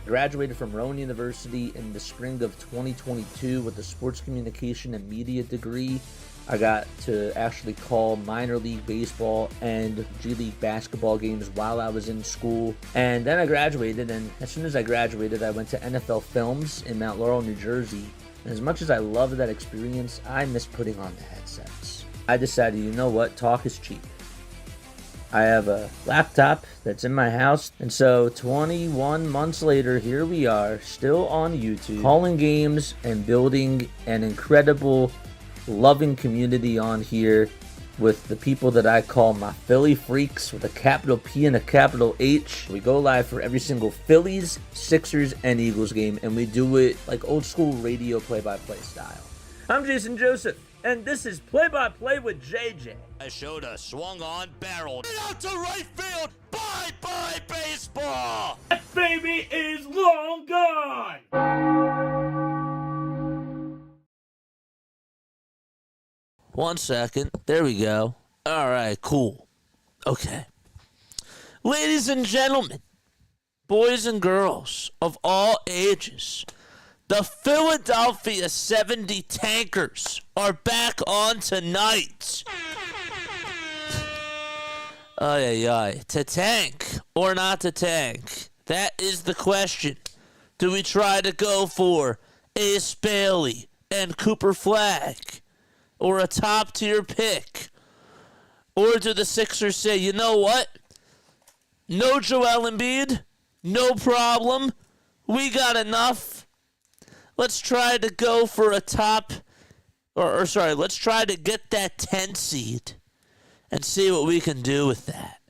Graduated from Rowan University in the spring of 2022 with a sports communication and media degree. I got to actually call minor league baseball and G League basketball games while I was in school. And then I graduated, and as soon as I graduated, I went to NFL Films in Mount Laurel, New Jersey. And as much as I loved that experience, I missed putting on the headsets. I decided, you know what, talk is cheap. I have a laptop that's in my house, and so 21 months later, here we are, still on YouTube, calling games and building an incredible, loving community on here with the people that I call my Philly freaks with a capital P and a capital H. We go live for every single Phillies, Sixers, and Eagles game, and we do it like old school radio play-by-play style. I'm Jason Joseph, and this is Play-by-Play with JJ. I showed a swung on barrel. Get out to right field. Bye-bye baseball. That baby is long gone. One second. There we go. All right, cool. Okay. Ladies and gentlemen, boys and girls of all ages, the Philadelphia 70 Tankers are back on tonight. Ay. To tank or not to tank? That is the question. Do we try to go for Ace Bailey and Cooper Flagg? Or a top-tier pick? Or do the Sixers say, you know what? No Joel Embiid, no problem. We got enough. Let's try to go for a let's try to get that 10 seed and see what we can do with that.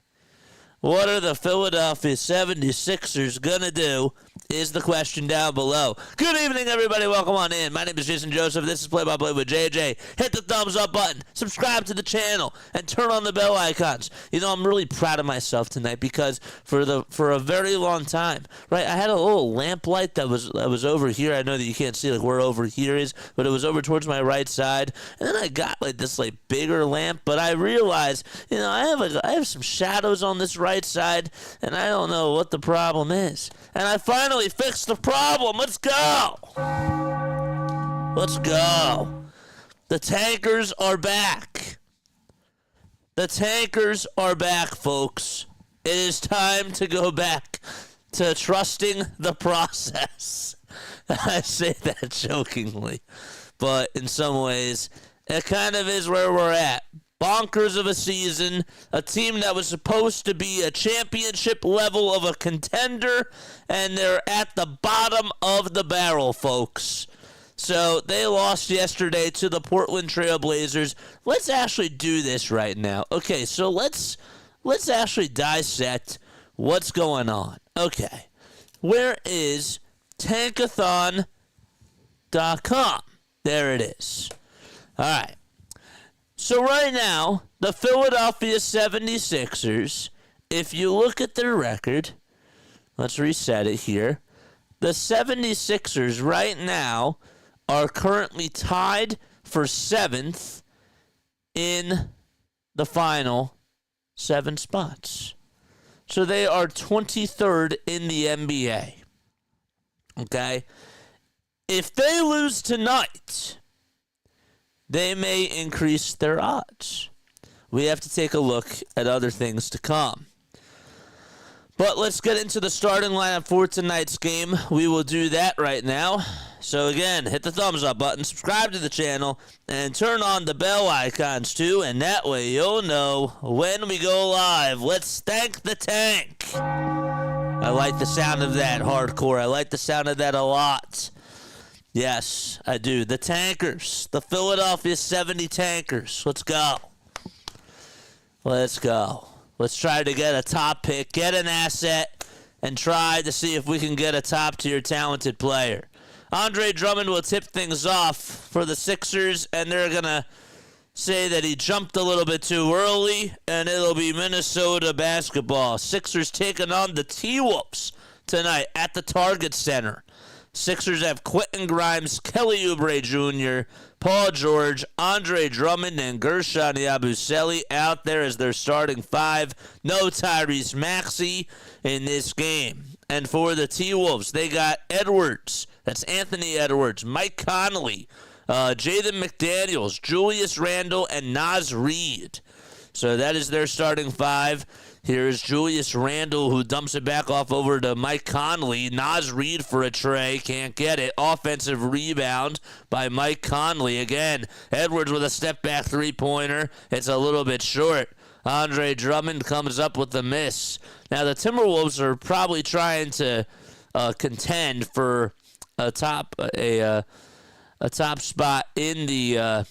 What are the Philadelphia 76ers going to do is the question down below. Good evening, everybody. Welcome on in. My name is Jason Joseph. This is Play-by-Play with JJ. Hit the thumbs up button, subscribe to the channel, and turn on the bell icons. You know, I'm really proud of myself tonight because for a very long time, right, I had a little lamp light that was over here. I know that you can't see like where over here is, but it was over towards my right side. And then I got like this like bigger lamp, but I realized, you know, I have some shadows on this right side, and I don't know what the problem is. And I finally fixed the problem. Let's go. Let's go. The Tankers are back. The Tankers are back, folks. It is time to go back to trusting the process. I say that jokingly, but in some ways, it kind of is where we're at. bonkers of a season, a team that was supposed to be a championship level of a contender, and they're at the bottom of the barrel, folks. So they lost yesterday to the Portland Trail Blazers. Let's actually do this right now. Okay, so let's actually dissect what's going on. Okay, where is tankathon.com? There it is. All right. So right now, the Philadelphia 76ers, if you look at their record, let's reset it here. The 76ers right now are currently tied for 7th in the final 7 spots. So they are 23rd in the NBA. Okay? If they lose tonight, they may increase their odds. We have to take a look at other things to come. But let's get into the starting lineup for tonight's game. We will do that right now. So again, hit the thumbs up button, subscribe to the channel, and turn on the bell icons too, and that way you'll know when we go live. Let's thank the tank. I like the sound of that, hardcore. I like the sound of that a lot. Yes, I do. The Tankers, the Philadelphia 70 Tankers. Let's go. Let's go. Let's try to get a top pick, get an asset, and try to see if we can get a top-tier talented player. Andre Drummond will tip things off for the Sixers, and they're going to say that he jumped a little bit too early, and it'll be Minnesota basketball. Sixers taking on the T-Wolves tonight at the Target Center. Sixers have Quentin Grimes, Kelly Oubre Jr., Paul George, Andre Drummond, and Gershon Yabusele out there as their starting 5. No Tyrese Maxey in this game. And for the T-Wolves, they got Edwards. That's Anthony Edwards, Mike Conley, Jaden McDaniels, Julius Randle, and Naz Reid. So that is their starting 5. Here's Julius Randle, who dumps it back off over to Mike Conley. Naz Reid for a tray. Can't get it. Offensive rebound by Mike Conley. Again, Edwards with a step-back three-pointer. It's a little bit short. Andre Drummond comes up with the miss. Now, the Timberwolves are probably trying to contend for a top spot in the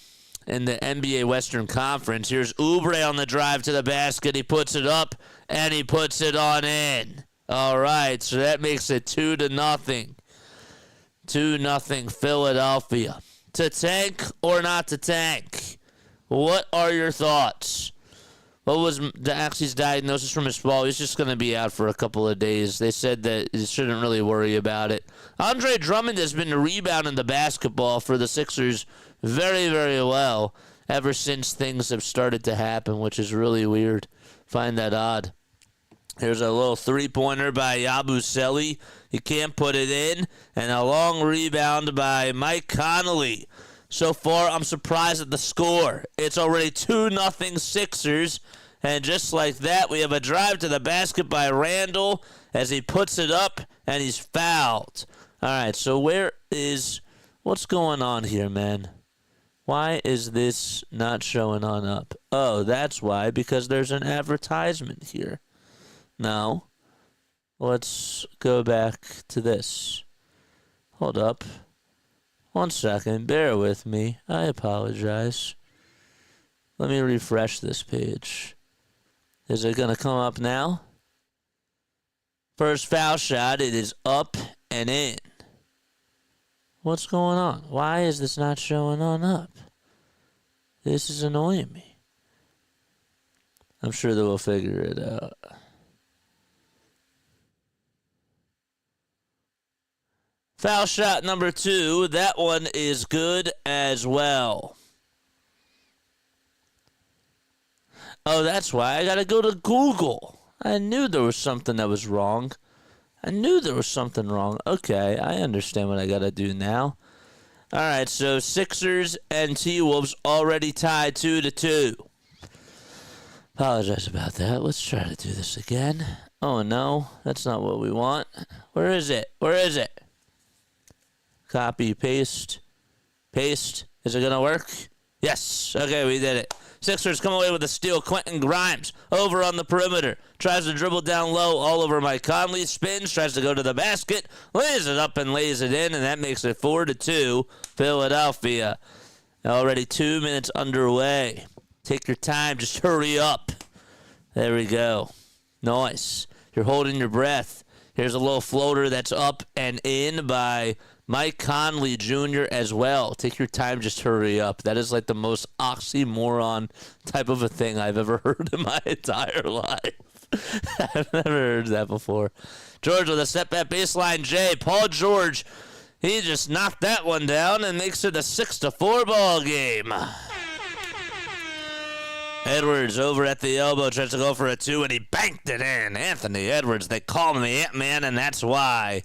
NBA Western Conference. Here's Oubre on the drive to the basket. He puts it up, and he puts it on in. All right, so that makes it 2-0. 2-0 Philadelphia. To tank or not to tank? What are your thoughts? What was Daxi's diagnosis from his fall? He's just going to be out for a couple of days. They said that he shouldn't really worry about it. Andre Drummond has been rebounding the basketball for the Sixers very, very well ever since things have started to happen, which is really weird. Find that odd. Here's a little three-pointer by Yabusele. He can't put it in. And a long rebound by Mike Conley. So far, I'm surprised at the score. It's already 2-0 Sixers. And just like that, we have a drive to the basket by Randle as he puts it up, and he's fouled. All right, so what's going on here, man? Why is this not showing on up? Oh, that's why, because there's an advertisement here. Now, let's go back to this. Hold up. 1 second. Bear with me. I apologize. Let me refresh this page. Is it going to come up now? First foul shot. It is up and in. What's going on? Why is this not showing on up? This is annoying me. I'm sure that we'll figure it out. Foul shot number 2. That one is good as well. Oh, that's why I got to go to Google. I knew there was something that was wrong. Okay, I understand what I got to do now. All right, so Sixers and T-Wolves already tied 2-2. Apologize about that. Let's try to do this again. Oh, no, that's not what we want. Where is it? Copy, paste. Is it going to work? Yes. Okay, we did it. Sixers come away with a steal. Quentin Grimes over on the perimeter. Tries to dribble down low all over Mike Conley. Spins, tries to go to the basket. Lays it up and lays it in, and that makes it 4-2 Philadelphia. Already 2 minutes underway. Take your time. Just hurry up. There we go. Nice. You're holding your breath. Here's a little floater that's up and in by Mike Conley Jr. as well. Take your time, just hurry up. That is like the most oxymoron type of a thing I've ever heard in my entire life. I've never heard that before. George with a step back baseline. Jay, Paul George, he just knocked that one down and makes it a 6-4 ball game. Edwards over at the elbow, tries to go for a 2, and he banked it in. Anthony Edwards, they call him the Ant-Man, and that's why.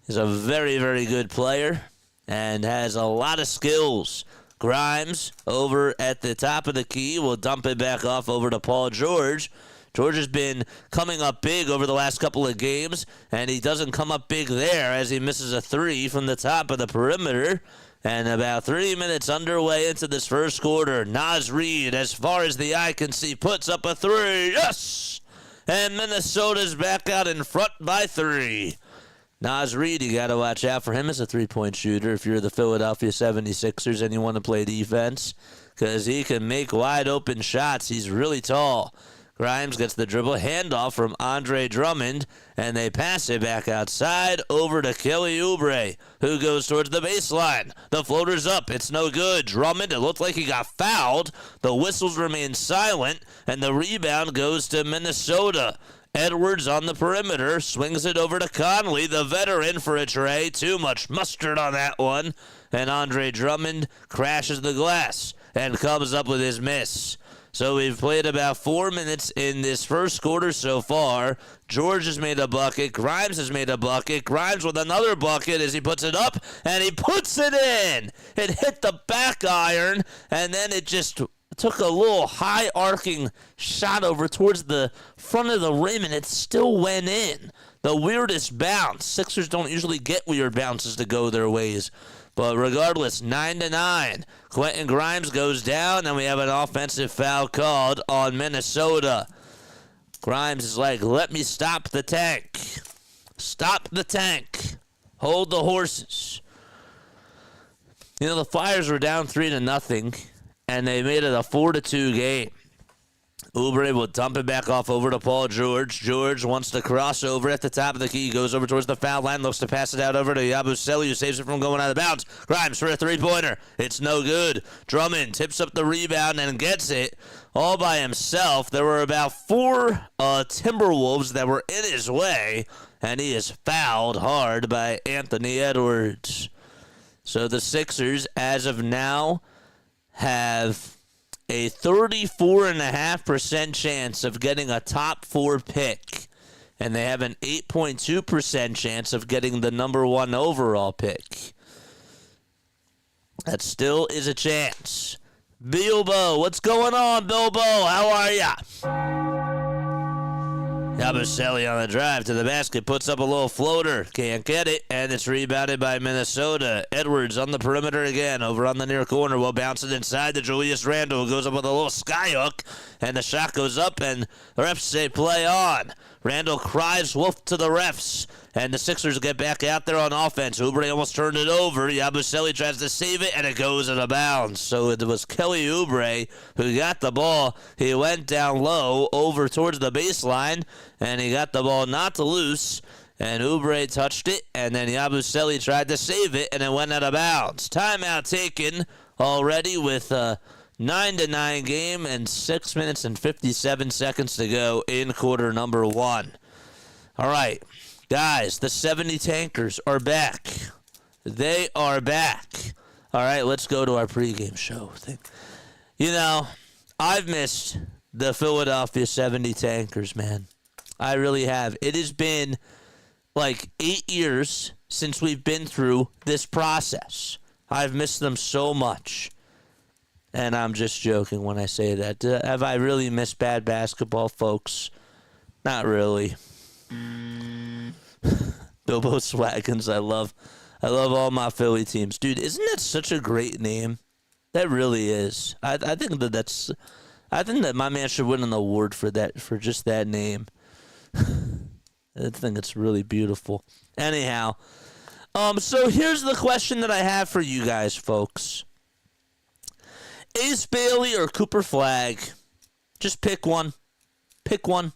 He's a very, very good player and has a lot of skills. Grimes over at the top of the key will dump it back off over to Paul George. George has been coming up big over the last couple of games, and he doesn't come up big there as he misses a 3 from the top of the perimeter. And about 3 minutes underway into this first quarter, Naz Reid, as far as the eye can see, puts up a 3. Yes! And Minnesota's back out in front by 3. Naz Reid, you got to watch out for him as a three-point shooter if you're the Philadelphia 76ers and you want to play defense, because he can make wide-open shots. He's really tall. Grimes gets the dribble handoff from Andre Drummond, and they pass it back outside over to Kelly Oubre, who goes towards the baseline. The floater's up. It's no good. Drummond, it looked like he got fouled. The whistles remain silent, and the rebound goes to Minnesota. Edwards on the perimeter, swings it over to Conley, the veteran, for a tray. Too much mustard on that one. And Andre Drummond crashes the glass and comes up with his miss. So we've played about 4 minutes in this first quarter so far. George has made a bucket. Grimes has made a bucket. Grimes with another bucket as he puts it up, and he puts it in. It hit the back iron, and then it just took a little high arcing shot over towards the front of the rim, and it still went in. The weirdest bounce. Sixers don't usually get weird bounces to go their ways. But regardless, 9-9. Quentin Grimes goes down, and we have an offensive foul called on Minnesota. Grimes is like, let me stop the tank. Stop the tank. Hold the horses. You know, the Flyers were down 3-0, and they made it a 4-2 game. Oubre will dump it back off over to Paul George. George wants to cross over at the top of the key. Goes over towards the foul line. Looks to pass it out over to Yabusele, who saves it from going out of bounds. Grimes for a three-pointer. It's no good. Drummond tips up the rebound and gets it all by himself. There were about 4 Timberwolves that were in his way, and he is fouled hard by Anthony Edwards. So the Sixers, as of now, have a 34.5% chance of getting a top 4 pick, and they have an 8.2% chance of getting the number 1 overall pick. That still is a chance. Bilbo, what's going on, Bilbo? How are ya? Yabusele on the drive to the basket, puts up a little floater, can't get it, and it's rebounded by Minnesota. Edwards on the perimeter again, over on the near corner, will bounce it inside to Julius Randle, who goes up with a little skyhook, and the shot goes up, and the refs say play on. Randle cries wolf to the refs, and the Sixers get back out there on offense. Oubre almost turned it over. Yabusele tries to save it, and it goes out of bounds. So it was Kelly Oubre who got the ball. He went down low over towards the baseline, and he got the ball not loose, and Oubre touched it, and then Yabusele tried to save it, and it went out of bounds. Timeout taken already with 9-9 game and 6 minutes and 57 seconds to go in quarter number 1. All right, guys, the 70 Tankers are back. They are back. All right, let's go to our pregame show thing. You know, I've missed the Philadelphia 70 Tankers, man. I really have. It has been like 8 years since we've been through this process. I've missed them so much. And I'm just joking when I say that. Have I really missed bad basketball, folks? Not really. Bilbo Swaggins, I love all my Philly teams. Dude, isn't that such a great name? That really is. I think that's I think that my man should win an award for just that name. I think it's really beautiful. Anyhow, so here's the question that I have for you guys, folks. Ace Bailey or Cooper Flagg? Just pick one. Pick one.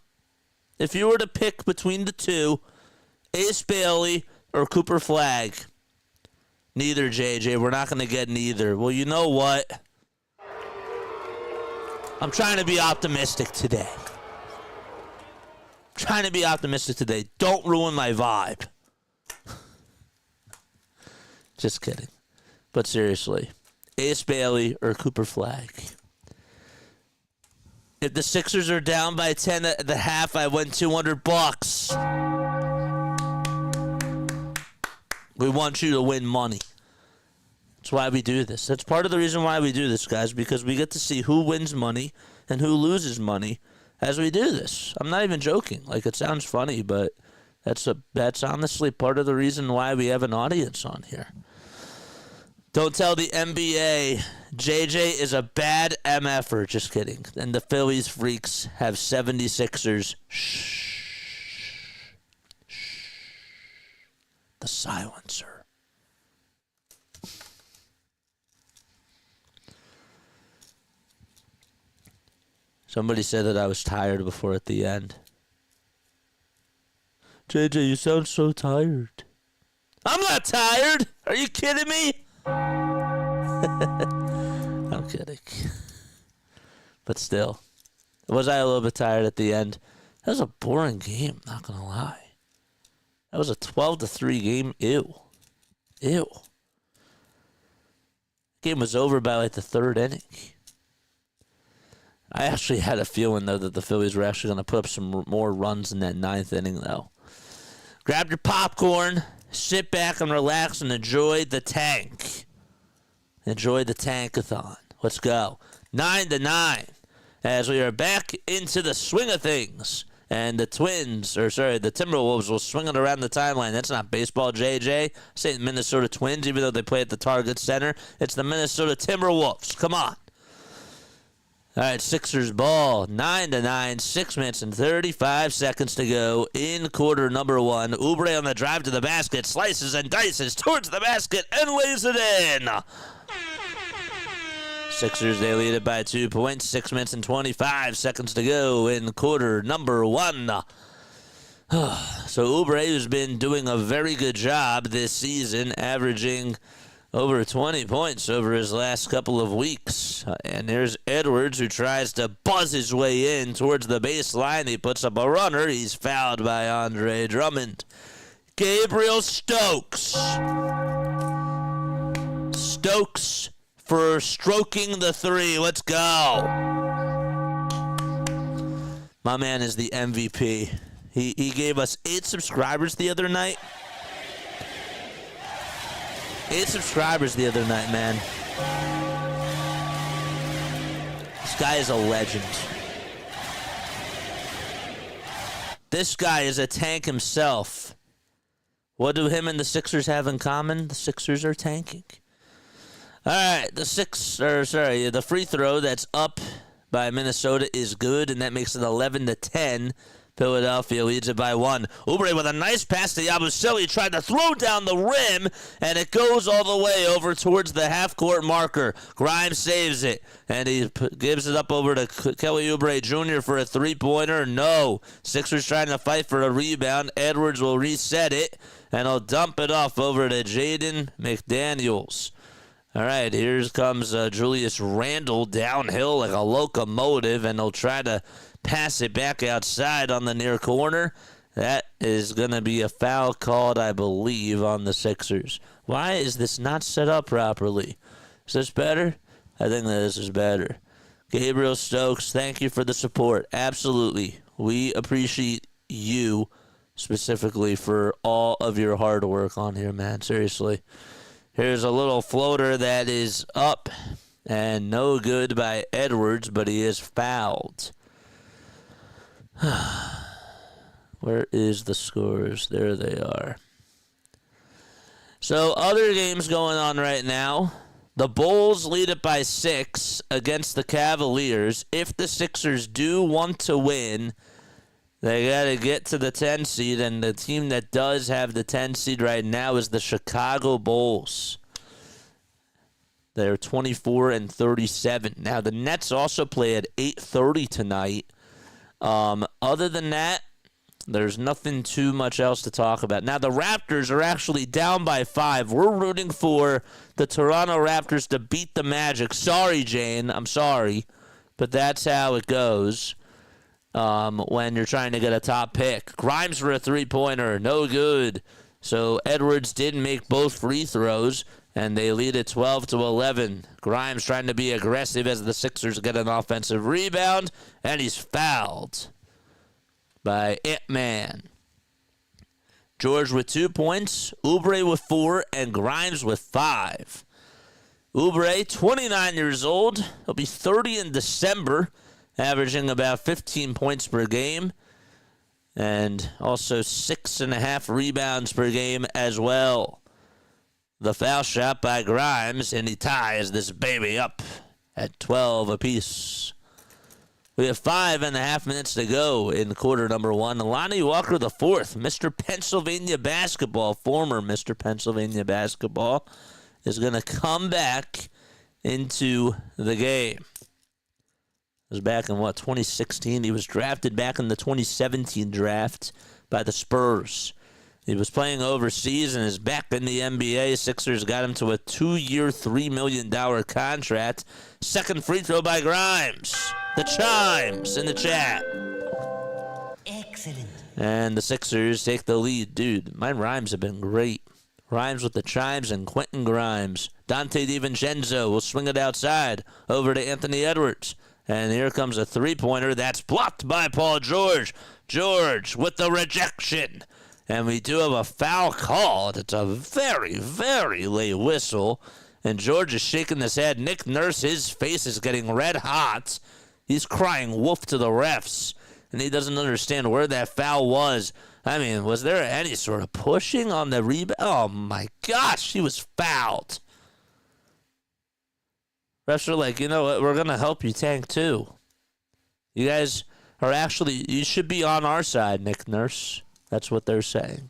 If you were to pick between the two, Ace Bailey or Cooper Flagg? Neither, JJ. We're not going to get neither. Well, you know what? I'm trying to be optimistic today. Don't ruin my vibe. Just kidding. But seriously, Ace Bailey or Cooper Flagg? If the Sixers are down by 10 at the half, I win $200. We want you to win money. That's why we do this. That's part of the reason why we do this, guys, because we get to see who wins money and who loses money as we do this. I'm not even joking. Like, it sounds funny, but that's honestly part of the reason why we have an audience on here. Don't tell the NBA JJ is a bad MFer. Just kidding. And the Phillies freaks have 76ers. Shh. The silencer. Somebody said that I was tired before at the end. JJ, you sound so tired. I'm not tired. Are you kidding me? I'm kidding. But still. Was I a little bit tired at the end? That was a boring game, not going to lie. That was a 12-3 game. Ew. Game was over by like the third inning. I actually had a feeling, though, that the Phillies were actually going to put up some more runs in that ninth inning, though. Grab your popcorn, sit back and relax, and enjoy the tank. Enjoy the tankathon. Let's go. 9-9 as we are back into the swing of things. And the Timberwolves will swing it around the timeline. That's not baseball, JJ. Say Minnesota Twins, even though they play at the Target Center. It's the Minnesota Timberwolves. Come on. All right, Sixers ball, 9-9, 6 minutes and 35 seconds to go in quarter number one. Oubre on the drive to the basket, slices and dices towards the basket and lays it in. Sixers, they lead it by 2 points, 6 minutes and 25 seconds to go in quarter number one. So Oubre has been doing a very good job this season, averaging over 20 points over his last couple of weeks. And there's Edwards, who tries to buzz his way in towards the baseline. He puts up a runner. He's fouled by Andre Drummond. Gabriel Stokes. Stokes for stroking the three. Let's go. My man is the MVP. He gave us 8 subscribers the other night. 8 subscribers the other night, man. This guy is a legend. This guy is a tank himself. What do him and the Sixers have in common? The Sixers are tanking. All right, the free throw that's up by Minnesota is good, and that makes it 11-10. Philadelphia leads it by 1. Oubre with a nice pass to Yabusele, tried to throw down the rim, and it goes all the way over towards the half-court marker. Grimes saves it, and he gives it up over to Kelly Oubre Jr. for a three-pointer. No. Sixers trying to fight for a rebound. Edwards will reset it, and he'll dump it off over to Jaden McDaniels. All right, here comes Julius Randle downhill like a locomotive, and he'll try to pass it back outside on the near corner. That is going to be a foul called, I believe, on the Sixers. Why is this not set up properly? Is this better? I think that this is better. Gabriel Stokes, thank you for the support. Absolutely. We appreciate you specifically for all of your hard work on here, man. Seriously. Here's a little floater that is up and no good by Edwards, but he is fouled. Where is the scores? There they are. So other games going on right now. The Bulls lead it by 6 against the Cavaliers. If the Sixers do want to win, they got to get to the 10 seed, and the team that does have the 10 seed right now is the Chicago Bulls. They're 24-37. Now, the Nets also play at 8:30 tonight. Other than that, there's nothing too much else to talk about. Now, the Raptors are actually down by 5. We're rooting for the Toronto Raptors to beat the Magic. Sorry, Jane. I'm sorry. But that's how it goes when you're trying to get a top pick. Grimes for a three-pointer. No good. So Edwards didn't make both free throws, and they lead at 12-11. Grimes trying to be aggressive as the Sixers get an offensive rebound, and he's fouled by Ant-Man. George with 2 points, Oubre with 4, and Grimes with 5. Oubre, 29 years old. He'll be 30 in December, averaging about 15 points per game, and also 6.5 rebounds per game as well. The foul shot by Grimes, and he ties this baby up at 12 apiece. We have 5.5 minutes to go in quarter number 1. Lonnie Walker the fourth, Mr. Pennsylvania basketball, former Mr. Pennsylvania basketball, is going to come back into the game. It was back in, 2016? He was drafted back in the 2017 draft by the Spurs. He was playing overseas and is back in the NBA. Sixers got him to a 2-year, $3 million contract. Second free throw by Grimes. The chimes in the chat. Excellent. And the Sixers take the lead. Dude, my rhymes have been great. Rhymes with the chimes and Quentin Grimes. Dante DiVincenzo will swing it outside over to Anthony Edwards. And here comes a three-pointer that's blocked by Paul George. George with the rejection. And we do have a foul called. It's a very, very late whistle. And George is shaking his head. Nick Nurse, his face is getting red hot. He's crying wolf to the refs. And he doesn't understand where that foul was. I mean, was there any sort of pushing on the rebound? Oh, my gosh, he was fouled. Refs are like, you know what, we're going to help you tank too. You guys are actually, you should be on our side, Nick Nurse. That's what they're saying.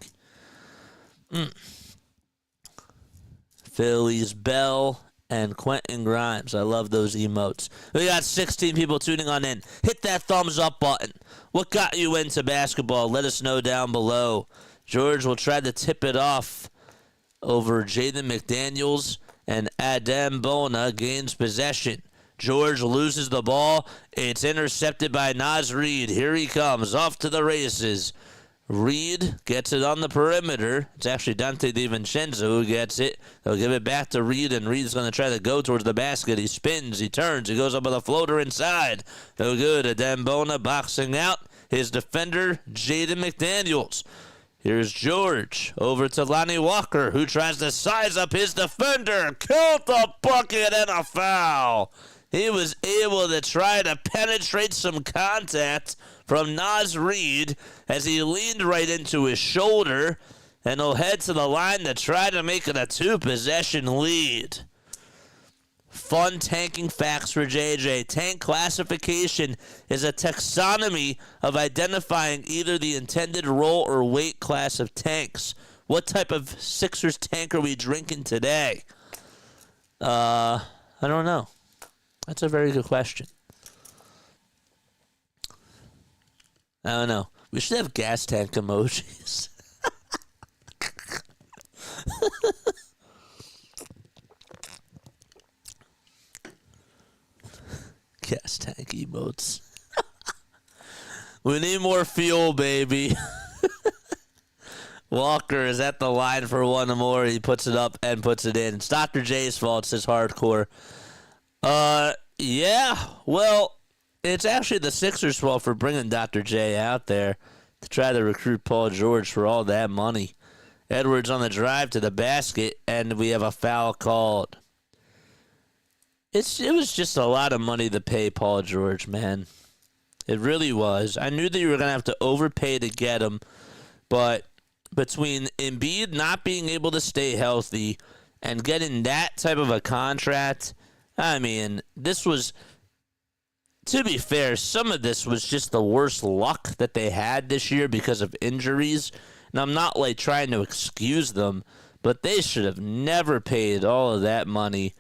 Phillies Bell and Quentin Grimes. I love those emotes. We got 16 people tuning on in. Hit that thumbs up button. What got you into basketball? Let us know down below. George will try to tip it off over Jaden McDaniels, and Adem Bona gains possession. George loses the ball. It's intercepted by Naz Reid. Here he comes, off to the races. Reed gets it on the perimeter. It's actually Dante DiVincenzo who gets it. They'll give it back to Reed, and Reed's going to try to go towards the basket. He spins, he turns, he goes up with a floater inside. No good. Adem Bona boxing out his defender, Jaden McDaniels. Here's George over to Lonnie Walker, who tries to size up his defender. Killed the bucket and a foul. He was able to try to penetrate some contact from Naz Reid as he leaned right into his shoulder, and he'll head to the line to try to make it a 2-possession lead. Fun tanking facts for JJ. Tank classification is a taxonomy of identifying either the intended role or weight class of tanks. What type of Sixers tank are we drinking today? I don't know. That's a very good question. I don't know. We should have gas tank emojis. Gas tank emotes. We need more fuel, baby. Walker is at the line for one more. He puts it up and puts it in. It's Dr. J's fault. It says hardcore. Yeah. Well, it's actually the Sixers' fault for bringing Dr. J out there to try to recruit Paul George for all that money. Edwards on the drive to the basket, and we have a foul called. It was just a lot of money to pay Paul George, man. It really was. I knew that you were going to have to overpay to get him, but between Embiid not being able to stay healthy And getting that type of a contract, I mean, this was, to be fair, some of this was just the worst luck that they had this year because of injuries. And I'm not like trying to excuse them, but they should have never paid all of that money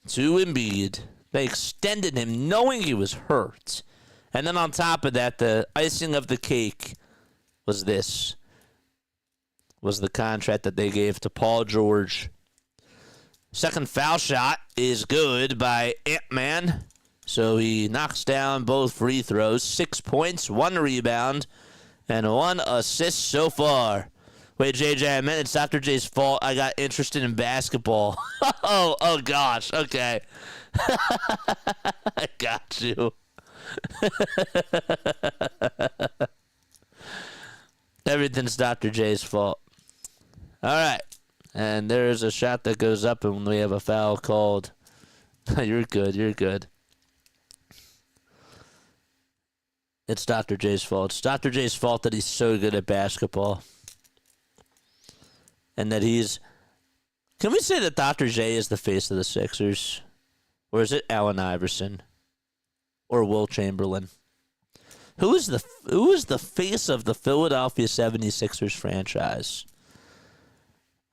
to Embiid. They extended him knowing he was hurt. And then on top of that, the icing of the cake was this. Was the contract that they gave to Paul George. Second foul shot is good by Ant-Man. So he knocks down both free throws. 6 points, 1 rebound, and 1 assist so far. Wait, JJ, I meant it's Dr. J's fault. I got interested in basketball. oh gosh. Okay. I got you. Everything's Dr. J's fault. All right. And there's a shot that goes up, and we have a foul called. You're good. You're good. It's Dr. J's fault. It's Dr. J's fault that he's so good at basketball. And that he's... Can we say that Dr. J is the face of the Sixers? Or is it Allen Iverson? Or Will Chamberlain? Who is the face of the Philadelphia 76ers franchise?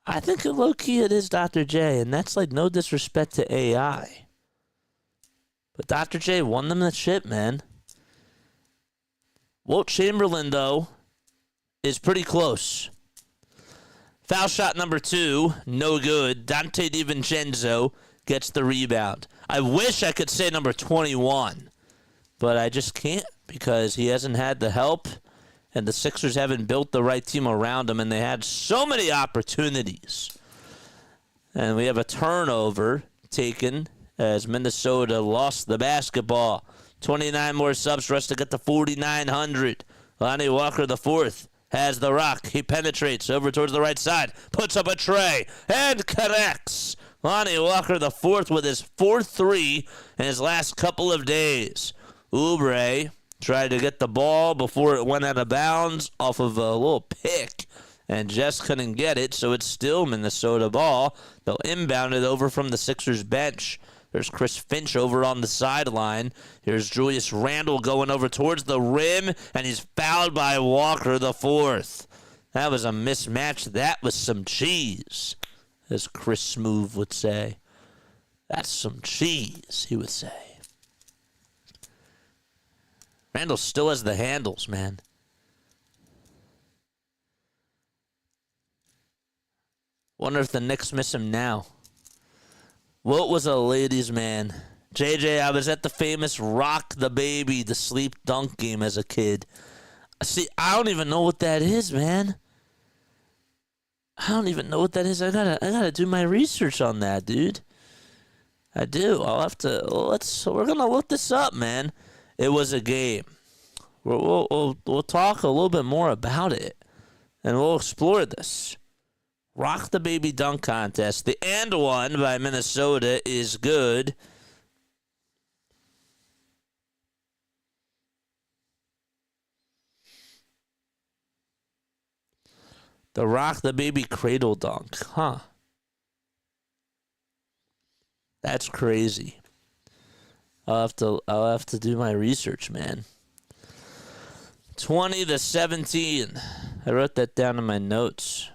I think low-key it is Dr. J, and that's like no disrespect to AI. But Dr. J won them the ship, man. Wilt Chamberlain, though, is pretty close. Foul shot number 2, no good. Dante DiVincenzo gets the rebound. I wish I could say number 21, but I just can't because he hasn't had the help, and the Sixers haven't built the right team around him, and they had so many opportunities. And we have a turnover taken as Minnesota lost the basketball. 29 more subs for us to get to 4,900. Lonnie Walker, the fourth, has the rock. He penetrates over towards the right side, puts up a tray, and connects. Lonnie Walker, the fourth, with his 4th-3 in his last couple of days. Oubre tried to get the ball before it went out of bounds off of a little pick, and just couldn't get it, so it's still Minnesota ball. They'll inbound it over from the Sixers bench. There's Chris Finch over on the sideline. Here's Julius Randle going over towards the rim, and he's fouled by Walker, the fourth. That was a mismatch. That was some cheese, as Chris Smoove would say. That's some cheese, he would say. Randle still has the handles, man. Wonder if the Knicks miss him now. Wilt was a ladies' man. JJ, I was at the famous Rock the Baby to Sleep dunk game as a kid. See, I don't even know what that is, man. I don't even know what that is. I gotta do my research on that, dude. I do. I'll have to. We're gonna look this up, man. It was a game. We'll talk a little bit more about it, and we'll explore this. Rock the Baby dunk contest. The and one by Minnesota is good. The Rock the Baby cradle dunk. Huh. That's crazy. I'll have to do my research, man. 20-17. I wrote that down in my notes.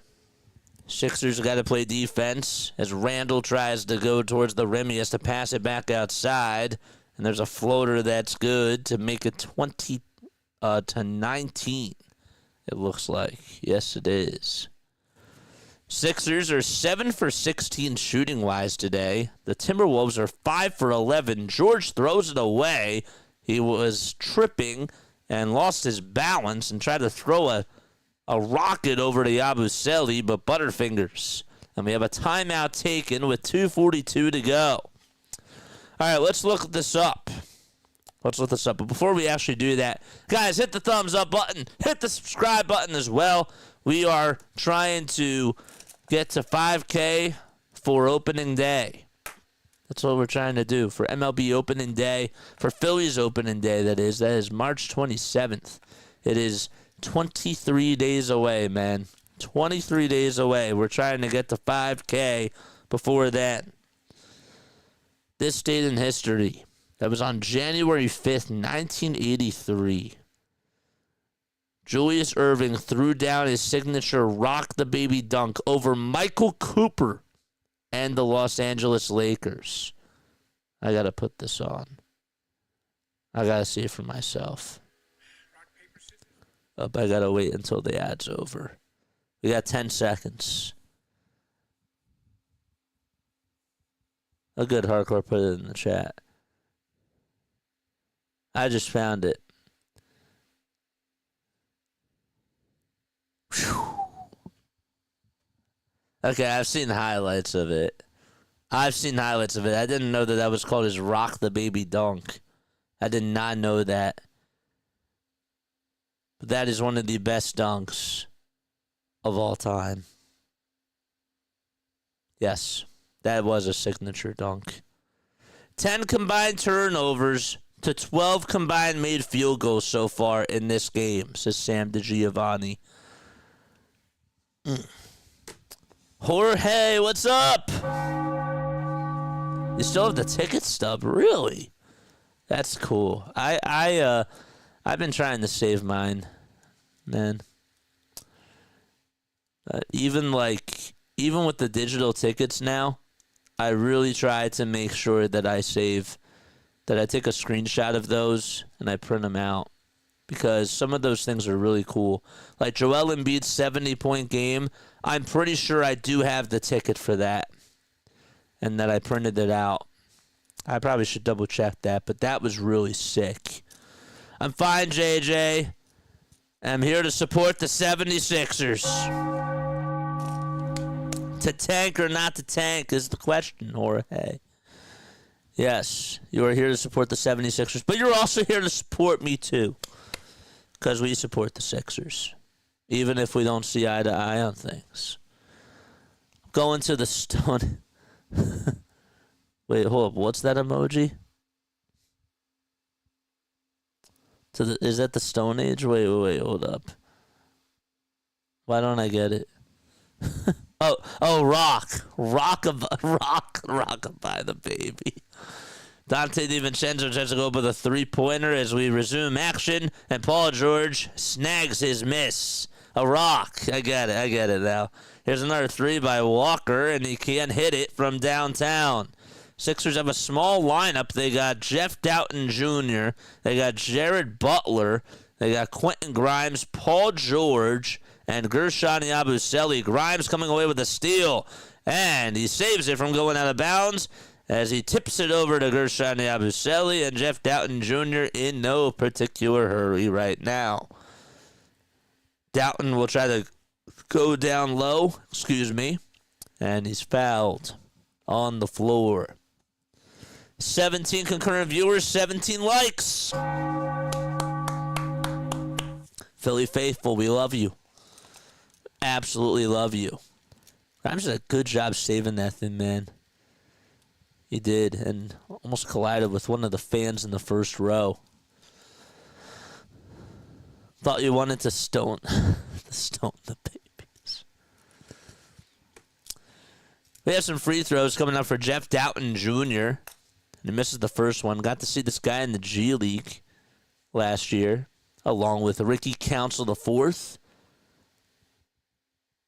Sixers got to play defense as Randle tries to go towards the rim. He has to pass it back outside, and there's a floater that's good to make it 20-19. It looks like. Yes, it is. Sixers are 7 for 16 shooting-wise today. The Timberwolves are 5 for 11. George throws it away. He was tripping and lost his balance and tried to throw a rocket over to Yabusele, but Butterfingers. And we have a timeout taken with 2:42 to go. All right, let's look this up. But before we actually do that, guys, hit the thumbs up button. Hit the subscribe button as well. We are trying to get to 5K for opening day. That's what we're trying to do for MLB opening day, for Phillies opening day, that is. That is March 27th. It is 23 days away, man. 23 days away. We're trying to get to 5K before that. This date in history, that was on January 5th, 1983. Julius Erving threw down his signature rock the baby dunk over Michael Cooper and the Los Angeles Lakers. I got to put this on. I got to see it for myself. I got to wait until the ad's over. We got 10 seconds. A good hardcore put it in the chat. I just found it. Whew. Okay, I've seen highlights of it. I didn't know that was called his rock the baby dunk. I did not know that. But that is one of the best dunks of all time. Yes, that was a signature dunk. 10 combined turnovers to 12 combined made field goals so far in this game, says Sam DiGiovanni. Jorge, what's up? You still have the ticket stub? Really? That's cool. I've been trying to save mine, man. Even with the digital tickets now, I really try to make sure that I take a screenshot of those and I print them out, because some of those things are really cool. Like Joel Embiid's 70-point game, I'm pretty sure I do have the ticket for that and that I printed it out. I probably should double check that, but that was really sick. I'm fine, JJ. I'm here to support the 76ers. To tank or not to tank is the question, Jorge. Yes, you are here to support the 76ers, but you're also here to support me too, because we support the Sixers, even if we don't see eye to eye on things. Going to the stone. Wait, hold up. What's that emoji? Is that the Stone Age? Wait, hold up. Why don't I get it? Rockabye the baby. Dante DiVincenzo tries to go up with a three-pointer as we resume action, and Paul George snags his miss. A rock. I get it now. Here's another three by Walker, and he can't hit it from downtown. Sixers have a small lineup. They got Jeff Doughton Jr., they got Jared Butler, they got Quentin Grimes, Paul George, and Gershon Yabusele. Grimes coming away with a steal, and he saves it from going out of bounds as he tips it over to Gershon Yabusele, and Jeff Doughton Jr. in no particular hurry right now. Doughton will try to go down low, and he's fouled on the floor. 17 concurrent viewers, 17 likes. Philly faithful, we love you. Absolutely love you. Grimes did a good job saving that thing, man. He did, and almost collided with one of the fans in the first row. Thought you wanted to stone the babies. We have some free throws coming up for Jeff Doughton Jr. And he misses the first one. Got to see this guy in the G League last year, along with Ricky Council IV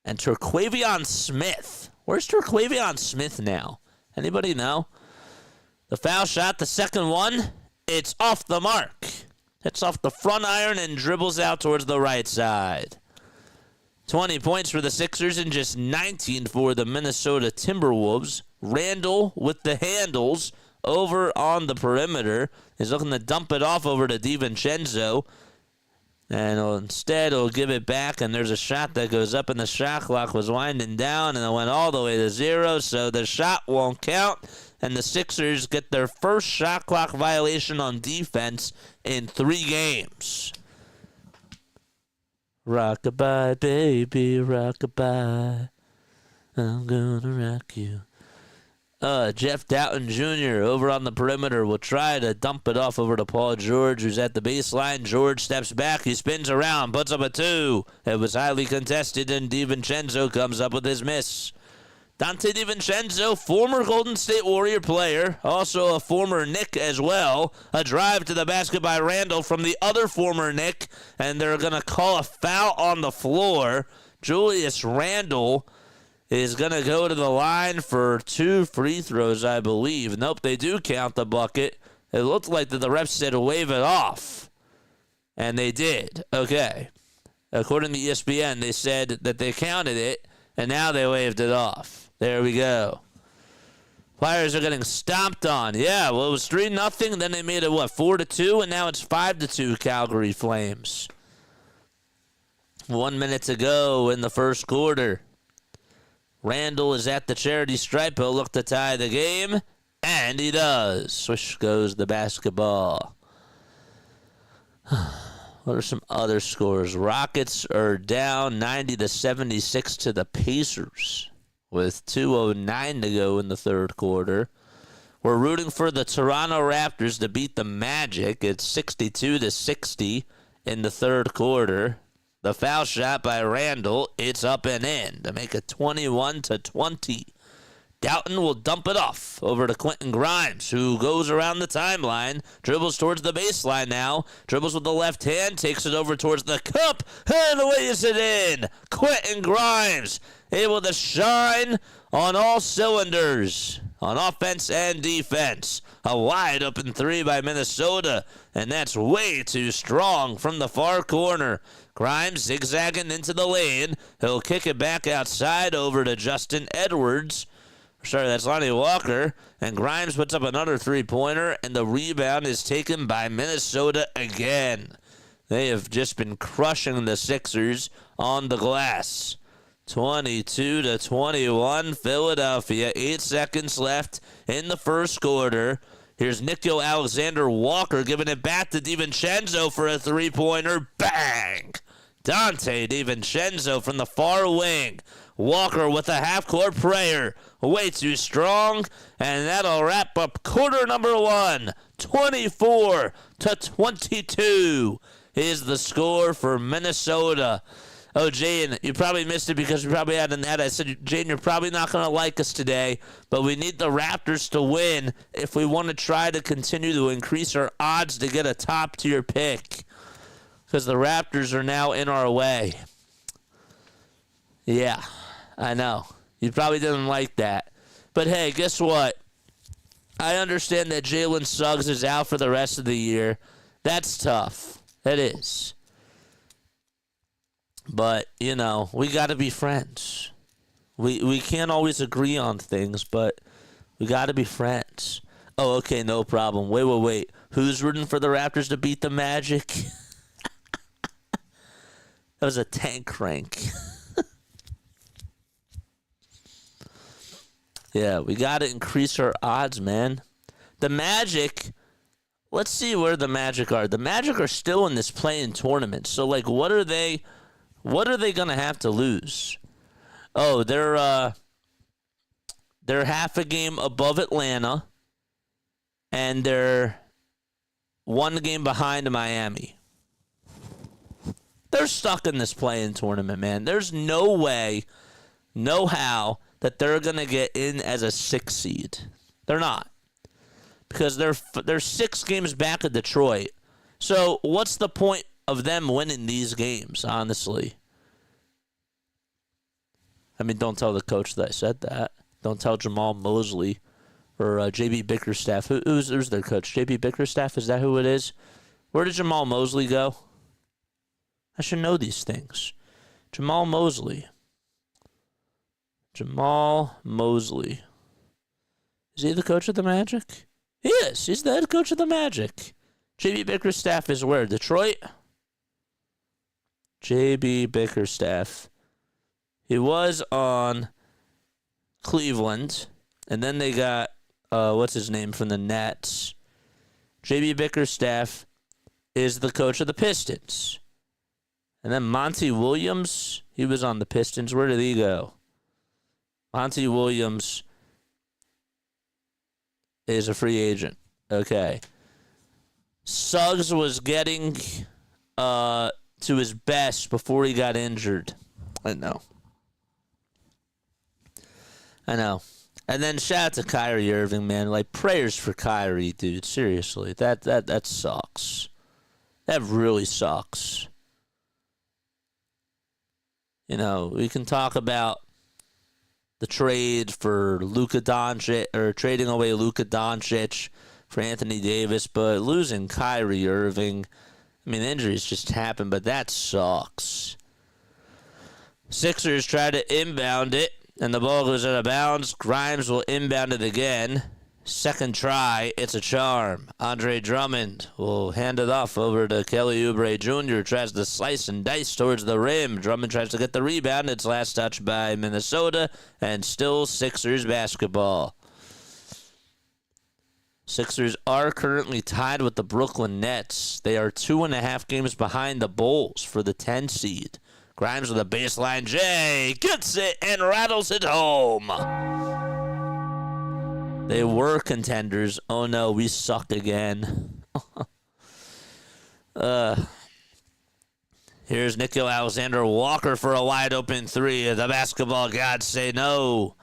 and Terquavion Smith. Where's Terquavion Smith now? Anybody know? The foul shot, the second one, it's off the mark. Hits off the front iron and dribbles out towards the right side. 20 points for the Sixers and just 19 for the Minnesota Timberwolves. Randall with the handles over on the perimeter. He's looking to dump it off over to DiVincenzo. And instead, he'll give it back, and there's a shot that goes up, and the shot clock was winding down, and it went all the way to 0, so the shot won't count, and the Sixers get their first shot clock violation on defense in 3 games. Rockabye, baby, rockabye. I'm gonna rock you. Jeff Doughton Jr. over on the perimeter will try to dump it off over to Paul George, who's at the baseline. George steps back. He spins around, puts up a 2. It was highly contested, and DiVincenzo comes up with his miss. Dante DiVincenzo, former Golden State Warrior player, also a former Knick as well. A drive to the basket by Randall from the other former Knick, and they're going to call a foul on the floor. Julius Randle is going to go to the line for 2 free throws, I believe. Nope, they do count the bucket. It looked like that the refs said wave it off, and they did. Okay. According to ESPN, they said that they counted it, and now they waved it off. There we go. Flyers are getting stomped on. Yeah, well, it was 3-0. Then they made it, 4-2, and now it's 5-2 Calgary Flames. 1 minute to go in the first quarter. Randall is at the charity stripe. He'll look to tie the game, and he does. Swish goes the basketball. What are some other scores? Rockets are down 90-76 to the Pacers with 2:09 to go in the third quarter. We're rooting for the Toronto Raptors to beat the Magic. It's 62-60 in the third quarter. The foul shot by Randall, it's up and in to make it 21-20. Doughton will dump it off over to Quentin Grimes, who goes around the timeline, dribbles towards the baseline now, dribbles with the left hand, takes it over towards the cup, and lays it in. Quentin Grimes able to shine on all cylinders, on offense and defense. A wide open 3 by Minnesota, and that's way too strong from the far corner. Grimes zigzagging into the lane. He'll kick it back outside over to Justin Edwards. Sorry, that's Lonnie Walker. And Grimes puts up another three-pointer, and the rebound is taken by Minnesota again. They have just been crushing the Sixers on the glass. 22-21, Philadelphia. 8 seconds left in the first quarter. Here's Nico Alexander-Walker giving it back to DiVincenzo for a three-pointer. Bang! Dante DiVincenzo from the far wing. Walker with a half-court prayer. Way too strong, and that'll wrap up quarter number 1. 24-22 is the score for Minnesota. Oh, Jane, you probably missed it because you probably had an ad. I said, Jane, you're probably not going to like us today, but we need the Raptors to win if we want to try to continue to increase our odds to get a top-tier pick, because the Raptors are now in our way. Yeah, I know. You probably didn't like that. But, hey, guess what? I understand that Jalen Suggs is out for the rest of the year. That's tough. It is. But, you know, we got to be friends. We can't always agree on things, but we got to be friends. Oh, okay, no problem. Wait. Who's rooting for the Raptors to beat the Magic? That was a tank crank. Yeah, we got to increase our odds, man. The Magic, let's see where the Magic are. The Magic are still in this play-in tournament. So, like, what are they going to have to lose? Oh, they're half a game above Atlanta, and they're 1 game behind Miami. They're stuck in this play-in tournament, man. There's no way, no how, that they're going to get in as a 6 seed. They're not. Because they're 6 games back of Detroit. So what's the point of them winning these games, honestly? I mean, don't tell the coach that I said that. Don't tell Jamal Mosley or J.B. Bickerstaff. Who's their coach? J.B. Bickerstaff, is that who it is? Where did Jamal Mosley go? I should know these things. Jamal Mosley. Is he the coach of the Magic? He is. He's the head coach of the Magic. J.B. Bickerstaff is where? Detroit? J.B. Bickerstaff. He was on Cleveland, and then they got, what's his name, from the Nets. J.B. Bickerstaff is the coach of the Pistons. And then Monty Williams, he was on the Pistons. Where did he go? Monty Williams is a free agent. Okay. Suggs was getting to his best before he got injured. I know. I know. And then shout out to Kyrie Irving, man. Like, prayers for Kyrie, dude. Seriously. That sucks. That really sucks. You know, we can talk about the trade for Luka Doncic, or trading away Luka Doncic for Anthony Davis, but losing Kyrie Irving, I mean, injuries just happen, but that sucks. Sixers try to inbound it, and the ball goes out of bounds. Grimes will inbound it again. Second try, it's a charm. Andre Drummond will hand it off over to Kelly Oubre Jr. Tries to slice and dice towards the rim. Drummond tries to get the rebound. It's last touch by Minnesota, and still Sixers basketball. Sixers are currently tied with the Brooklyn Nets. They are 2.5 games behind the Bulls for the 10 seed. Grimes with a baseline J, gets it and rattles it home. They were contenders. Oh no, we suck again. Here's Nickeil Alexander-Walker for a wide open three. The basketball gods say no.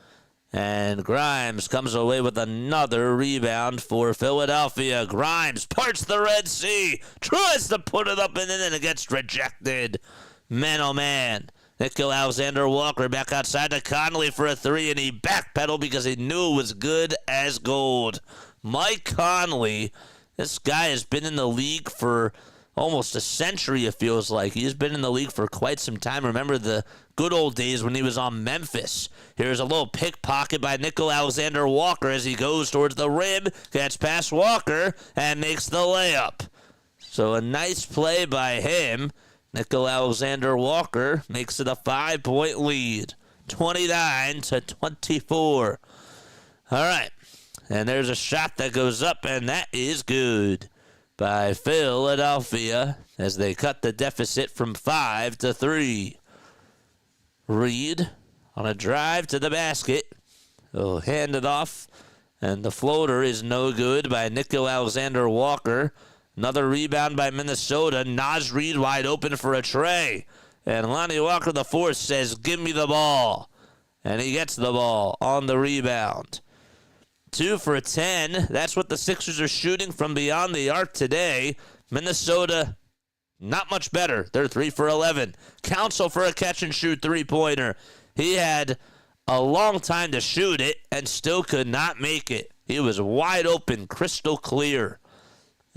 And Grimes comes away with another rebound for Philadelphia. Grimes parts the Red Sea, tries to put it up and in, and it gets rejected. Man, oh man. Nickeil Alexander-Walker back outside to Conley for a three, and he backpedaled because he knew it was good as gold. Mike Conley, this guy has been in the league for almost a century, it feels like. He's been in the league for quite some time. Remember the good old days when he was on Memphis. Here's a little pickpocket by Nickeil Alexander-Walker as he goes towards the rim, gets past Walker, and makes the layup. So a nice play by him. Nickeil Alexander-Walker makes it a 5-point lead, 29-24. All right, and there's a shot that goes up, and that is good by Philadelphia as they cut the deficit from 5 to 3. Reed on a drive to the basket. He'll hand it off, and the floater is no good by Nickeil Alexander-Walker. Another rebound by Minnesota. Naz Reid wide open for a tray. And Lonnie Walker IV says, give me the ball. And he gets the ball on the rebound. 2 for 10. That's what the Sixers are shooting from beyond the arc today. Minnesota, not much better. They're 3 for 11. Council for a catch-and-shoot three-pointer. He had a long time to shoot it and still could not make it. He was wide open, crystal clear,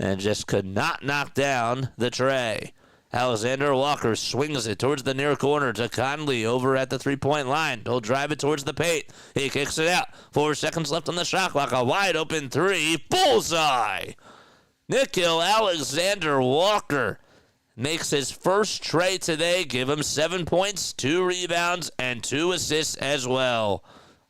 and just could not knock down the tray. Alexander-Walker swings it towards the near corner to Conley over at the three-point line. He'll drive it towards the paint. He kicks it out. 4 seconds left on the shot clock. A wide-open three. Bullseye! Nickeil Alexander-Walker makes his first tray today. Give him 7 points, 2 rebounds, and 2 assists as well.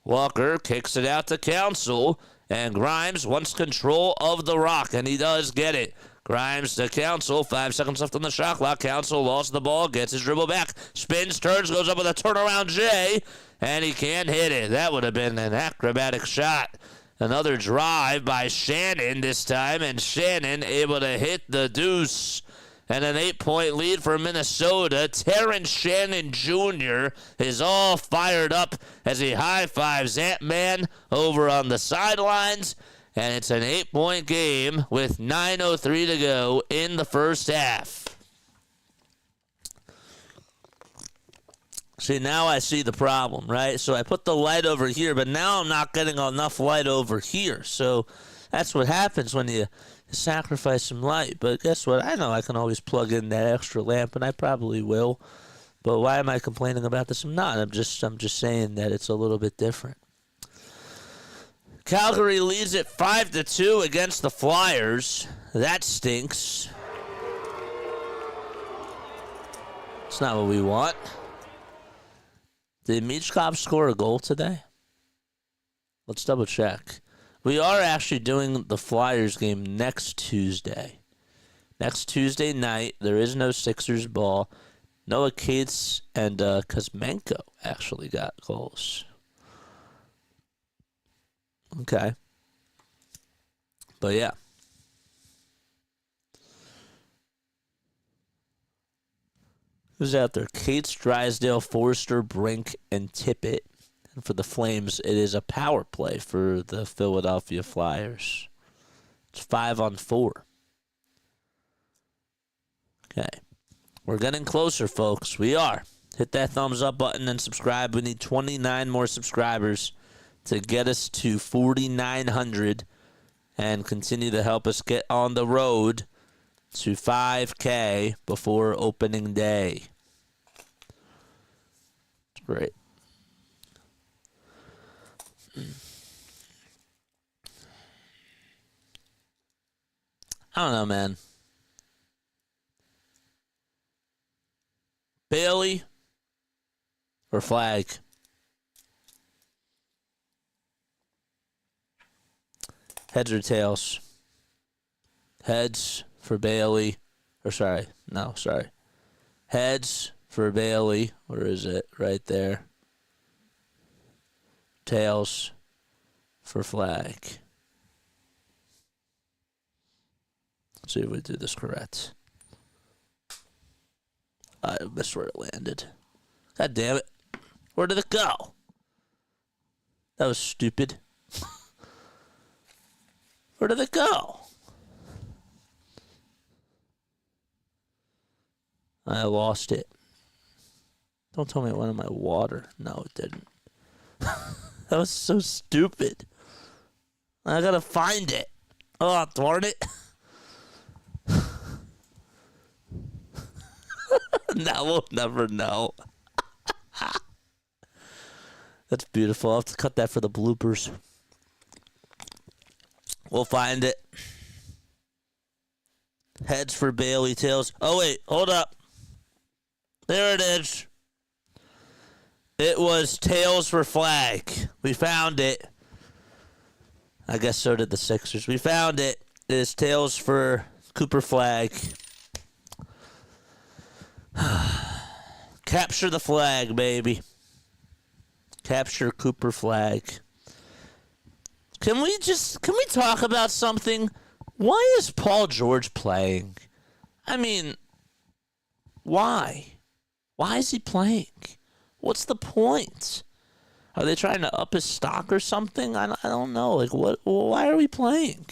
Walker kicks it out to Council. And Grimes wants control of the rock, and he does get it. Grimes to Council, 5 seconds left on the shot clock. Council lost the ball, gets his dribble back, spins, turns, goes up with a turnaround J, and he can't hit it. That would have been an acrobatic shot. Another drive by Shannon this time, and Shannon able to hit the deuce. And an 8-point lead for Minnesota. Terrence Shannon Jr. is all fired up as he high-fives Ant-Man over on the sidelines. And it's an 8-point game with 9:03 to go in the first half. See, now I see the problem, right? So I put the light over here, but now I'm not getting enough light over here. So that's what happens when you sacrifice some light. But guess what? I know I can always plug in that extra lamp, and I probably will. But why am I complaining about this? I'm not. I'm just saying that it's a little bit different. Calgary leads it 5-2 against the Flyers. That stinks. It's not what we want. Did Michkov score a goal today? Let's double check. We are actually doing the Flyers game next Tuesday. Next Tuesday night, there is no Sixers ball. Noah Cates and Kuzmenko actually got goals. Okay. But yeah. Who's out there? Cates, Drysdale, Forrester, Brink, and Tippett. And for the Flames, it is a power play for the Philadelphia Flyers. It's 5-on-4. Okay. We're getting closer, folks. We are. Hit that thumbs up button and subscribe. We need 29 more subscribers to get us to 4,900 and continue to help us get on the road to 5K before opening day. It's great. I don't know, man. Bailey or Flag? Heads or tails? Heads for Bailey. Heads for Bailey. Where is it? Right there. Tails for Flag. Let's see if we do this correct. I missed where it landed. God damn it. Where did it go? That was stupid. Where did it go? I lost it. Don't tell me it went in my water. No, it didn't. That was so stupid. I gotta find it. Oh, darn it. Now we'll never know. That's beautiful. I'll have to cut that for the bloopers. We'll find it. Heads for Bailey, tails. Oh, wait. Hold up. There it is. It was tails for Flag. We found it. I guess so did the Sixers. We found it. It is tails for Cooper Flag. Capture the flag, baby. Capture Cooper Flag. Can we talk about something? Why is Paul George playing? I mean, why? Why is he playing? What's the point? Are they trying to up his stock or something? I don't know. Like, what? Why are we playing?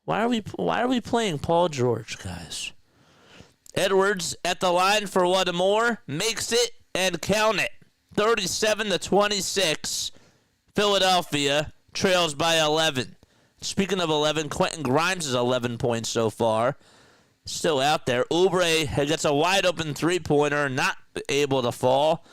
Why are we playing Paul George, guys? Edwards at the line for one more, makes it and count it. 37-26. Philadelphia trails by 11. Speaking of 11, Quentin Grimes is 11 points so far. Still out there. Oubre gets a wide open three-pointer, not able to fall.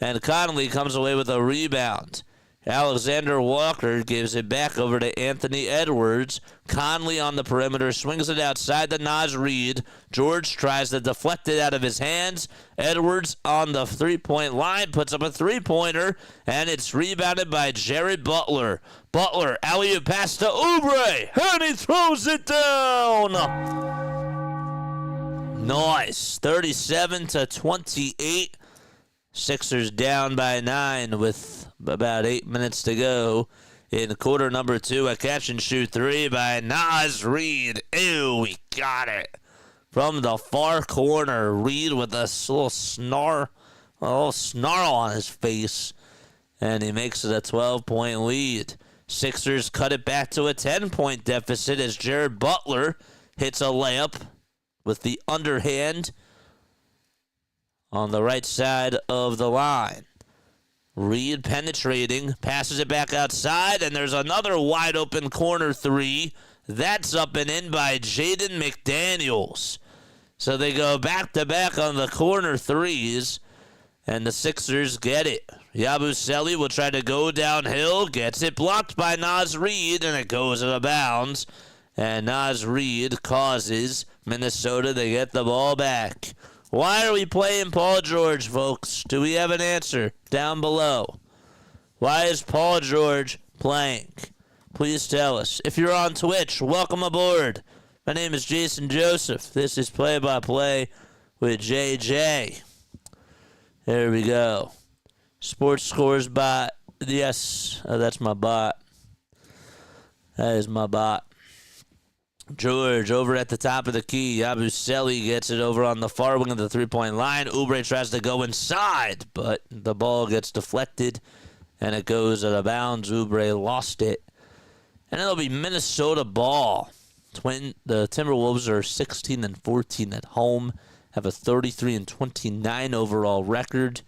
And Conley comes away with a rebound. Alexander Walker gives it back over to Anthony Edwards. Conley on the perimeter swings it outside to Naz Reid. George tries to deflect it out of his hands. Edwards on the three-point line puts up a three-pointer, and it's rebounded by Jared Butler. Butler, alley-oop pass to Oubre, and he throws it down. Nice. 37-28. Sixers down by 9 with about 8 minutes to go in quarter number 2. A catch-and-shoot three by Naz Reid. Ew, we got it. From the far corner, Reid with a little snarl on his face. And he makes it a 12-point lead. Sixers cut it back to a 10-point deficit as Jared Butler hits a layup with the underhand on the right side of the line. Reid penetrating, passes it back outside, and there's another wide open corner three. That's up and in by Jaden McDaniels. So they go back-to-back on the corner threes, and the Sixers get it. Yabusele will try to go downhill, gets it blocked by Naz Reid, and it goes out of bounds. And Naz Reid causes Minnesota to get the ball back. Why are we playing Paul George, folks? Do we have an answer down below? Why is Paul George playing? Please tell us. If you're on Twitch, welcome aboard. My name is Jason Joseph. This is Play-by-Play with JJ. There we go. Sports Scores bot. Yes, that's my bot. That is my bot. George over at the top of the key. Yabusele gets it over on the far wing of the three-point line. Oubre tries to go inside, but the ball gets deflected, and it goes out of bounds. Oubre lost it. And it'll be Minnesota ball. The Timberwolves are 16-14 at home, have a 33-29 overall record,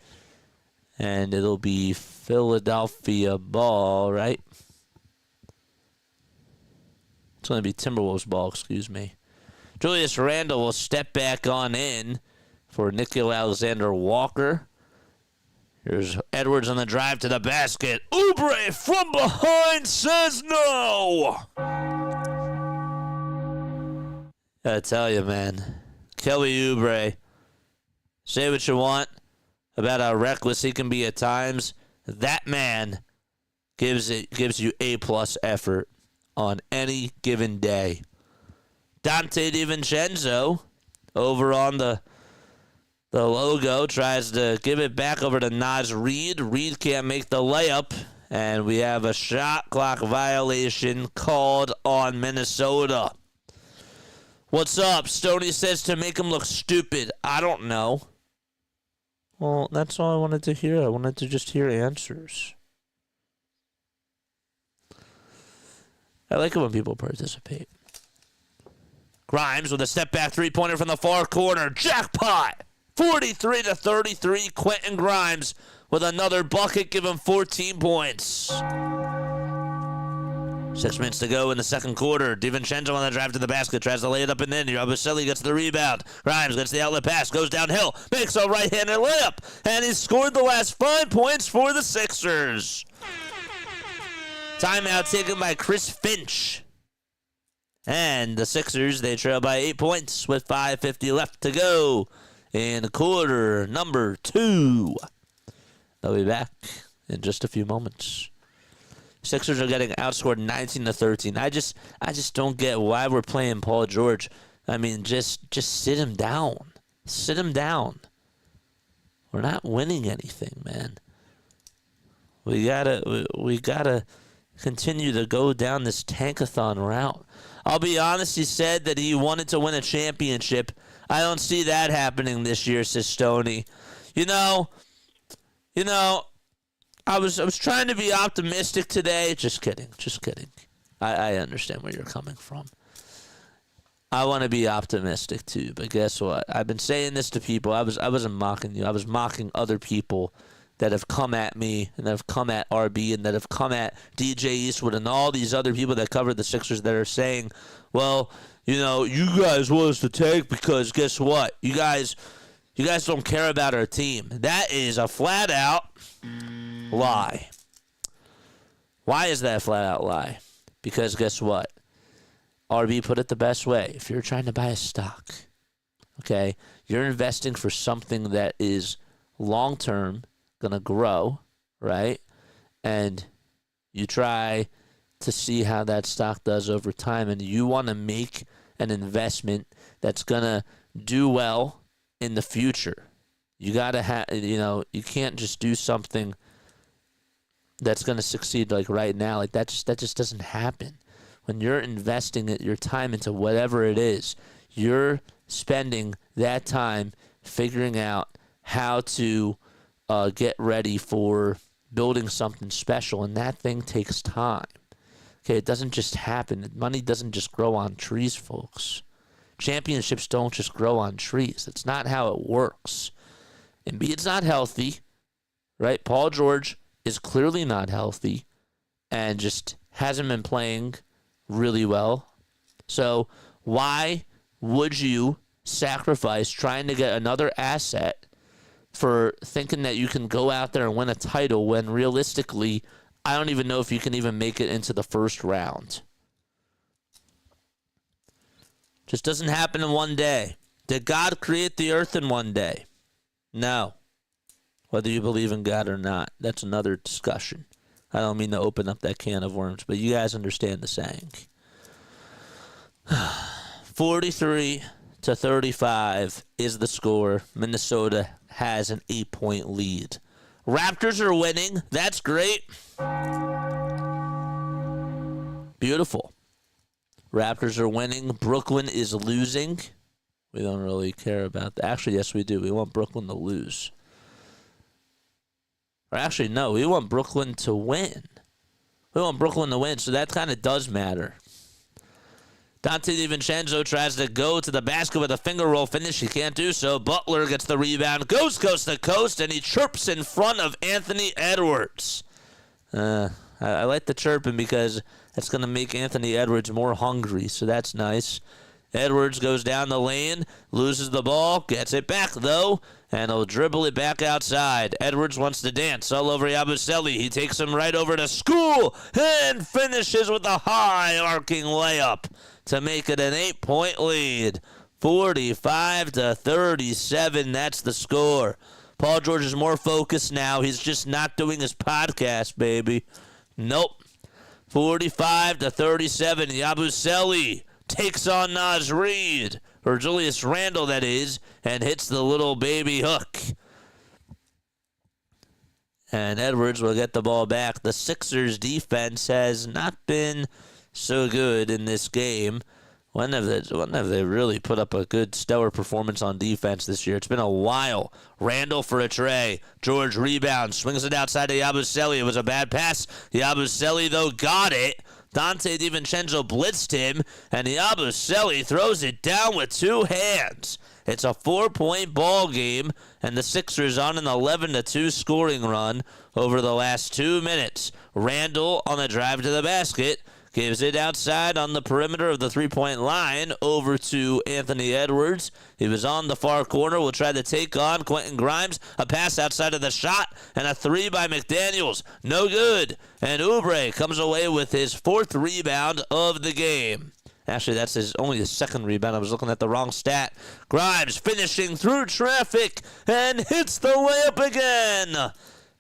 and it'll be Philadelphia ball, right? It's going to be Timberwolves ball, excuse me. Julius Randle will step back on in for Nickeil Alexander-Walker. Here's Edwards on the drive to the basket. Oubre from behind says no. Gotta tell you, man. Kelly Oubre, say what you want about how reckless he can be at times. That man gives you A+ effort on any given day. Dante DiVincenzo over on the logo tries to give it back over to Naz Reid. Reid can't make the layup, and we have a shot clock violation called on Minnesota. What's up? Stoney says to make him look stupid. I don't know. Well, that's all I wanted to hear. I wanted to just hear answers. I like it when people participate. Grimes with a step-back three-pointer from the far corner. Jackpot! 43-33. Quentin Grimes with another bucket, give him 14 points. 6 minutes to go in the second quarter. DiVincenzo on the drive to the basket. Tries to lay it up and in. Yabusele gets the rebound. Grimes gets the outlet pass. Goes downhill. Makes a right-handed layup. And he scored the last 5 points for the Sixers. Timeout taken by Chris Finch. And the Sixers, they trail by 8 points with 5:50 left to go in quarter number 2. They'll be back in just a few moments. Sixers are getting outscored 19-13. I just don't get why we're playing Paul George. I mean, just sit him down. Sit him down. We're not winning anything, man. We gotta continue to go down this tankathon route. I'll be honest, he said that he wanted to win a championship. I don't see that happening this year, says Stoney. You know, I was trying to be optimistic today. Just kidding. I understand where you're coming from. I want to be optimistic too, but guess what? I've been saying this to people. I wasn't mocking you. I was mocking other people that have come at me and that have come at RB and that have come at DJ Eastwood and all these other people that cover the Sixers that are saying, well, you guys want us to tank because guess what? You guys don't care about our team. That is a flat out lie. Why is that a flat out lie? Because guess what? RB put it the best way. If you're trying to buy a stock, okay, you're investing for something that is long-term, going to grow, right? And you try to see how that stock does over time, and you want to make an investment that's going to do well in the future. You got to have, you can't just do something that's going to succeed like right now. Like that just doesn't happen. When you're investing your time into whatever it is, you're spending that time figuring out how to get ready for building something special, and that thing takes time. Okay, it doesn't just happen. Money doesn't just grow on trees, folks. Championships don't just grow on trees. That's not how it works. Embiid's not healthy, right? Paul George is clearly not healthy and just hasn't been playing really well. So why would you sacrifice trying to get another asset for thinking that you can go out there and win a title when realistically, I don't even know if you can even make it into the first round? Just doesn't happen in one day. Did God create the earth in one day? No. Whether you believe in God or not, that's another discussion. I don't mean to open up that can of worms, but you guys understand the saying. 43-35 is the score. Minnesota has an 8-point lead. Raptors are winning. That's great. Beautiful. Raptors are winning. Brooklyn is losing. We don't really care about that. Actually, yes, we do. We want Brooklyn to lose. Or actually, no. We want Brooklyn to win. We want Brooklyn to win, so that kind of does matter. Dante DiVincenzo tries to go to the basket with a finger roll finish. He can't do so. Butler gets the rebound, goes coast to coast, and he chirps in front of Anthony Edwards. I like the chirping because that's going to make Anthony Edwards more hungry, so that's nice. Edwards goes down the lane, loses the ball, gets it back, though, and he'll dribble it back outside. Edwards wants to dance all over Yabusele. He takes him right over to School and finishes with a high arcing layup to make it an 8-point lead. 45-37, that's the score. Paul George is more focused now. He's just not doing his podcast, baby. Nope. 45-37, Yabusele takes on Naz Reid, or Julius Randle, that is, and hits the little baby hook. And Edwards will get the ball back. The Sixers' defense has not been so good in this game. When have they really put up a good, stellar performance on defense this year? It's been a while. Randle for a tray. George rebounds, swings it outside to Yabusele. It was a bad pass. Yabusele, though, got it. Dante DiVincenzo blitzed him, and Yabusele throws it down with two hands. It's a 4-point ball game, and the Sixers on an 11-2 scoring run over the last 2 minutes. Randle on the drive to the basket gives it outside on the perimeter of the three-point line over to Anthony Edwards. He was on the far corner. Will try to take on Quentin Grimes. A pass outside of the shot, and a three by McDaniels. No good. And Oubre comes away with his 4th rebound of the game. Actually, that's only his 2nd rebound. I was looking at the wrong stat. Grimes finishing through traffic and hits the layup again.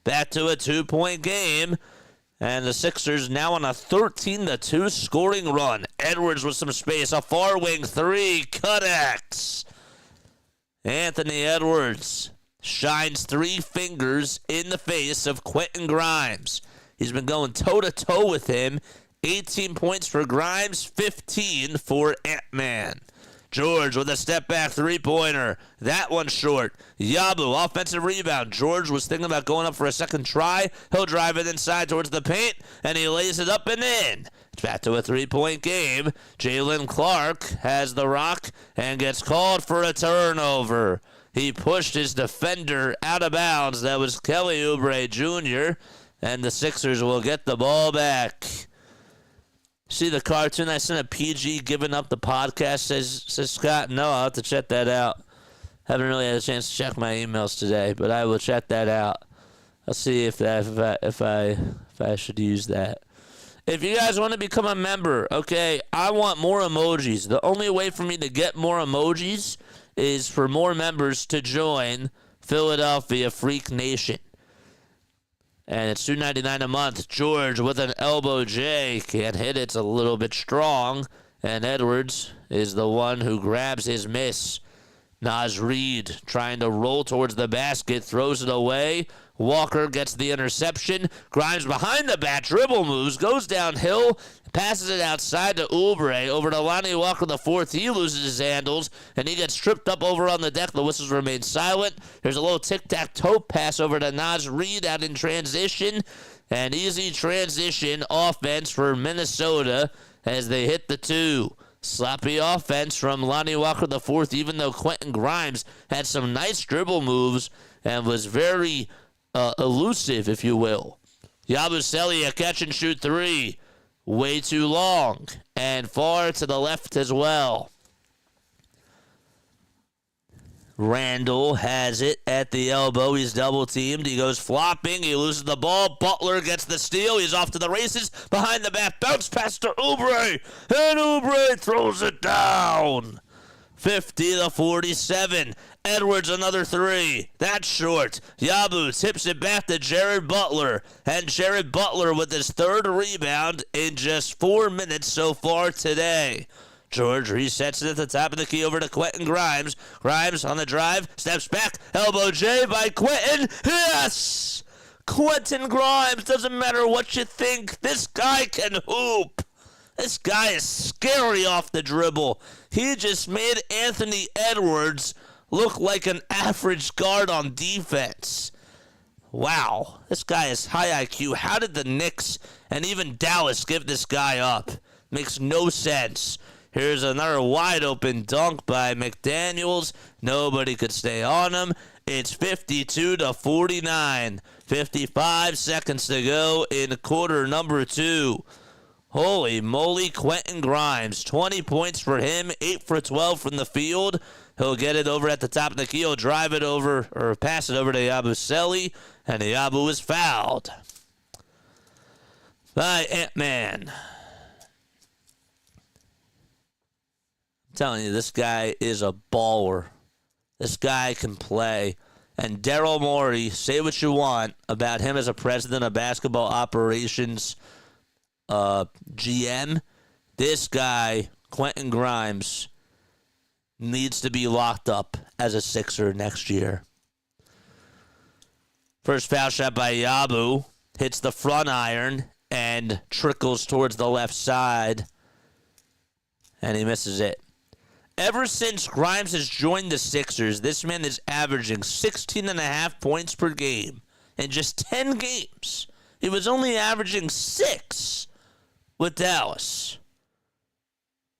Back to a 2-point game. And the Sixers now on a 13-2 scoring run. Edwards with some space. A far wing 3 connects. Anthony Edwards shines 3 fingers in the face of Quentin Grimes. He's been going toe-to-toe with him. 18 points for Grimes, 15 for Ant-Man. George with a step-back three-pointer. That one short. Yabu, offensive rebound. George was thinking about going up for a second try. He'll drive it inside towards the paint, and he lays it up and in. It's back to a 3-point game. Jalen Clark has the rock and gets called for a turnover. He pushed his defender out of bounds. That was Kelly Oubre Jr., and the Sixers will get the ball back. See the cartoon I sent a PG giving up the podcast, says Scott? No, I'll have to check that out. Haven't really had a chance to check my emails today, but I will check that out. I'll see if I should use that. If you guys want to become a member, okay, I want more emojis. The only way for me to get more emojis is for more members to join Philadelphia Freak Nation. And it's $2.99 a month. George with an elbow J. Can't hit it. It's a little bit strong. And Edwards is the one who grabs his miss. Naz Reid trying to roll towards the basket. Throws it away. Walker gets the interception. Grimes behind the bat. Dribble moves. Goes downhill. Passes it outside to Oubre. Over to Lonnie Walker the 4th. He loses his handles. And he gets tripped up over on the deck. The whistles remain silent. There's a little tic-tac-toe pass over to Naz Reid out in transition. And easy transition offense for Minnesota as they hit the 2. Sloppy offense from Lonnie Walker the 4th, even though Quentin Grimes had some nice dribble moves and was very elusive, if you will. Yabusele, a catch-and-shoot 3. Way too long and far to the left as well. Randle has it at the elbow. He's double-teamed. He goes flopping. He loses the ball. Butler gets the steal. He's off to the races. Behind the back. Bounce pass to Oubre. And Oubre throws it down. 50-47. Edwards another 3. That's short. Yabu tips it back to Jared Butler. And Jared Butler with his 3rd rebound in just 4 minutes so far today. George resets it at the top of the key over to Quentin Grimes. Grimes on the drive. Steps back. Elbow J by Quentin. Yes! Quentin Grimes. Doesn't matter what you think. This guy can hoop. This guy is scary off the dribble. He just made Anthony Edwards look like an average guard on defense. Wow, this guy is high IQ. How did the Knicks and even Dallas give this guy up? Makes no sense. Here's another wide open dunk by McDaniels. Nobody could stay on him. It's 52-49. 55 seconds to go in quarter number 2. Holy moly, Quentin Grimes. 20 points for him, 8 for 12 from the field. He'll get it over at the top of the key. He'll drive it over, or pass it over to Yabusele, and Yabu is fouled by Ant-Man. I'm telling you, this guy is a baller. This guy can play. And Daryl Morey, say what you want about him as a president of basketball operations, GM. This guy, Quentin Grimes, needs to be locked up as a Sixer next year. First foul shot by Yabu. Hits the front iron and trickles towards the left side. And he misses it. Ever since Grimes has joined the Sixers, this man is averaging 16.5 points per game in just 10 games. He was only averaging 6 with Dallas.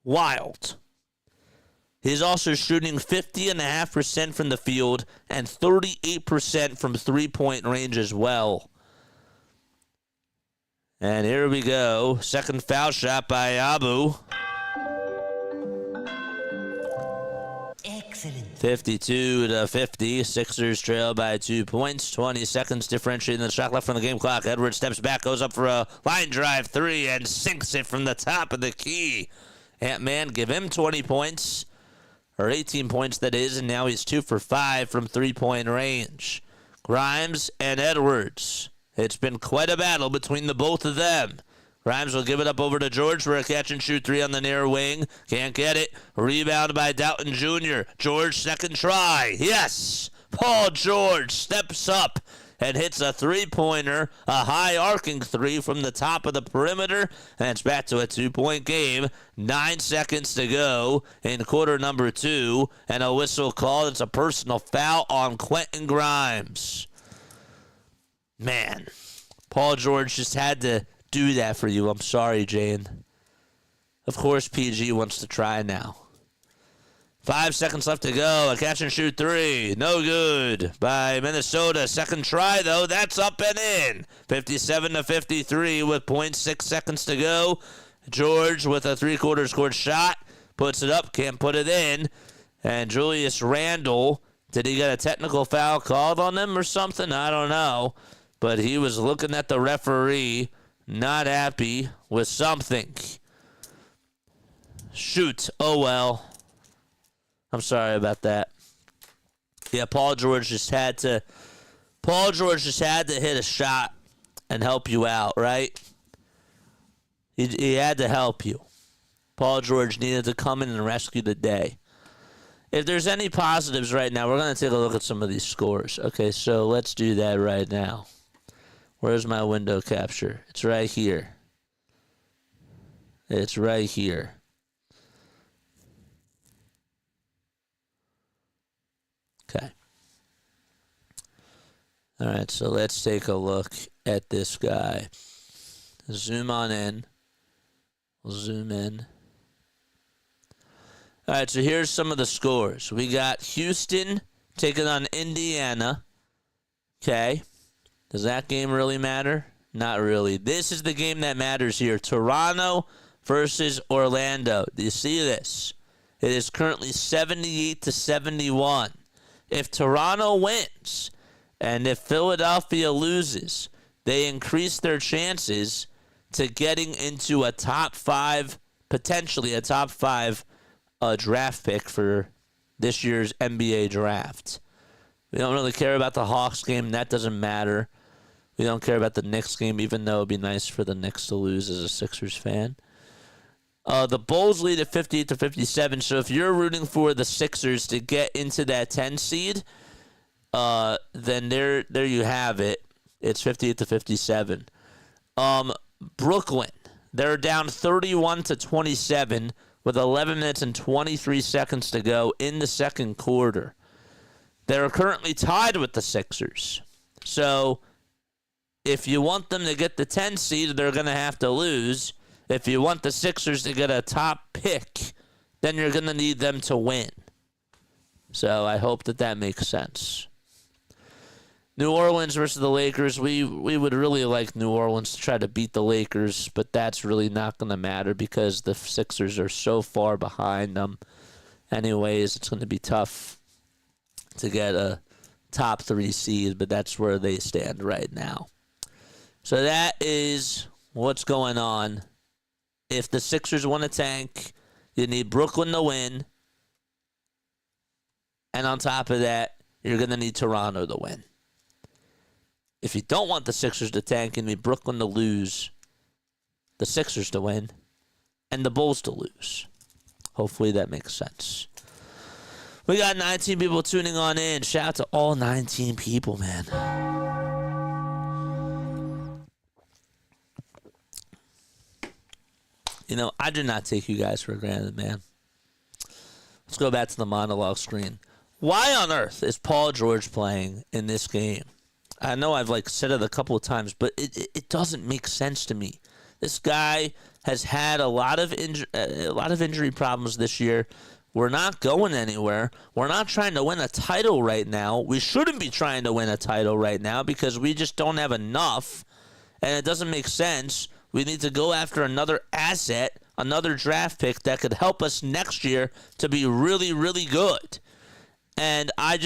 Wild. He's also shooting 50.5% from the field and 38% from three-point range as well. And here we go. Second foul shot by Abu. Excellent. 52-50. Sixers trail by 2 points. 20 seconds differentiating the shot left from the game clock. Edwards steps back, goes up for a line drive 3, and sinks it from the top of the key. Ant-Man, give him 20 points. Or 18 points, that is, and now he's 2 for 5 from three-point range. Grimes and Edwards. It's been quite a battle between the both of them. Grimes will give it up over to George for a catch-and-shoot 3 on the near wing. Can't get it. Rebound by Doughton Jr. George, second try. Yes! Paul George steps up and hits a three-pointer, a high arcing 3 from the top of the perimeter, and it's back to a 2-point game. 9 seconds to go in quarter number 2, and a whistle called. It's a personal foul on Quentin Grimes. Man, Paul George just had to do that for you. I'm sorry, Jane. Of course, PG wants to try now. 5 seconds left to go. A catch-and-shoot 3. No good by Minnesota. Second try, though. That's up and in. 57-53 with 0.6 seconds to go. George with a three-quarters court shot. Puts it up. Can't put it in. And Julius Randle, did he get a technical foul called on him or something? I don't know. But he was looking at the referee, not happy with something. Shoot. Oh, well. I'm sorry about that. Yeah, Paul George just had to hit a shot and help you out, right? He had to help you. Paul George needed to come in and rescue the day. If there's any positives right now, we're going to take a look at some of these scores. Okay, so let's do that right now. Where's my window capture? It's right here. It's right here. Okay. All right, so let's take a look at this guy. Zoom on in. We'll zoom in. All right, so here's some of the scores. We got Houston taking on Indiana. Okay. Does that game really matter? Not really. This is the game that matters here. Toronto versus Orlando. Do you see this? It is currently 78-71. If Toronto wins and if Philadelphia loses, they increase their chances to getting into a top 5, potentially a top 5 draft pick for this year's NBA draft. We don't really care about the Hawks game. That doesn't matter. We don't care about the Knicks game, even though it would be nice for the Knicks to lose as a Sixers fan. The Bulls lead at 58-57, so if you're rooting for the Sixers to get into that 10 seed, then there you have it. It's 58-57. Brooklyn, They're down 31-27 with 11 minutes and 23 seconds to go in the second quarter. They're currently tied with the Sixers. So if you want them to get the 10 seed, they're going to have to lose. If you want the Sixers to get a top pick, then you're going to need them to win. So I hope that makes sense. New Orleans versus the Lakers. We would really like New Orleans to try to beat the Lakers, but that's really not going to matter because the Sixers are so far behind them. Anyways, it's going to be tough to get a top 3 seed, but that's where they stand right now. So that is what's going on. If the Sixers want to tank, you need Brooklyn to win. And on top of that, you're going to need Toronto to win. If you don't want the Sixers to tank, you need Brooklyn to lose, the Sixers to win, and the Bulls to lose. Hopefully that makes sense. We got 19 people tuning on in. Shout out to all 19 people, man. You know, I do not take you guys for granted, man. Let's go back to the monologue screen. Why on earth is Paul George playing in this game? I know I've said it a couple of times, but it doesn't make sense to me. This guy has had a lot of injury problems this year. We're not going anywhere. We're not trying to win a title right now. We shouldn't be trying to win a title right now because we just don't have enough, and it doesn't make sense. We need to go after another asset, another draft pick that could help us next year to be really, really good. And I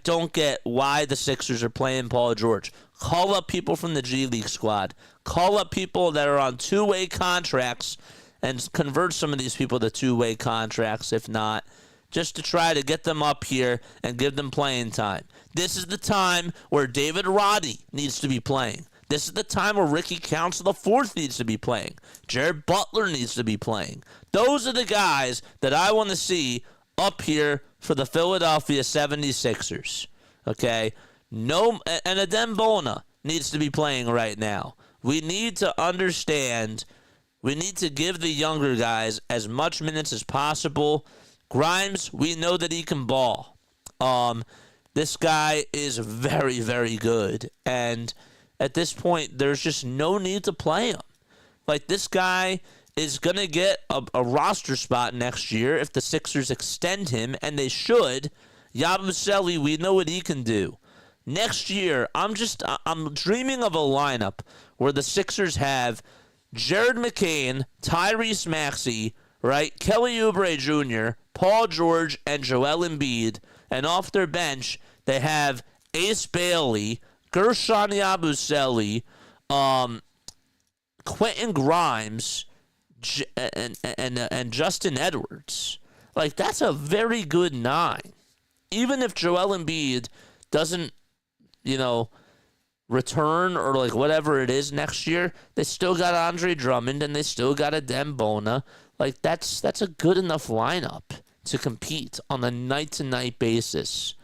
don't get why the Sixers are playing Paul George. Call up people from the G League squad. Call up people that are on two-way contracts and convert some of these people to two-way contracts, if not, just to try to get them up here and give them playing time. This is the time where David Roddy needs to be playing. This is the time where Ricky Council IV needs to be playing. Jared Butler needs to be playing. Those are the guys that I want to see up here for the Philadelphia 76ers. Okay? No, and Adem Bona needs to be playing right now. We need to understand, we need to give the younger guys as much minutes as possible. Grimes, we know that he can ball. This guy is very, very good. And at this point, there's just no need to play him. This guy is going to get a roster spot next year if the Sixers extend him, and they should. Yabusele, we know what he can do. Next year, I'm dreaming of a lineup where the Sixers have Jared McCain, Tyrese Maxey, right, Kelly Oubre Jr., Paul George, and Joel Embiid, and off their bench, they have Ace Bailey, Gershon Yabusele, Quentin Grimes, and Justin Edwards. That's a very good 9. Even if Joel Embiid doesn't, return or whatever it is next year, they still got Andre Drummond and they still got Adem Bona. That's a good enough lineup to compete on a night-to-night basis.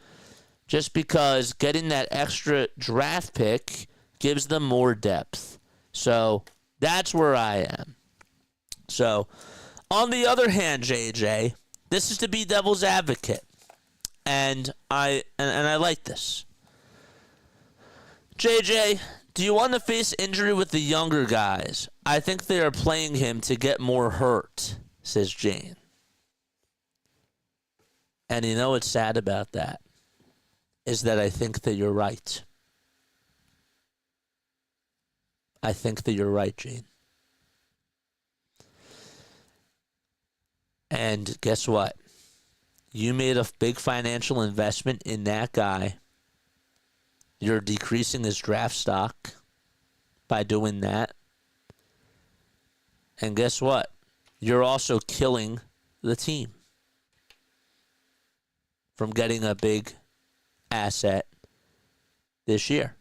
Just because getting that extra draft pick gives them more depth. So that's where I am. So, on the other hand, JJ, this is to be devil's advocate. And I like this. JJ, do you want to face injury with the younger guys? I think they are playing him to get more hurt, says Jane. And you know what's sad about that? Is that I think that you're right. I think that you're right, Jane. And guess what? You made a big financial investment in that guy. You're decreasing his draft stock by doing that. And guess what? You're also killing the team from getting a big asset this year.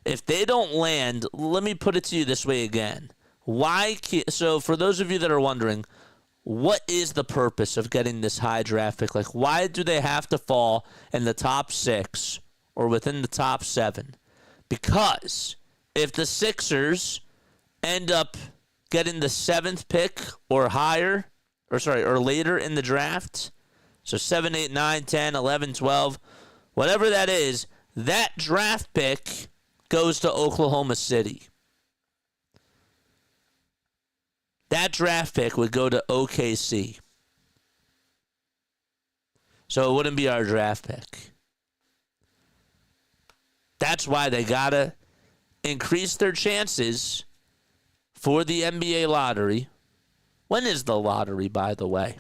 If they don't land, let me put it to you this way again. So for those of you that are wondering, what is the purpose of getting this high draft pick? Why do they have to fall in the top 6 or within the top 7? Because if the Sixers end up getting the 7th pick or higher, or later in the draft, so 7, 8, 9, 10, 11, 12, whatever that is, that draft pick goes to Oklahoma City. That draft pick would go to OKC. So it wouldn't be our draft pick. That's why they got to increase their chances for the NBA lottery. When is the lottery, by the way?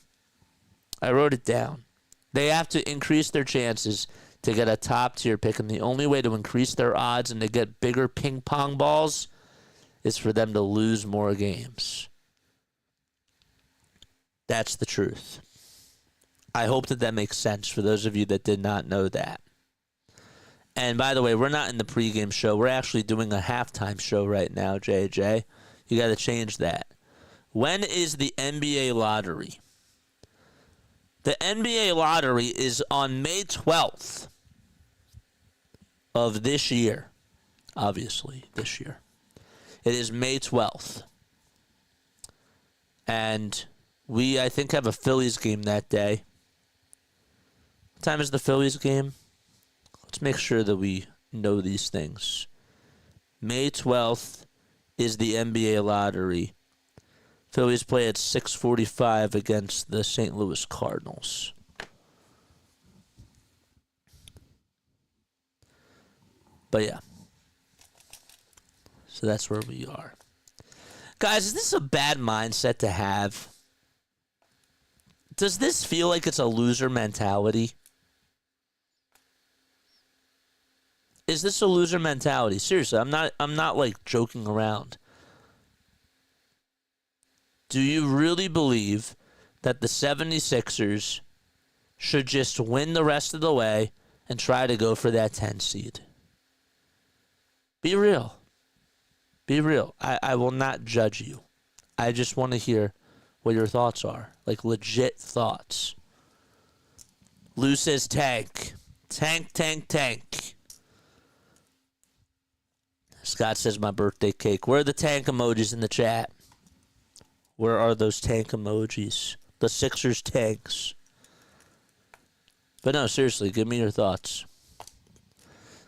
I wrote it down. They have to increase their chances to get a top-tier pick, and the only way to increase their odds and to get bigger ping-pong balls is for them to lose more games. That's the truth. I hope that makes sense for those of you that did not know that. And by the way, we're not in the pregame show. We're actually doing a halftime show right now, JJ. You got to change that. When is the NBA lottery? The NBA lottery is on May 12th of this year. Obviously, this year. It is May 12th. And we, I think, have a Phillies game that day. What time is the Phillies game? Let's make sure that we know these things. May 12th is the NBA lottery. Phillies play at 6:45 against the St. Louis Cardinals. But yeah. So that's where we are. Guys, is this a bad mindset to have? Does this feel like it's a loser mentality? Is this a loser mentality? Seriously, I'm not like joking around. Do you really believe that the 76ers should just win the rest of the way and try to go for that 10 seed? Be real. Be real. I will not judge you. I just want to hear what your thoughts are. Like legit thoughts. Lou says tank. Tank, tank, tank. Scott says my birthday cake. Where are the tank emojis in the chat? Where are those tank emojis? The Sixers tanks. But no, seriously, give me your thoughts.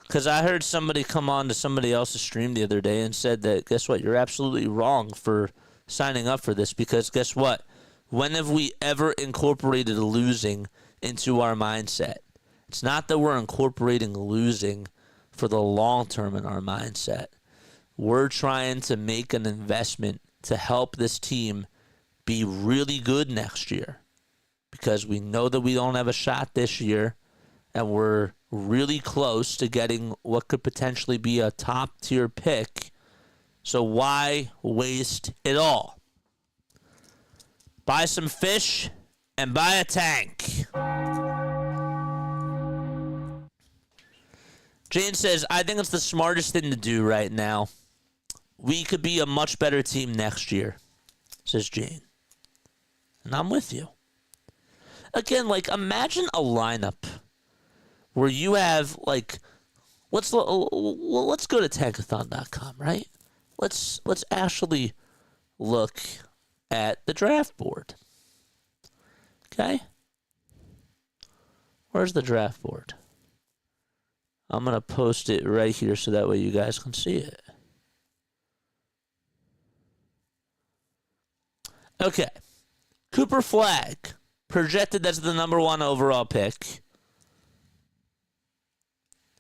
Because I heard somebody come on to somebody else's stream the other day and said that, guess what, you're absolutely wrong for signing up for this. Because guess what? When have we ever incorporated losing into our mindset? It's not that we're incorporating losing for the long term in our mindset. We're trying to make an investment to help this team be really good next year, because we know that we don't have a shot this year, and we're really close to getting what could potentially be a top tier pick. So why waste it all? Buy some fish and buy a tank. Jane says, I think it's the smartest thing to do right now. We could be a much better team next year, says Jane. And I'm with you. Again, like, imagine a lineup where you have, like, let's go to tankathon.com, right? Let's actually look at the draft board. Okay? Where's the draft board? I'm going to post it right here so that way you guys can see it. Okay. Cooper Flagg, projected as the number 1 overall pick.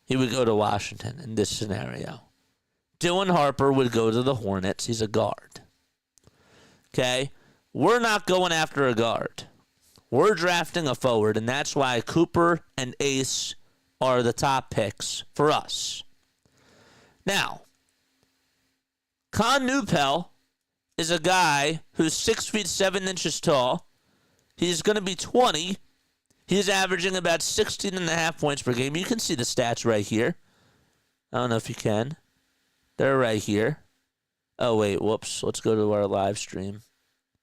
He would go to Washington in this scenario. Dylan Harper would go to the Hornets. He's a guard. Okay? We're not going after a guard. We're drafting a forward, and that's why Cooper and Ace are the top picks for us. Now, Con Newpel is a guy who's 6 feet 7 inches tall. He's going to be 20. He's averaging about 16.5 points per game. You can see the stats right here. I don't know if you can. They're right here. Oh, wait. Whoops. Let's go to our live stream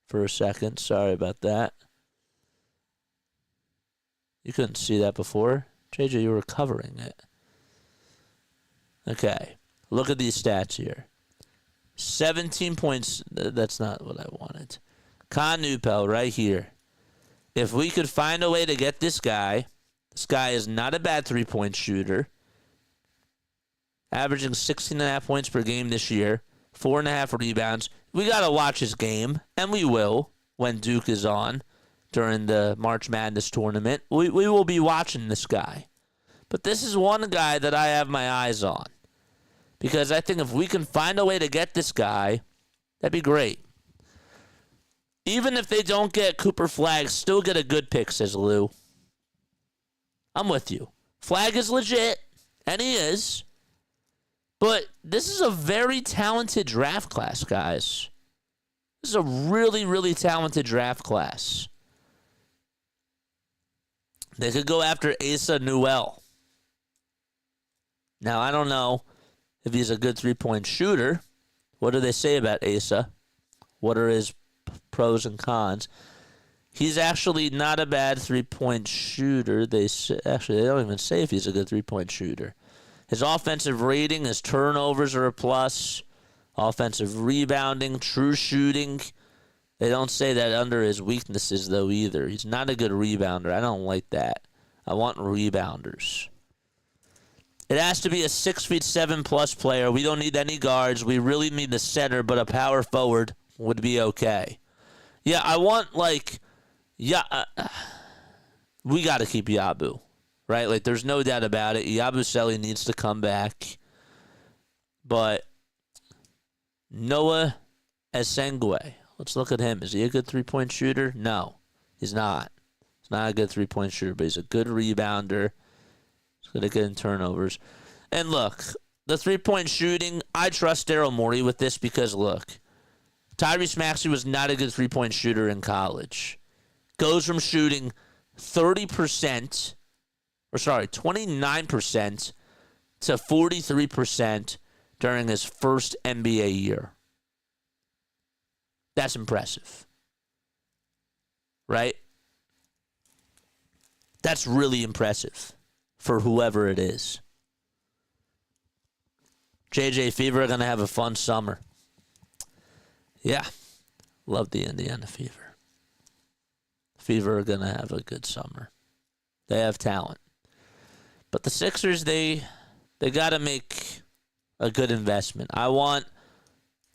for a second. Sorry about that. You couldn't see that before. JJ, you were covering it. Okay. Look at these stats here. 17 points. That's not what I wanted. Con Newpel right here. If we could find a way to get this guy is not a bad three-point shooter. Averaging 16.5 points per game this year. 4.5 rebounds. We got to watch his game, and we will when Duke is on during the March Madness tournament. We will be watching this guy. But this is one guy that I have my eyes on. Because I think if we can find a way to get this guy, that'd be great. Even if they don't get Cooper Flagg, still get a good pick, says Lou. I'm with you. Flagg is legit, and he is. But this is a very talented draft class, guys. This is a really, really talented draft class. They could go after Asa Newell. Now, I don't know if he's a good three-point shooter. What do they say about Asa? What are his pros and cons? He's actually not a bad three-point shooter. They don't even say if he's a good three-point shooter. His offensive rating, his turnovers are a plus. Offensive rebounding, true shooting. They don't say that under his weaknesses, though, either. He's not a good rebounder. I don't like that. I want rebounders. It has to be a 6'7" player. We don't need any guards. We really need the center, but a power forward would be okay. Yeah, I want, we got to keep Yabu, right? Like, there's no doubt about it. Yabusele needs to come back. But Noah Esengwe, let's look at him. Is he a good three-point shooter? No, he's not. He's not a good three-point shooter, but he's a good rebounder. He's going to get in turnovers. And look, the three-point shooting, I trust Daryl Morey with this because, look, Tyrese Maxey was not a good three-point shooter in college. Goes from shooting 29% to 43% during his first NBA year. That's impressive. Right? That's really impressive for whoever it is. JJ Fever are going to have a fun summer. Yeah. Love the Indiana Fever. Fever are going to have a good summer. They have talent. But the Sixers, they got to make a good investment. I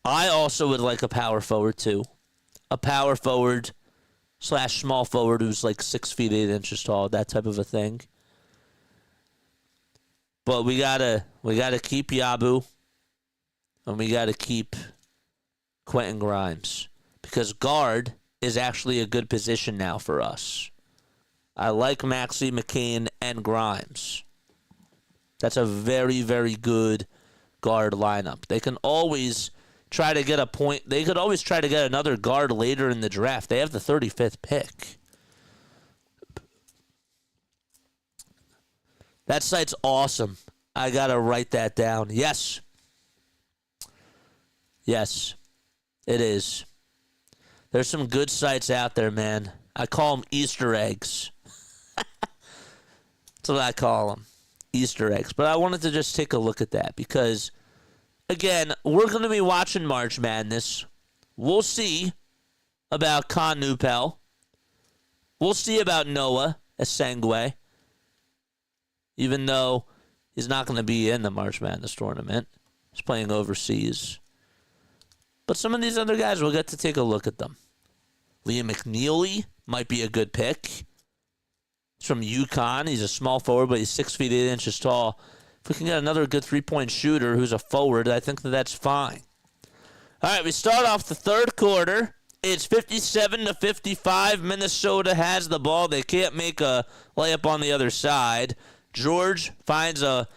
also would like a power forward, too. A power forward / small forward who's like 6 feet 8 inches tall, that type of a thing. But we gotta keep Yabu, and we gotta keep Quentin Grimes, because guard is actually a good position now for us. I like Maxey, McCain, and Grimes. That's a very, very good guard lineup. They can always try to get a point. They could always try to get another guard later in the draft. They have the 35th pick. That site's awesome. I got to write that down. Yes. Yes, it is. There's some good sites out there, man. I call them Easter eggs. That's what I call them. Easter eggs. But I wanted to just take a look at that because, again, we're going to be watching March Madness. We'll see about Con Newpel. We'll see about Noah Esengwe. Even though he's not going to be in the March Madness tournament. He's playing overseas. But some of these other guys, we'll get to take a look at them. Liam McNeely might be a good pick. He's from UConn. He's a small forward, but he's 6 feet 8 inches tall. If we can get another good three-point shooter who's a forward, I think that's fine. All right, we start off the third quarter. It's 57-55. Minnesota has the ball. They can't make a layup on the other side. George finds a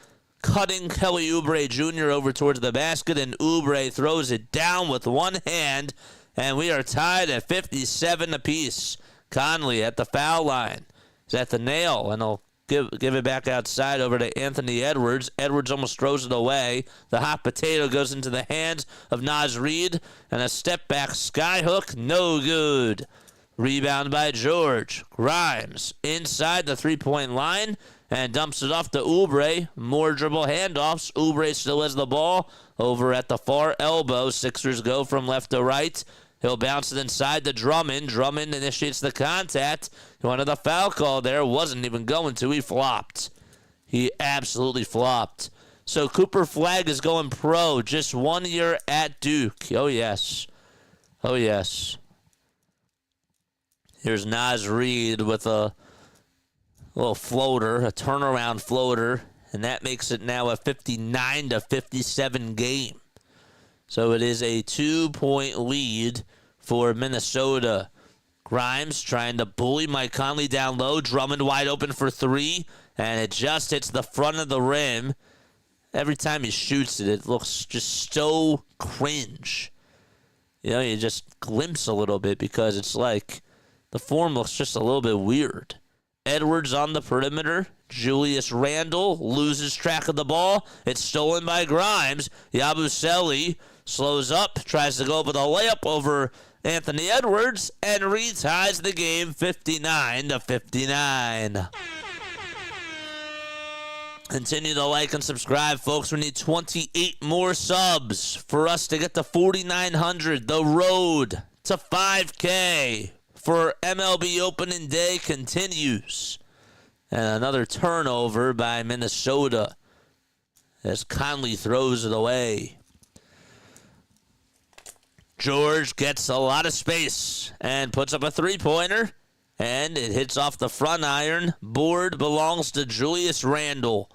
cutting Kelly Oubre Jr. over towards the basket, and Oubre throws it down with one hand, and we are tied at 57 apiece. Conley at the foul line is at the nail, and he'll give it back outside over to Anthony Edwards. Edwards almost throws it away. The hot potato goes into the hands of Naz Reid, and a step-back skyhook, no good. Rebound by George. Grimes inside the three-point line. and dumps it off to Oubre. More dribble handoffs. Oubre still has the ball over at the far elbow. Sixers go from left to right. He'll bounce it inside to Drummond. Drummond initiates the contact. He wanted a foul call there. Wasn't even going to. He flopped. He absolutely flopped. So Cooper Flagg is going pro. Just 1 year at Duke. Oh, yes. Oh, yes. Here's Naz Reid with a little floater, a turnaround floater, and that makes it now a 59-57 game. So it is a 2-point lead for Minnesota. Grimes trying to bully Mike Conley down low. Drummond wide open for three, and it just hits the front of the rim. Every time he shoots it, it looks just so cringe. You know, you just glimpse a little bit because it's like the form looks just a little bit weird. Edwards on the perimeter. Julius Randle loses track of the ball. It's stolen by Grimes. Yabusele slows up, tries to go up with a layup over Anthony Edwards, and reties the game 59-59. Continue to like and subscribe, folks. We need 28 more subs for us to get to 4,900. The road to 5K for MLB opening day continues. And another turnover by Minnesota as Conley throws it away. George gets a lot of space and puts up a three-pointer. And it hits off the front iron. Board belongs to Julius Randle.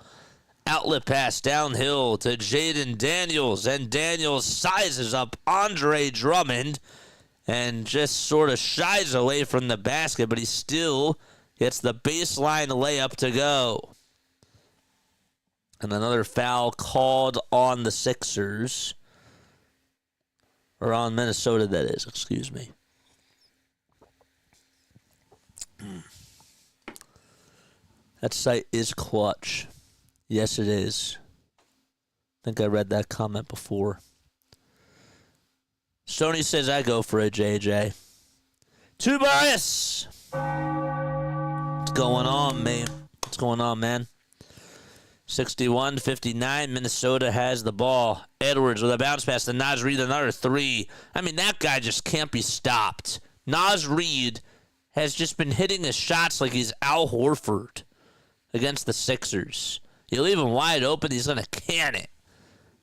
Outlet pass downhill to Jaden Daniels. And Daniels sizes up Andre Drummond and just sort of shies away from the basket, but he still gets the baseline layup to go. And another foul called on the Sixers. Or on Minnesota, that is. Excuse me. That site is clutch. Yes, it is. I think I read that comment before. Stoney says I go for a JJ. Tobias! What's going on, man? What's going on, man? 61-59. Minnesota has the ball. Edwards with a bounce pass to Naz Reid, another three. I mean, that guy just can't be stopped. Naz Reid has just been hitting his shots like he's Al Horford against the Sixers. You leave him wide open, he's going to can it.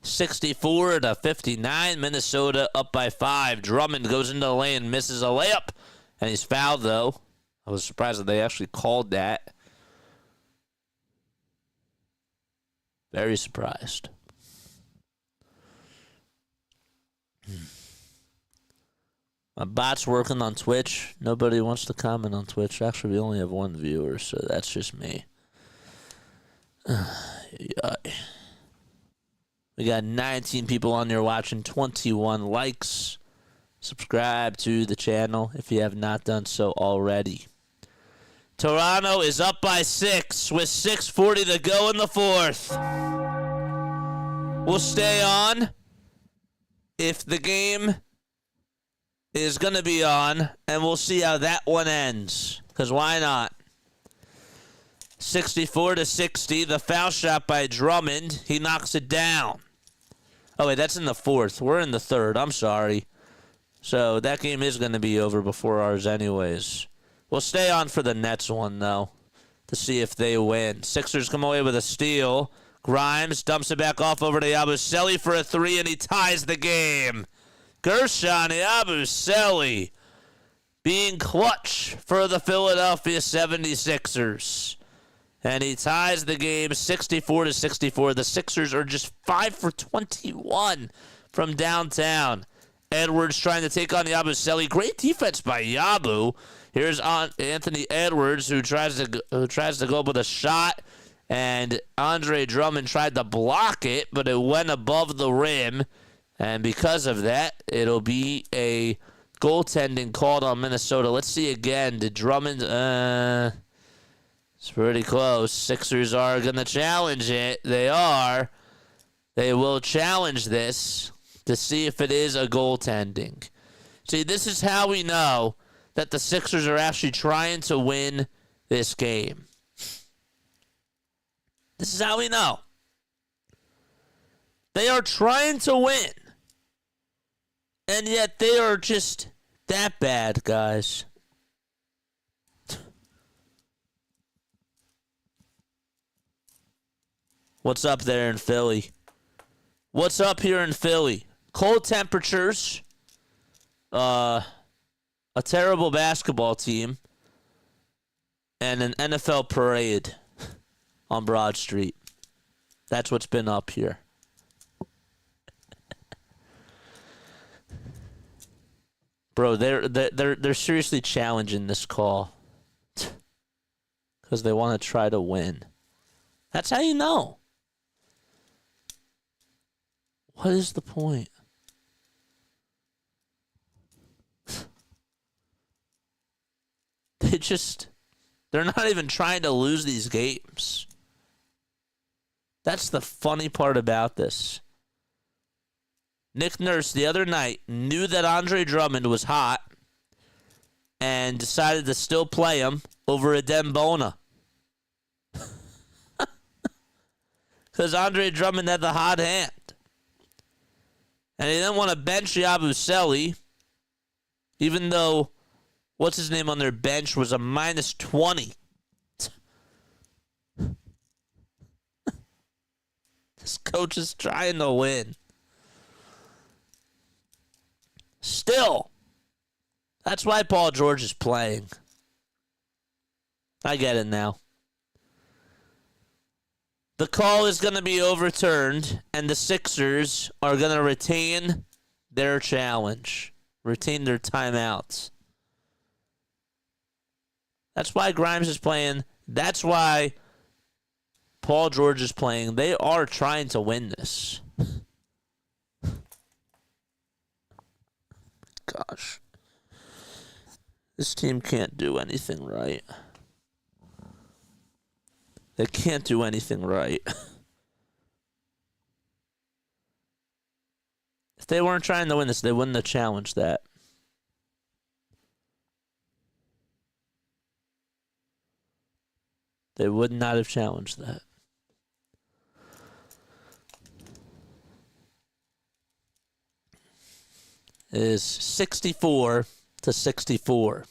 64-59, Minnesota up by 5. Drummond goes into the lane, misses a layup, and he's fouled, though. I was surprised that they actually called that. Very surprised. My bot's working on Twitch. Nobody wants to comment on Twitch. Actually, we only have one viewer, so that's just me. We got 19 people on there watching, 21 likes. Subscribe to the channel if you have not done so already. Toronto is up by 6 with 6:40 to go in the fourth. We'll stay on if the game is going to be on, and we'll see how that one ends, because why not? 64-60, the foul shot by Drummond. He knocks it down. Oh, wait, that's in the fourth. We're in the third. I'm sorry. So that game is going to be over before ours anyways. We'll stay on for the Nets one, though, to see if they win. Sixers come away with a steal. Grimes dumps it back off over to Yabusele for a three, and he ties the game. Gershon Yabusele being clutch for the Philadelphia 76ers. And he ties the game 64-64. The Sixers are just 5 for 21 from downtown. Edwards trying to take on Yabusele. Great defense by Yabu. Here's Anthony Edwards who tries to go up with a shot. And Andre Drummond tried to block it, but it went above the rim. And because of that, it'll be a goaltending called on Minnesota. Let's see again. Did Drummond... It's pretty close. Sixers are going to challenge it. They are. They will challenge this to see if it is a goaltending. See, this is how we know that the Sixers are actually trying to win this game. This is how we know. They are trying to win. And yet they are just that bad, guys. What's up there in Philly? What's up here in Philly? Cold temperatures. A terrible basketball team. And an NFL parade on Broad Street. That's what's been up here. Bro, they're seriously challenging this call because they want to try to win. That's how you know. What is the point? They're not even trying to lose these games. That's the funny part about this. Nick Nurse the other night knew that Andre Drummond was hot and decided to still play him over a Dembona. Because Andre Drummond had the hot hand. And he didn't want to bench Yabusele, even though, what's his name on their bench was a minus 20. This coach is trying to win. Still, that's why Paul George is playing. I get it now. The call is going to be overturned, and the Sixers are going to retain their challenge, retain their timeouts. That's why Grimes is playing. That's why Paul George is playing. They are trying to win this. Gosh. This team can't do anything right. They can't do anything right. If they weren't trying to win this, they wouldn't have challenged that. They would not have challenged that. It is 64-64.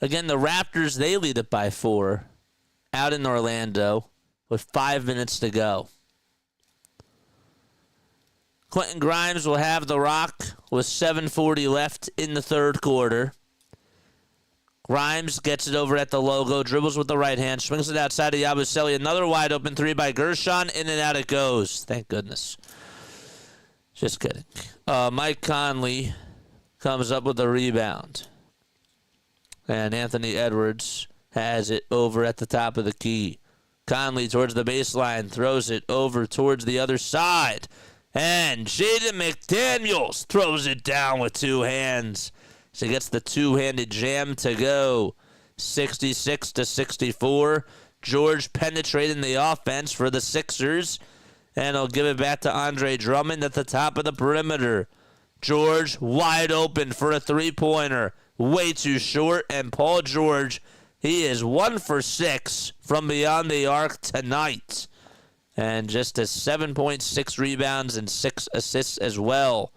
Again, the Raptors, they lead it by 4 out in Orlando with 5 minutes to go. Quentin Grimes will have the rock with 7:40 left in the third quarter. Grimes gets it over at the logo, dribbles with the right hand, swings it outside of Yabusele. Another wide open three by Gershon. In and out it goes. Thank goodness. Just kidding. Mike Conley comes up with a rebound. And Anthony Edwards has it over at the top of the key. Conley towards the baseline, throws it over towards the other side. And Jaden McDaniels throws it down with two hands. So he gets the two-handed jam to go. 66-64. George penetrating the offense for the Sixers. And he'll give it back to Andre Drummond at the top of the perimeter. George wide open for a three-pointer. Way too short. And Paul George, he is 1 for 6 from beyond the arc tonight. And just a 7.6 rebounds and 6 assists as well.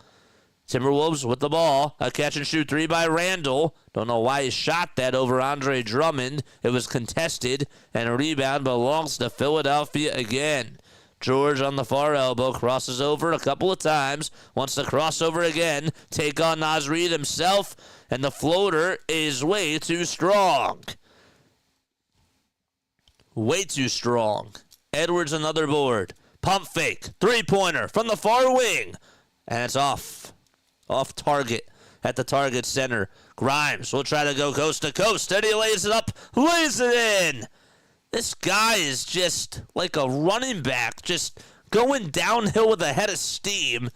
Timberwolves with the ball. A catch-and-shoot three by Randall. Don't know why he shot that over Andre Drummond. It was contested, and a rebound belongs to Philadelphia again. George on the far elbow, crosses over a couple of times, wants to cross over again, take on Naz Reid himself, and the floater is way too strong. Way too strong. Edwards another board. Pump fake. Three-pointer from the far wing. And it's off. Off target at the target center. Grimes will try to go coast to coast. And he lays it up. Lays it in. This guy is just like a running back. Just going downhill with a head of steam.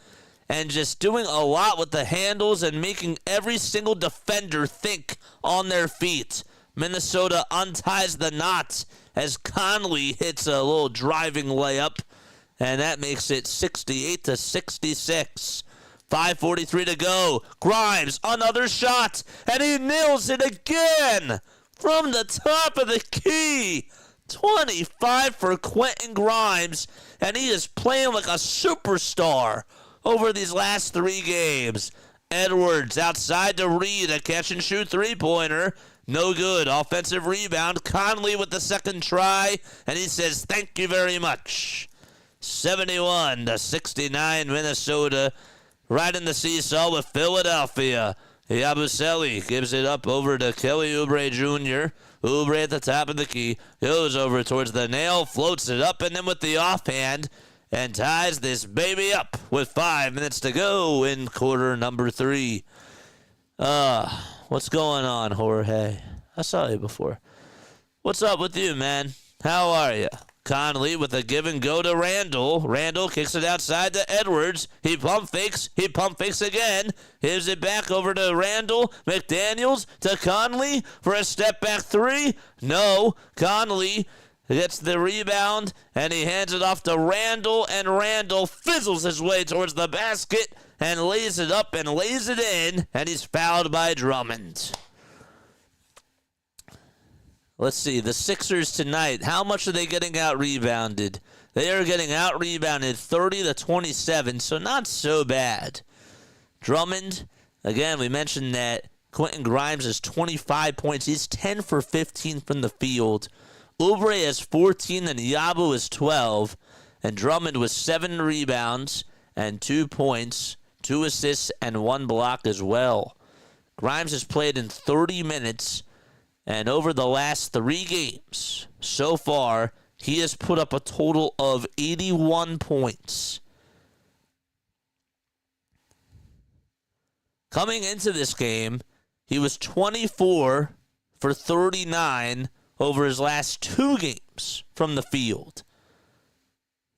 And just doing a lot with the handles and making every single defender think on their feet. Minnesota unties the knot as Conley hits a little driving layup, and that makes it 68-66. 5:43 to go. Grimes, another shot, and he nails it again from the top of the key. 25 for Quentin Grimes, and he is playing like a superstar over these last 3 games. Edwards outside to Reed, a catch-and-shoot three-pointer. No good. Offensive rebound. Conley with the second try, and he says, thank you very much. 71-69 Minnesota. Right in the seesaw with Philadelphia. Yabusele gives it up over to Kelly Oubre Jr. Oubre at the top of the key. Goes over towards the nail, floats it up, and then with the offhand, and ties this baby up with 5 minutes to go in quarter number 3. What's going on, Jorge? I saw you before. What's up with you, man? How are you? Conley with a give and go to Randall. Randall kicks it outside to Edwards. He pump fakes. He pump fakes again. Gives it back over to Randall. McDaniels to Conley for a step back 3. No. Conley gets the rebound, and he hands it off to Randall, and Randall fizzles his way towards the basket and lays it up and lays it in, and he's fouled by Drummond. Let's see, the Sixers tonight, how much are they getting out-rebounded? They are getting out-rebounded 30-27, so not so bad. Drummond, again, we mentioned that Quentin Grimes has 25 points. He's 10 for 15 from the field. Oubre has 14, and Yabu has 12. And Drummond with 7 rebounds and 2 points, 2 assists, and 1 block as well. Grimes has played in 30 minutes. And over the last 3 games so far, he has put up a total of 81 points. Coming into this game, he was 24 for 39 over his last 2 games from the field.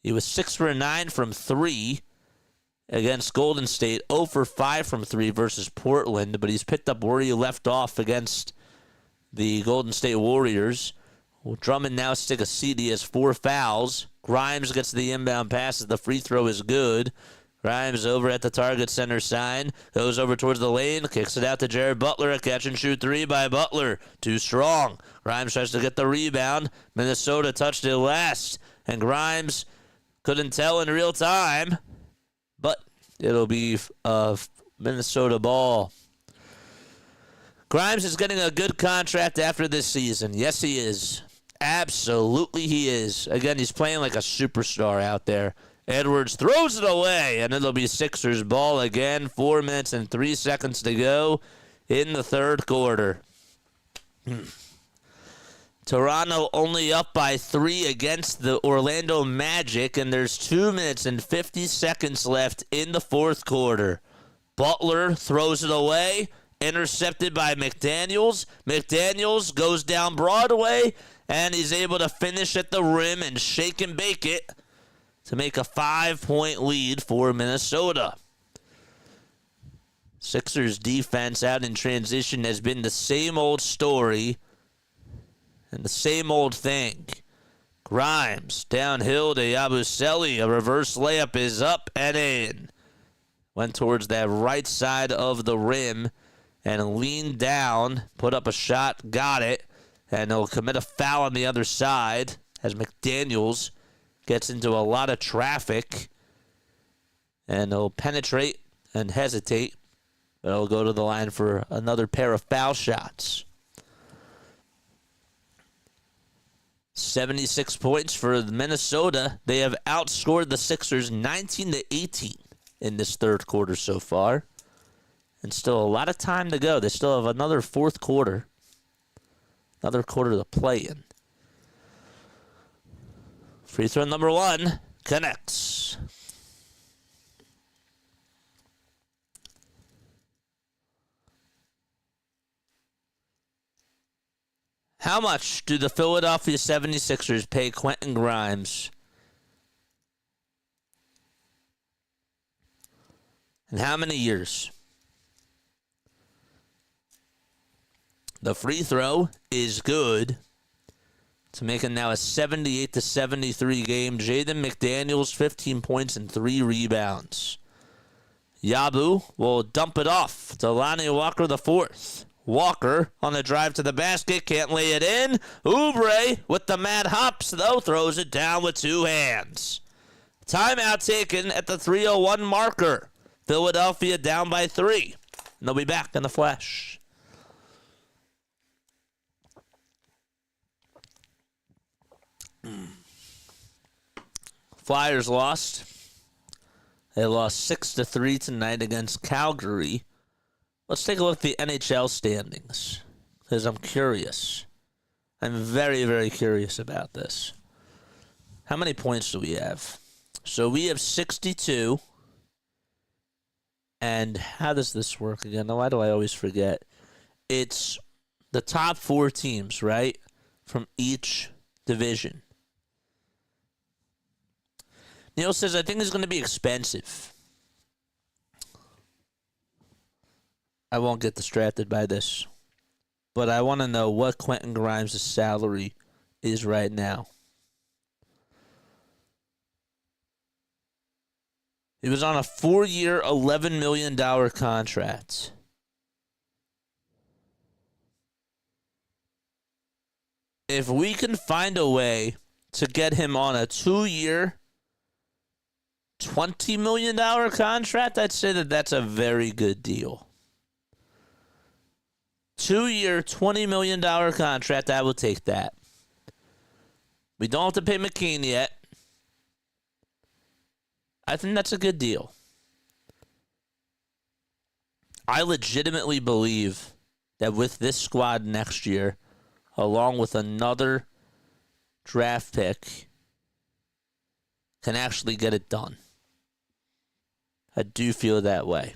He was 6 for 9 from 3 against Golden State, 0 for 5 from 3 versus Portland, but he's picked up where he left off against the Golden State Warriors. Drummond now stick a seat. He has 4 fouls. Grimes gets the inbound pass as the free throw is good. Grimes over at the target center sign. Goes over towards the lane. Kicks it out to Jared Butler. A catch-and-shoot 3 by Butler. Too strong. Grimes tries to get the rebound. Minnesota touched it last. And Grimes couldn't tell in real time. But it'll be Minnesota ball. Grimes is getting a good contract after this season. Yes, he is. Absolutely he is. Again, he's playing like a superstar out there. Edwards throws it away, and it'll be Sixers ball again. 4 minutes and 3 seconds to go in the third quarter. Toronto only up by 3 against the Orlando Magic, and there's 2 minutes and 50 seconds left in the fourth quarter. Butler throws it away. Intercepted by McDaniels. McDaniels goes down Broadway, and he's able to finish at the rim and shake and bake it to make a 5-point lead for Minnesota. Sixers defense out in transition has been the same old story and the same old thing. Grimes downhill to Yabusele. A reverse layup is up and in. Went towards that right side of the rim and leaned down, put up a shot, got it, and he'll commit a foul on the other side as McDaniels gets into a lot of traffic, and he'll penetrate and hesitate, but he'll go to the line for another pair of foul shots. 76 points for Minnesota. They have outscored the Sixers 19-18 in this third quarter so far. And still a lot of time to go. They still have another fourth quarter. Another quarter to play in. Free throw number 1 connects. How much do the Philadelphia 76ers pay Quentin Grimes? And how many years? The free throw is good to make it now a 78-73 game. Jaden McDaniels, 15 points and 3 rebounds. Yabu will dump it off to Lonnie Walker IV. Walker on the drive to the basket, can't lay it in. Oubre with the mad hops, though, throws it down with two hands. Timeout taken at the 3:01 marker. Philadelphia down by 3. And they'll be back in the flesh. Flyers lost. They lost 6-3 tonight against Calgary. Let's take a look at the NHL standings, because I'm curious. I'm very, very curious about this. How many points do we have? So we have 62. And how does this work again? Why do I always forget? It's the top 4 teams, right, from each division. Neil says, I think it's going to be expensive. I won't get distracted by this. But I want to know what Quentin Grimes' salary is right now. He was on a 4-year, $11 million contract. If we can find a way to get him on a 2-year, $20 million contract, I'd say that that's a very good deal. 2-year, $20 million contract, I will take that. We don't have to pay McKean yet. I think that's a good deal. I legitimately believe that with this squad next year, along with another draft pick, can actually get it done. I do feel that way.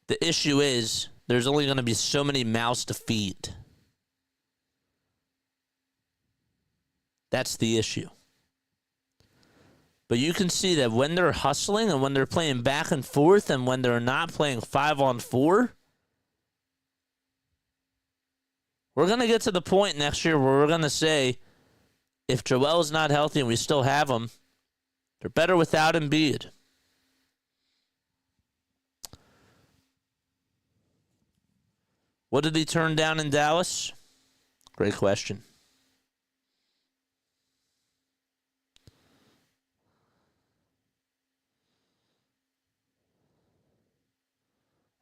The issue is, there's only going to be so many mouths to feed. That's the issue. But you can see that when they're hustling and when they're playing back and forth and when they're not playing 5-on-4, we're going to get to the point next year where we're going to say, if Joel's not healthy and we still have him, they're better without Embiid. What did he turn down in Dallas? Great question.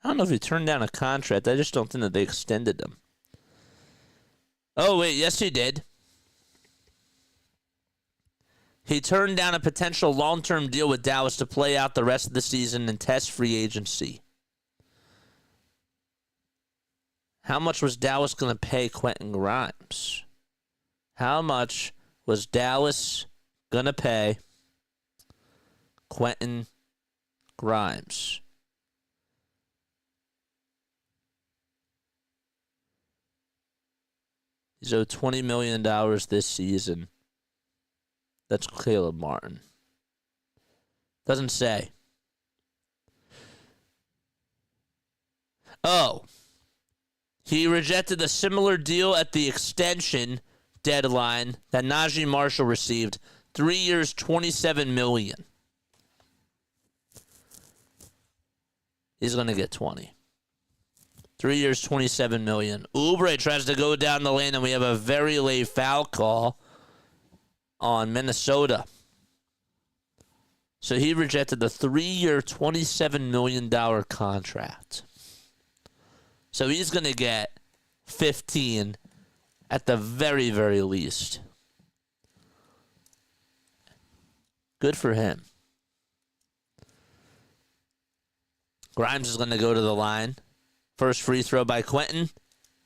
I don't know if he turned down a contract. I just don't think that they extended him. Oh, wait. Yes, he did. He turned down a potential long-term deal with Dallas to play out the rest of the season and test free agency. How much was Dallas going to pay Quentin Grimes? How much was Dallas going to pay Quentin Grimes? He's owed $20 million this season. That's Caleb Martin. Doesn't say. Oh. He rejected a similar deal at the extension deadline that Najee Marshall received. 3 years, $27 million. He's going to get 20. 3 years, $27 million. Oubre tries to go down the lane, and we have a very late foul call on Minnesota. So he rejected the 3-year, $27 million contract. So he's going to get 15 at the very, very least. Good for him. Grimes is going to go to the line. First free throw by Quentin.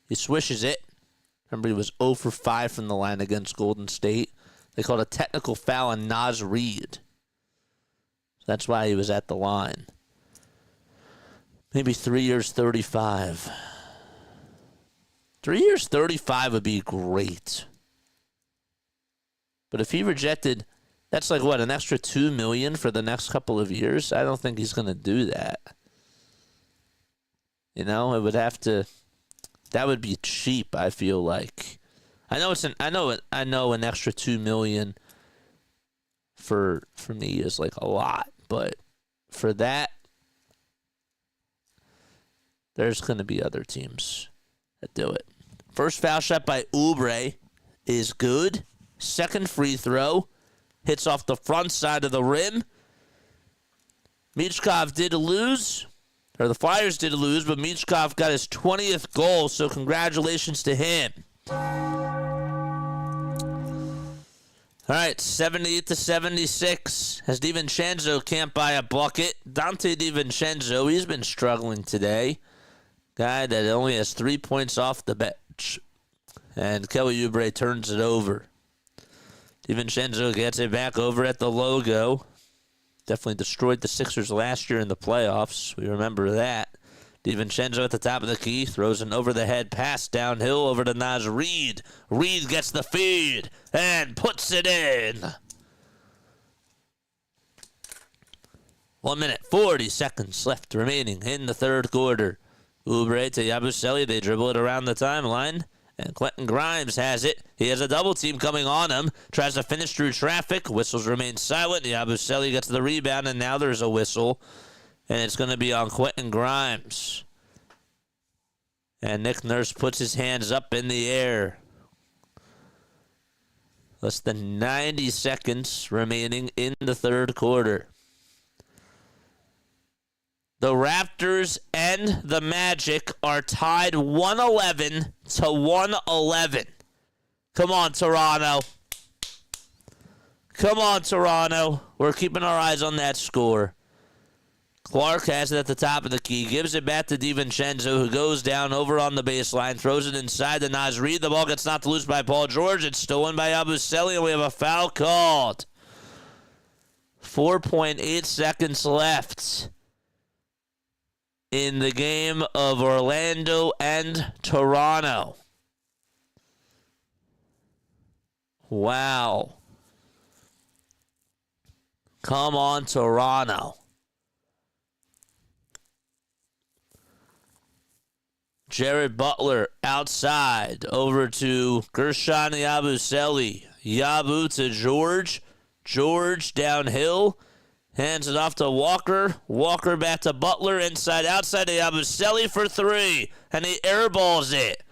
He swishes it. Remember, he was 0 for 5 from the line against Golden State. They called a technical foul on Naz Reid. So that's why he was at the line. Maybe 3 years, 35. 3 years, 35 would be great. But if he rejected, that's like what, an extra $2 million for the next couple of years? I don't think he's going to do that. You know, it would have to. That would be cheap, I feel like. I know an extra $2 million for me is like a lot, but for that There's going to be other teams that do it. First foul shot by Oubre is good. Second free throw hits off the front side of the rim. Michkov did lose, or the Flyers did lose, but Michkov got his 20th goal, so congratulations to him. All right, 78-76. As DiVincenzo can't buy a bucket. Dante DiVincenzo, he's been struggling today. Guy that only has 3 points off the bench. And Kelly Oubre turns it over. DiVincenzo gets it back over at the logo. Definitely destroyed the Sixers last year in the playoffs. We remember that. DiVincenzo at the top of the key throws an over-the-head pass downhill over to Naz Reid. Reid gets the feed and puts it in. 1 minute, 40 seconds left remaining in the third quarter. Oubre to Yabusele. They dribble it around the timeline. And Quentin Grimes has it. He has a double team coming on him. Tries to finish through traffic. Whistles remain silent. Yabusele gets the rebound, and now there's a whistle. And it's going to be on Quentin Grimes. And Nick Nurse puts his hands up in the air. Less than 90 seconds remaining in the third quarter. The Raptors and the Magic are tied 111 to 111. Come on, Toronto. Come on, Toronto. We're keeping our eyes on that score. Clark has it at the top of the key, gives it back to DiVincenzo, who goes down over on the baseline, throws it inside to Naz Reid. The ball gets knocked loose by Paul George. It's stolen by Yabusele, and we have a foul called. 4.8 seconds left in the game of Orlando and Toronto. Wow. Come on, Toronto. Jared Butler outside over to Gershon Yabusele. Yabu to George. George downhill. Hands it off to Walker. Walker back to Butler. Inside, outside to Yabusele for three. And he airballs it.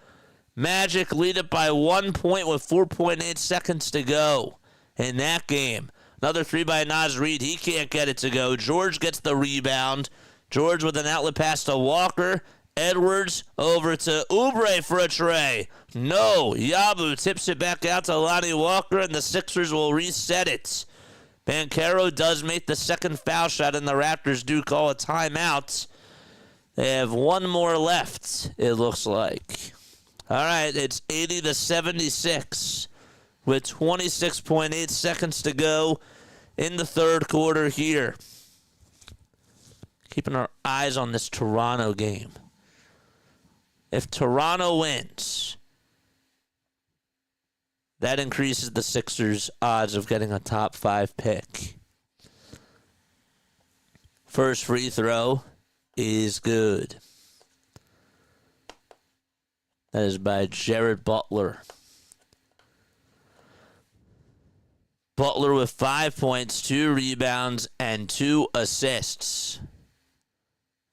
Magic lead it by 1 point with 4.8 seconds to go in that game. Another three by Naz Reid. He can't get it to go. George gets the rebound. George with an outlet pass to Walker. Edwards over to Oubre for a tray. No. Yabu tips it back out to Lonnie Walker, and the Sixers will reset it. Banchero does make the second foul shot, and the Raptors do call a timeout. They have one more left, it looks like. All right, it's 80-76 with 26.8 seconds to go in the third quarter here. Keeping our eyes on this Toronto game. If Toronto wins, that increases the Sixers' odds of getting a top 5 pick. First free throw is good. That is by Jared Butler. Butler with 5 points, 2 rebounds, and 2 assists.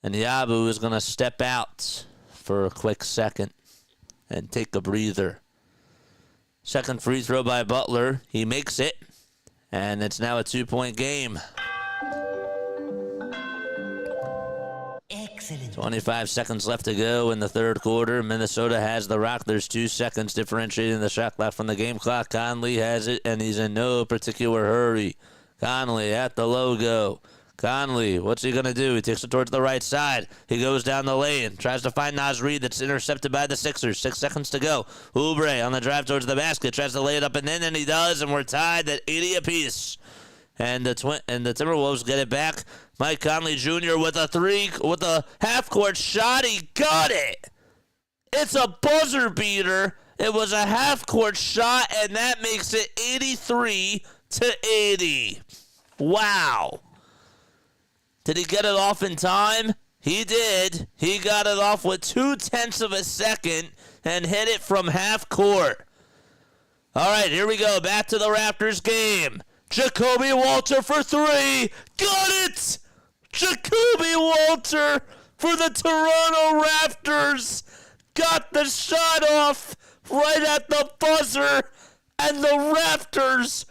And Yabu is going to step out for a quick second and take a breather. Second free throw by Butler. He makes it, and it's now a 2-point game. Excellent. 25 seconds left to go in the third quarter. Minnesota has the rock. There's 2 seconds differentiating the shot clock from the game clock. Conley has it, and he's in no particular hurry. Conley at the logo. Conley, what's he going to do? He takes it towards the right side. He goes down the lane. Tries to find Naz Reid. That's intercepted by the Sixers. 6 seconds to go. Oubre on the drive towards the basket. Tries to lay it up and in, and he does. And we're tied at 80 apiece. And the Timberwolves get it back. Mike Conley Jr. with a half-court shot. He got it. It's a buzzer beater. It was a half-court shot, and that makes it 83-80. Wow. Did he get it off in time? He did. He got it off with 0.2 of a second and hit it from half court. All right, here we go. Back to the Raptors game. Jacoby Walter for 3. Got it! Jacoby Walter for the Toronto Raptors. Got the shot off right at the buzzer, and the Raptors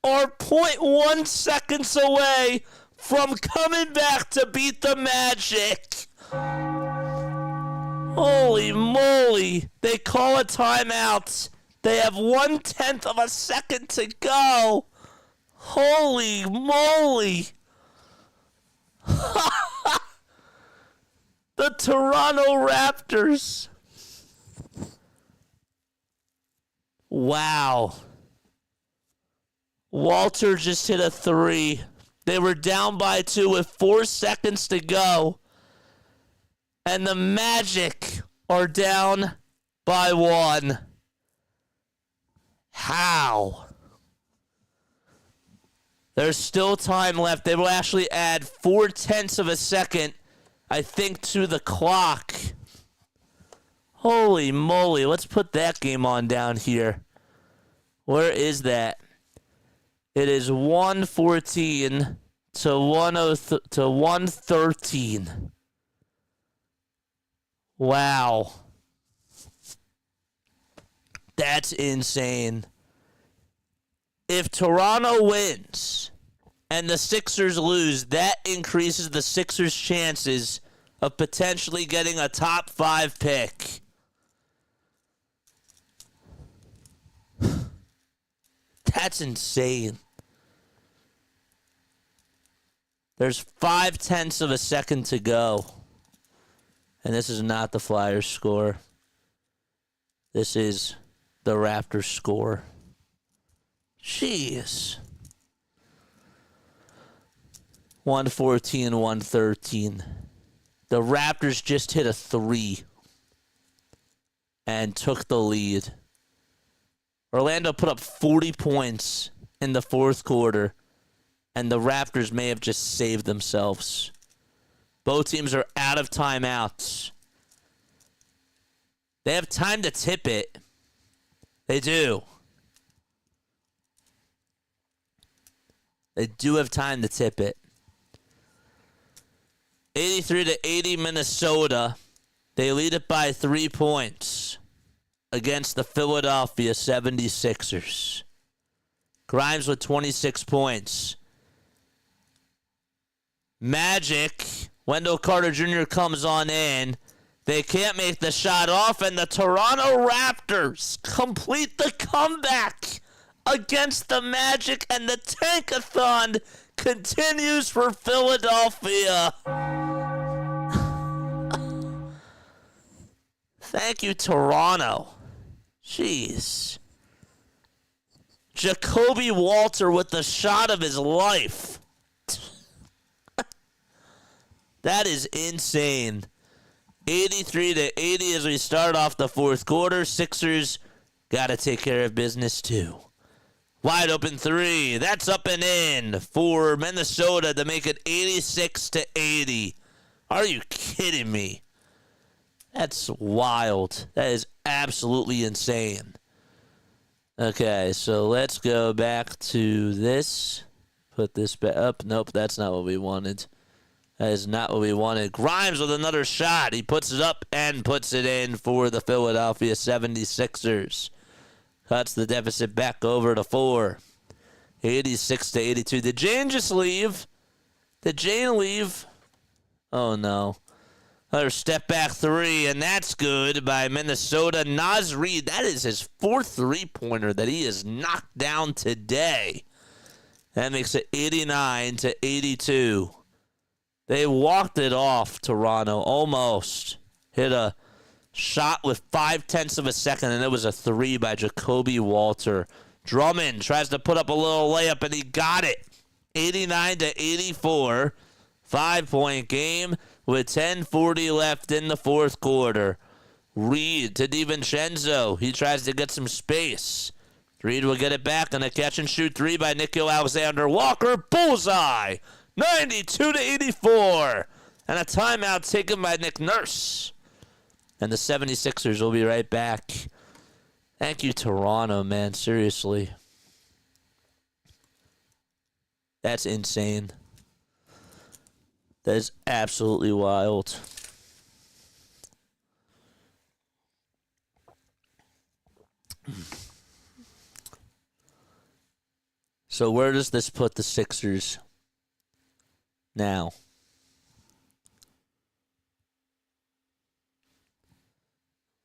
are 0.1 seconds away from coming back to beat the Magic. Holy moly. They call a timeout. They have 1/10 of a second to go. Holy moly. The Toronto Raptors. Wow. Walter just hit a 3. They were down by 2 with 4 seconds to go. And the Magic are down by 1. How? There's still time left. They will actually add 0.4 of a second, I think, to the clock. Holy moly. Let's put that game on down here. Where is that? It is 114 to 113. Wow. That's insane. If Toronto wins and the Sixers lose, that increases the Sixers' chances of potentially getting a top 5 pick. That's insane. There's 0.5 of a second to go. And this is not the Flyers score. This is the Raptors score. Jeez. 114, 113. The Raptors just hit a 3 and took the lead. Orlando put up 40 points in the fourth quarter, and the Raptors may have just saved themselves. Both teams are out of timeouts. They have time to tip it. They do. They do have time to tip it. 83-80 Minnesota. They lead it by 3 points against the Philadelphia 76ers. Grimes with 26 points. Magic, Wendell Carter Jr. comes on in. They can't make the shot off, and the Toronto Raptors complete the comeback against the Magic, and the tankathon continues for Philadelphia. Thank you, Toronto. Jeez. Jacoby Walter with the shot of his life. That is insane. 83-80 as we start off the fourth quarter. Sixers got to take care of business too. Wide open 3. That's up and in for Minnesota to make it 86-80. Are you kidding me? That's wild. That is absolutely insane. Okay, so let's go back to this. Put this back up. Nope, that's not what we wanted. That is not what we wanted. Grimes with another shot. He puts it up and puts it in for the Philadelphia 76ers. Cuts the deficit back over to 4. 86-82. Did Jane just leave? Did Jane leave? Oh, no. Another step back 3, and that's good by Minnesota. Naz Reid, that is his 4th three-pointer that he has knocked down today. That makes it 89-82. They walked it off, Toronto, almost. Hit a shot with 0.5 of a second, and it was a 3 by Jacoby Walter. Drummond tries to put up a little layup, and he got it. 89-84. 5-point game with 10:40 left in the fourth quarter. Reed to DiVincenzo. He tries to get some space. Reed will get it back on a catch-and-shoot 3 by Nickeil Alexander-Walker. Bullseye! 92-84. And a timeout taken by Nick Nurse. And the 76ers will be right back. Thank you, Toronto, man. Seriously. That's insane. That is absolutely wild. So where does this put the Sixers now?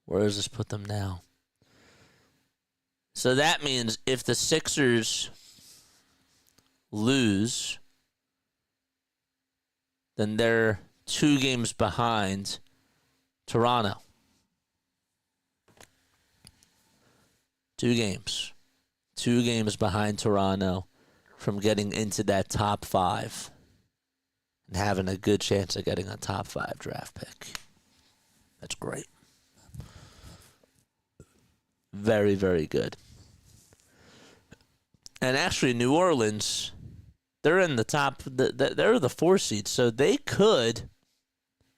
Where does this put them now? So that means if the Sixers lose, then they're 2 games behind Toronto. 2 games. 2 games behind Toronto from getting into that top 5 and having a good chance of getting a top 5 draft pick. That's great. Very, very good. And actually, New Orleans, they're in the top. They're the 4 seed, so they could.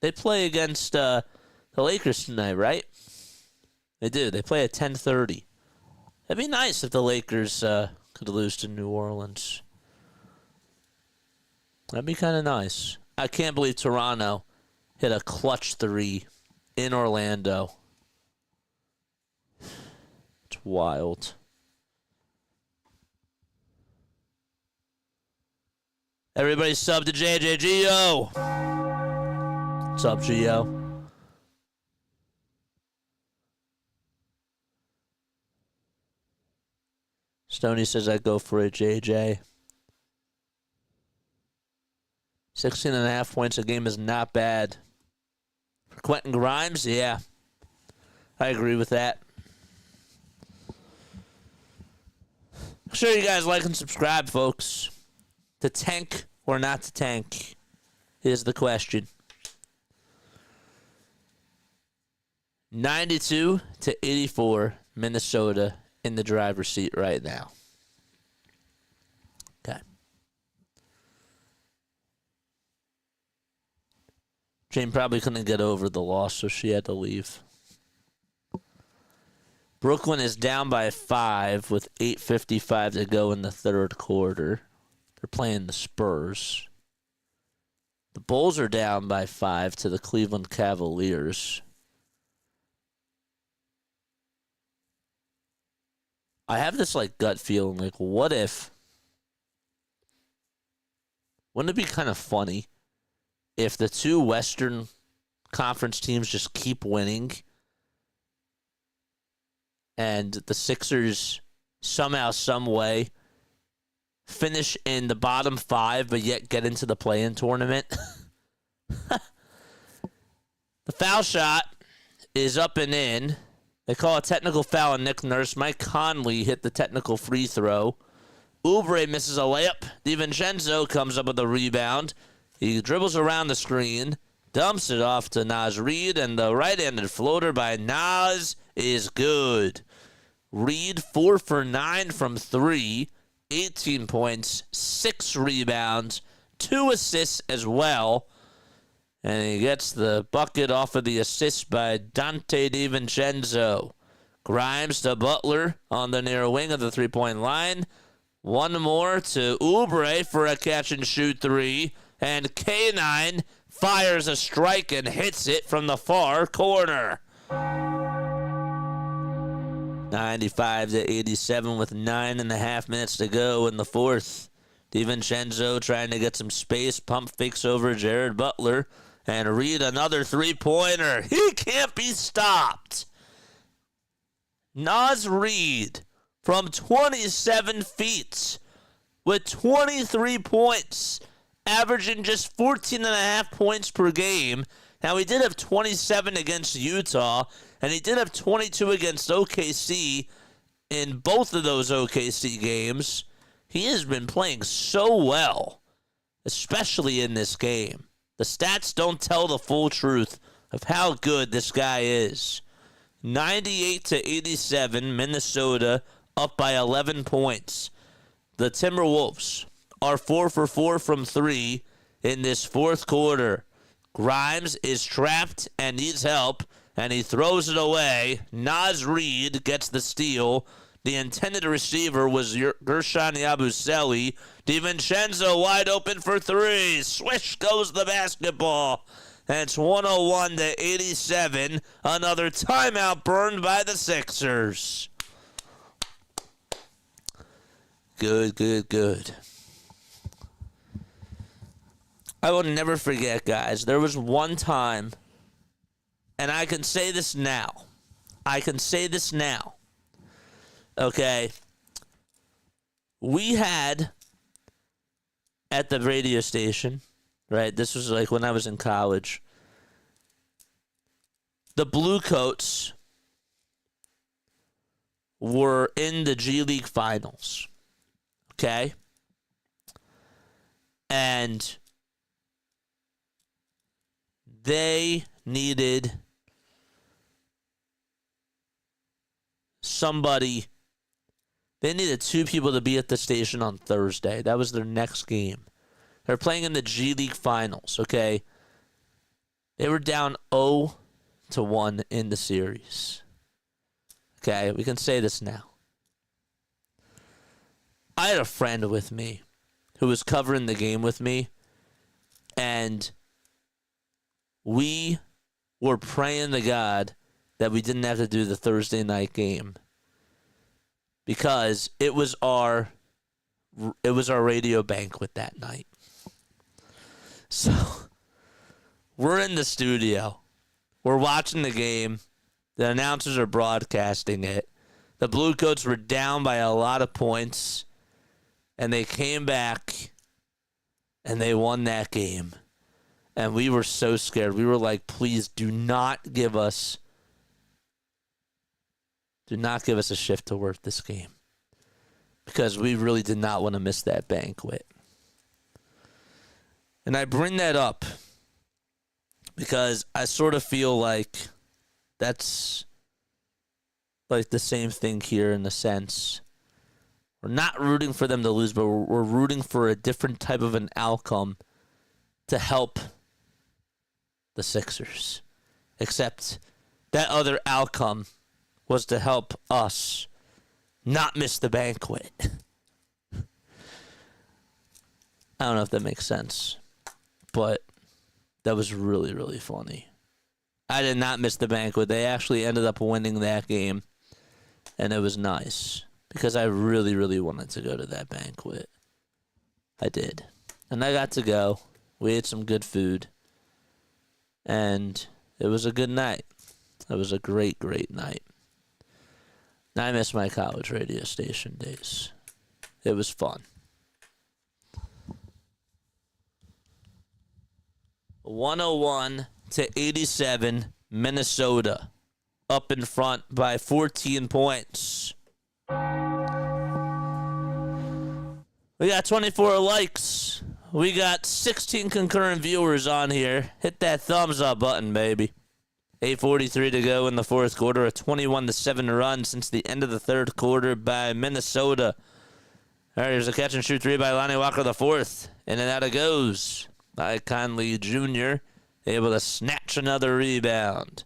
They play against the Lakers tonight, right? They do. They play at 10:30. It'd be nice if the Lakers could lose to New Orleans. That'd be kind of nice. I can't believe Toronto hit a clutch 3 in Orlando. It's wild. Everybody sub to JJGO. What's up, Gio? Stoney says I'd go for a JJ. 16.5 points a game is not bad. For Quentin Grimes, yeah. I agree with that. Make sure you guys like and subscribe, folks. To tank or not to tank is the question. 92-84, Minnesota in the driver's seat right now. Okay. Jane probably couldn't get over the loss, so she had to leave. Brooklyn is down by 5 with 8:55 to go in the third quarter. They're playing the Spurs. The Bulls are down by 5 to the Cleveland Cavaliers. I have this gut feeling, what if... Wouldn't it be kind of funny if the 2 Western Conference teams just keep winning and the Sixers somehow, some way finish in the bottom 5, but yet get into the play-in tournament? The foul shot is up and in. They call a technical foul on Nick Nurse. Mike Conley hit the technical free throw. Oubre misses a layup. DiVincenzo comes up with a rebound. He dribbles around the screen, dumps it off to Naz Reid, and the right-handed floater by Naz is good. Reid 4 for 9 from 3. 18 points, 6 rebounds, 2 assists as well. And he gets the bucket off of the assist by Dante DiVincenzo. Grimes to Butler on the near wing of the three-point line. One more to Oubre for a catch-and-shoot 3. And K9 fires a strike and hits it from the far corner. 95-87 with 9.5 minutes to go in the fourth. DiVincenzo trying to get some space. Pump fakes over Jared Butler. And Reid another three-pointer. He can't be stopped. Naz Reid from 27 feet with 23 points, averaging just 14.5 points per game. Now, he did have 27 against Utah, and he did have 22 against OKC in both of those OKC games. He has been playing so well, especially in this game. The stats don't tell the full truth of how good this guy is. 98-87, Minnesota up by 11 points. The Timberwolves are 4 for 4 from 3 in this fourth quarter. Grimes is trapped and needs help, and he throws it away. Naz Reid gets the steal. The intended receiver was Gershon Yabusele. DiVincenzo wide open for 3. Swish goes the basketball. And it's 101-87. Another timeout burned by the Sixers. Good. I will never forget, guys. There was one time, and I can say this now. Okay. We had at the radio station, right? This was like when I was in college. The Blue Coats were in the G League Finals. Okay? And they needed somebody. They needed two people to be at the station on Thursday. That was their next game. They're playing in the G League Finals, okay? They were down 0-1 in the series. Okay, we can say this now. I had a friend with me who was covering the game with me, and we were praying to God that we didn't have to do the Thursday night game because it was our radio banquet that night. So we're in the studio. We're watching the game. The announcers are broadcasting it. The Blue Coats were down by a lot of points, and they came back, and they won that game. And we were so scared. We were like, please do not give us a shift to work this game. Because we really did not want to miss that banquet. And I bring that up because I sort of feel like that's like the same thing here in a sense. We're not rooting for them to lose, but we're rooting for a different type of an outcome to help the Sixers. Except that other outcome was to help us not miss the banquet. I don't know if that makes sense, but that was really, really funny. I did not miss the banquet. They actually ended up winning that game, and it was nice because I really, really wanted to go to that banquet. I did. And I got to go. We ate some good food, and it was a good night. It was a great, great night. I miss my college radio station days. It was fun. 101-87, Minnesota. Up in front by 14 points. We got 24 likes. We got 16 concurrent viewers on here. Hit that thumbs up button, baby. 8:43 to go in the fourth quarter. A 21-7 run since the end of the third quarter by Minnesota. All right, here's a catch and shoot three by Lonnie Walker the fourth. In and out it goes by Conley Jr. Able to snatch another rebound.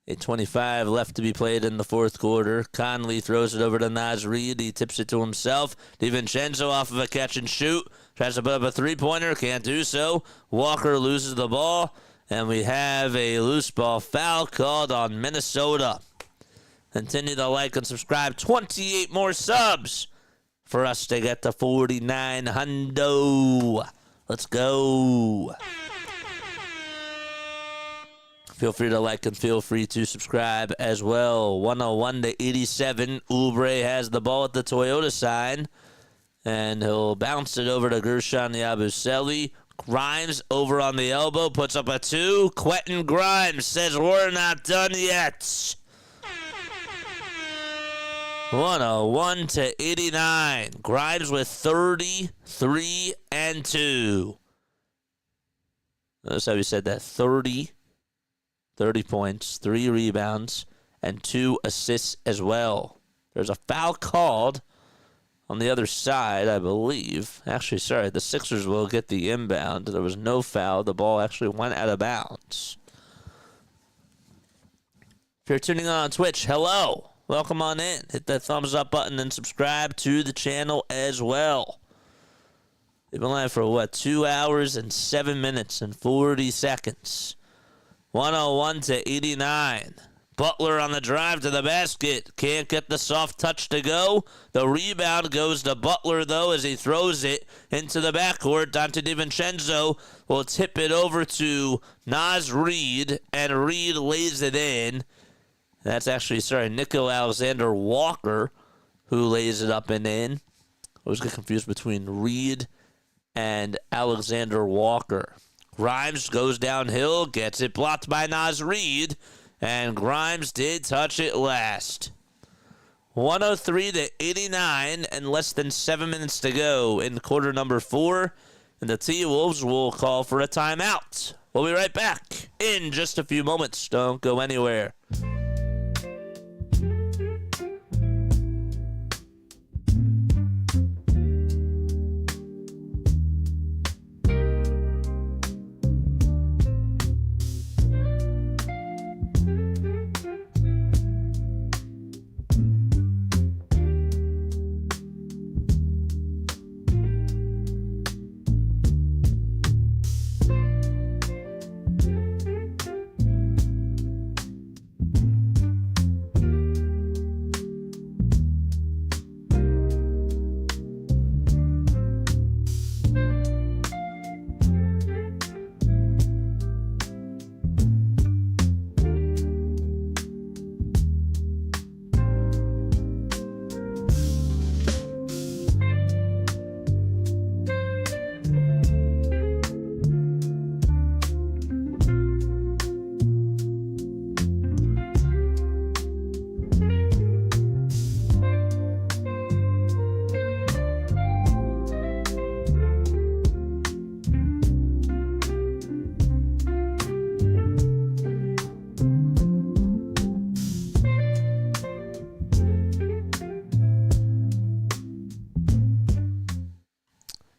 8:25 left to be played in the fourth quarter. Conley throws it over to Naz Reid. He tips it to himself. DiVincenzo off of a catch and shoot. Tries to put up a three-pointer. Can't do so. Walker loses the ball. And we have a loose ball foul called on Minnesota. Continue to like and subscribe. 28 more subs for us to get to 49 hundo. Let's go. Feel free to like and feel free to subscribe as well. 101-87. Oubre has the ball at the Toyota sign. And he'll bounce it over to Gershon Yabusele. Grimes over on the elbow. Puts up a two. Quentin Grimes says we're not done yet. 101-89. Grimes with 33 and 2. Notice how he said that. 30 points, 3 rebounds, and 2 assists as well. There's a foul called on the other side, I believe. Actually, sorry, the Sixers will get the inbound. There was no foul. The ball actually went out of bounds. If you're tuning on Twitch, hello. Welcome on in. Hit that thumbs up button and subscribe to the channel as well. We've been live for, 2 hours and 7 minutes and 40 seconds. 101-89. Butler on the drive to the basket. Can't get the soft touch to go. The rebound goes to Butler, though, as he throws it into the backcourt. Dante DiVincenzo will tip it over to Naz Reid, and Reid lays it in. That's actually, Nico Alexander-Walker who lays it up and in. I always get confused between Reid and Alexander-Walker. Grimes goes downhill, gets it blocked by Naz Reid, and Grimes did touch it last. 103-89 and less than 7 minutes to go in quarter number 4. And the T-Wolves will call for a timeout. We'll be right back in just a few moments. Don't go anywhere.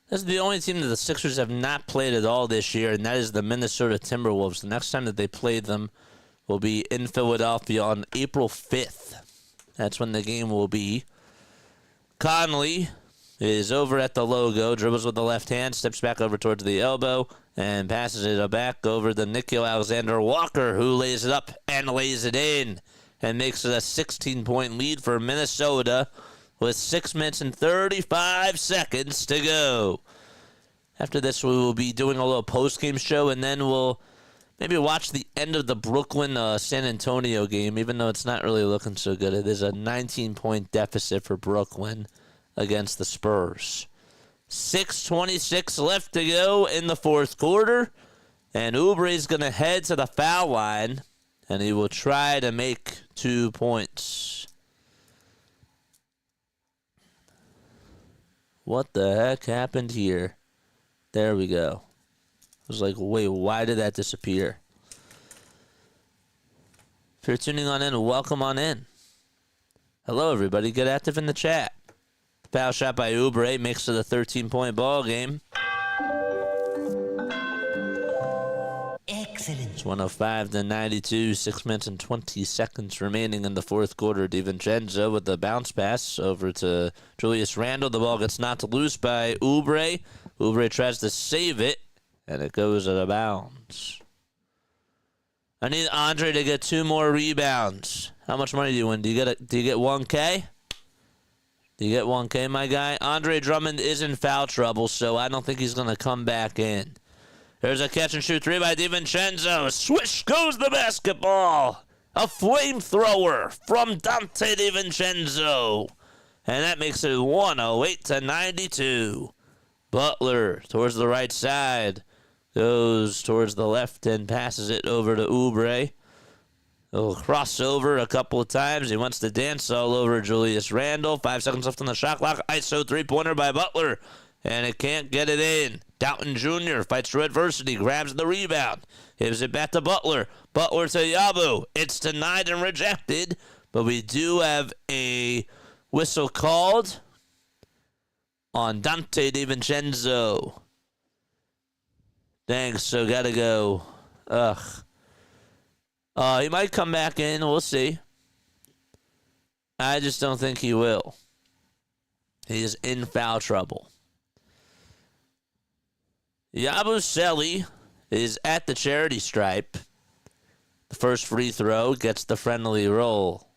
This is the only team that the Sixers have not played at all this year, and that is the Minnesota Timberwolves. The next time that they play them will be in Philadelphia on April 5th. That's when the game will be. Conley is over at the logo, dribbles with the left hand, steps back over towards the elbow, and passes it back over to Nico Alexander-Walker, who lays it up and lays it in, and makes it a 16-point lead for Minnesota with 6 minutes and 35 seconds to go. After this, we will be doing a little post-game show, and then we'll maybe watch the end of the Brooklyn-San Antonio game, even though it's not really looking so good. It is a 19-point deficit for Brooklyn against the Spurs. 6:26 left to go in the fourth quarter, and Oubre is going to head to the foul line, and he will try to make 2 points. What the heck happened here? There we go. I was like, wait, why did that disappear? If you're tuning on in, welcome on in. Hello, everybody. Get active in the chat. Foul shot by Oubre makes it a 13-point ball game. Excellent. It's 105-92, 6 minutes and 20 seconds remaining in the fourth quarter. DiVincenzo with the bounce pass over to Julius Randle. The ball gets knocked loose by Oubre. Oubre tries to save it, and it goes out of bounds. I need Andre to get 2 more rebounds. How much money do you win? Do you get 1K? Do you get 1K, my guy? Andre Drummond is in foul trouble, so I don't think he's going to come back in. There's a catch-and-shoot 3 by DiVincenzo. Swish goes the basketball. A flamethrower from Dante DiVincenzo. And that makes it 108-92. Butler towards the right side. Goes towards the left and passes it over to Oubre. He'll cross over a couple of times. He wants to dance all over Julius Randle. 5 seconds left on the shot clock. ISO three-pointer by Butler. And it can't get it in. Doughton Jr. fights through adversity, grabs the rebound, gives it back to Butler. Butler to Yabu. It's denied and rejected, but we do have a whistle called on Dante DiVincenzo. Thanks, so gotta go. He might come back in, we'll see. I just don't think he will. He is in foul trouble. Yabusele is at the charity stripe, The first free throw gets the friendly roll.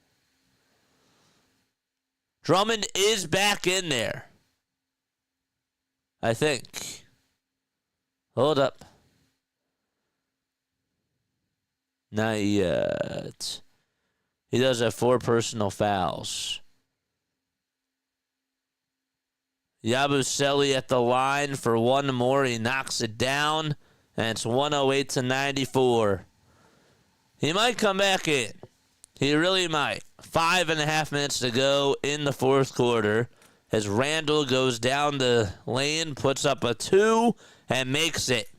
Drummond is back in there, I think. Hold up. Not yet. He does have 4 personal fouls. Yabusele at the line for one more. He knocks it down, and it's 108-94. He might come back in. He really might. 5.5 minutes to go in the fourth quarter as Randall goes down the lane, puts up a 2, and makes it.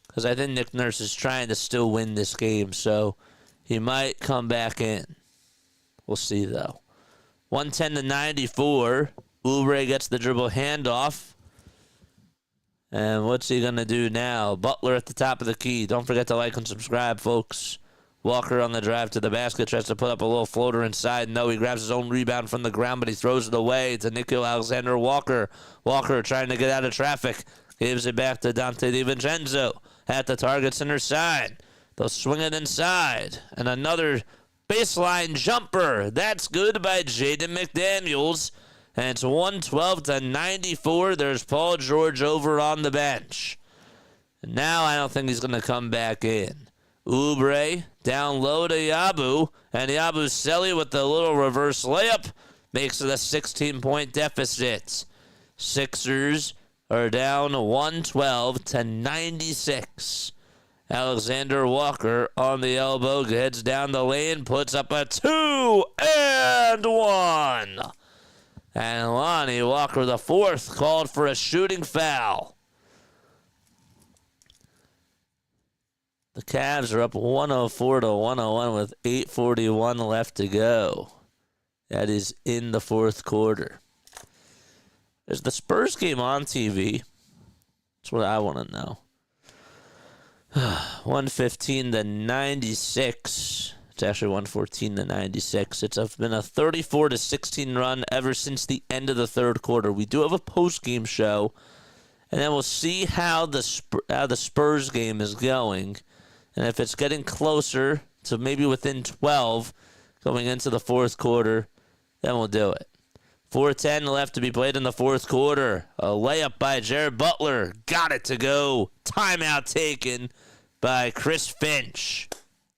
Because I think Nick Nurse is trying to still win this game, so he might come back in. We'll see, though. 110-94. Oubre gets the dribble handoff. And what's he going to do now? Butler at the top of the key. Don't forget to like and subscribe, folks. Walker on the drive to the basket. Tries to put up a little floater inside. No, he grabs his own rebound from the ground, but he throws it away to Nickeil Alexander-Walker. Walker trying to get out of traffic. Gives it back to Dante DiVincenzo at the target center side. They'll swing it inside. And another baseline jumper. That's good by Jaden McDaniels. And it's 112-94. There's Paul George over on the bench. And now I don't think he's going to come back in. Oubre down low to Yabu. And Yabusele with the little reverse layup makes it a 16-point deficit. Sixers are down 112-96. Alexander Walker on the elbow, heads down the lane, puts up a 2 and 1. And Lonnie Walker, the fourth, called for a shooting foul. The Cavs are up 104-101 with 8:41 left to go. That is in the fourth quarter. Is the Spurs game on TV? That's what I want to know. 115-96. It's actually 114-96. It's been a 34-16 run ever since the end of the third quarter. We do have a post-game show, and then we'll see how the Spurs game is going, and if it's getting closer to maybe within 12 going into the fourth quarter, then we'll do it. 4:10 left to be played in the fourth quarter. A layup by Jared Butler. Got it to go. Timeout taken by Chris Finch.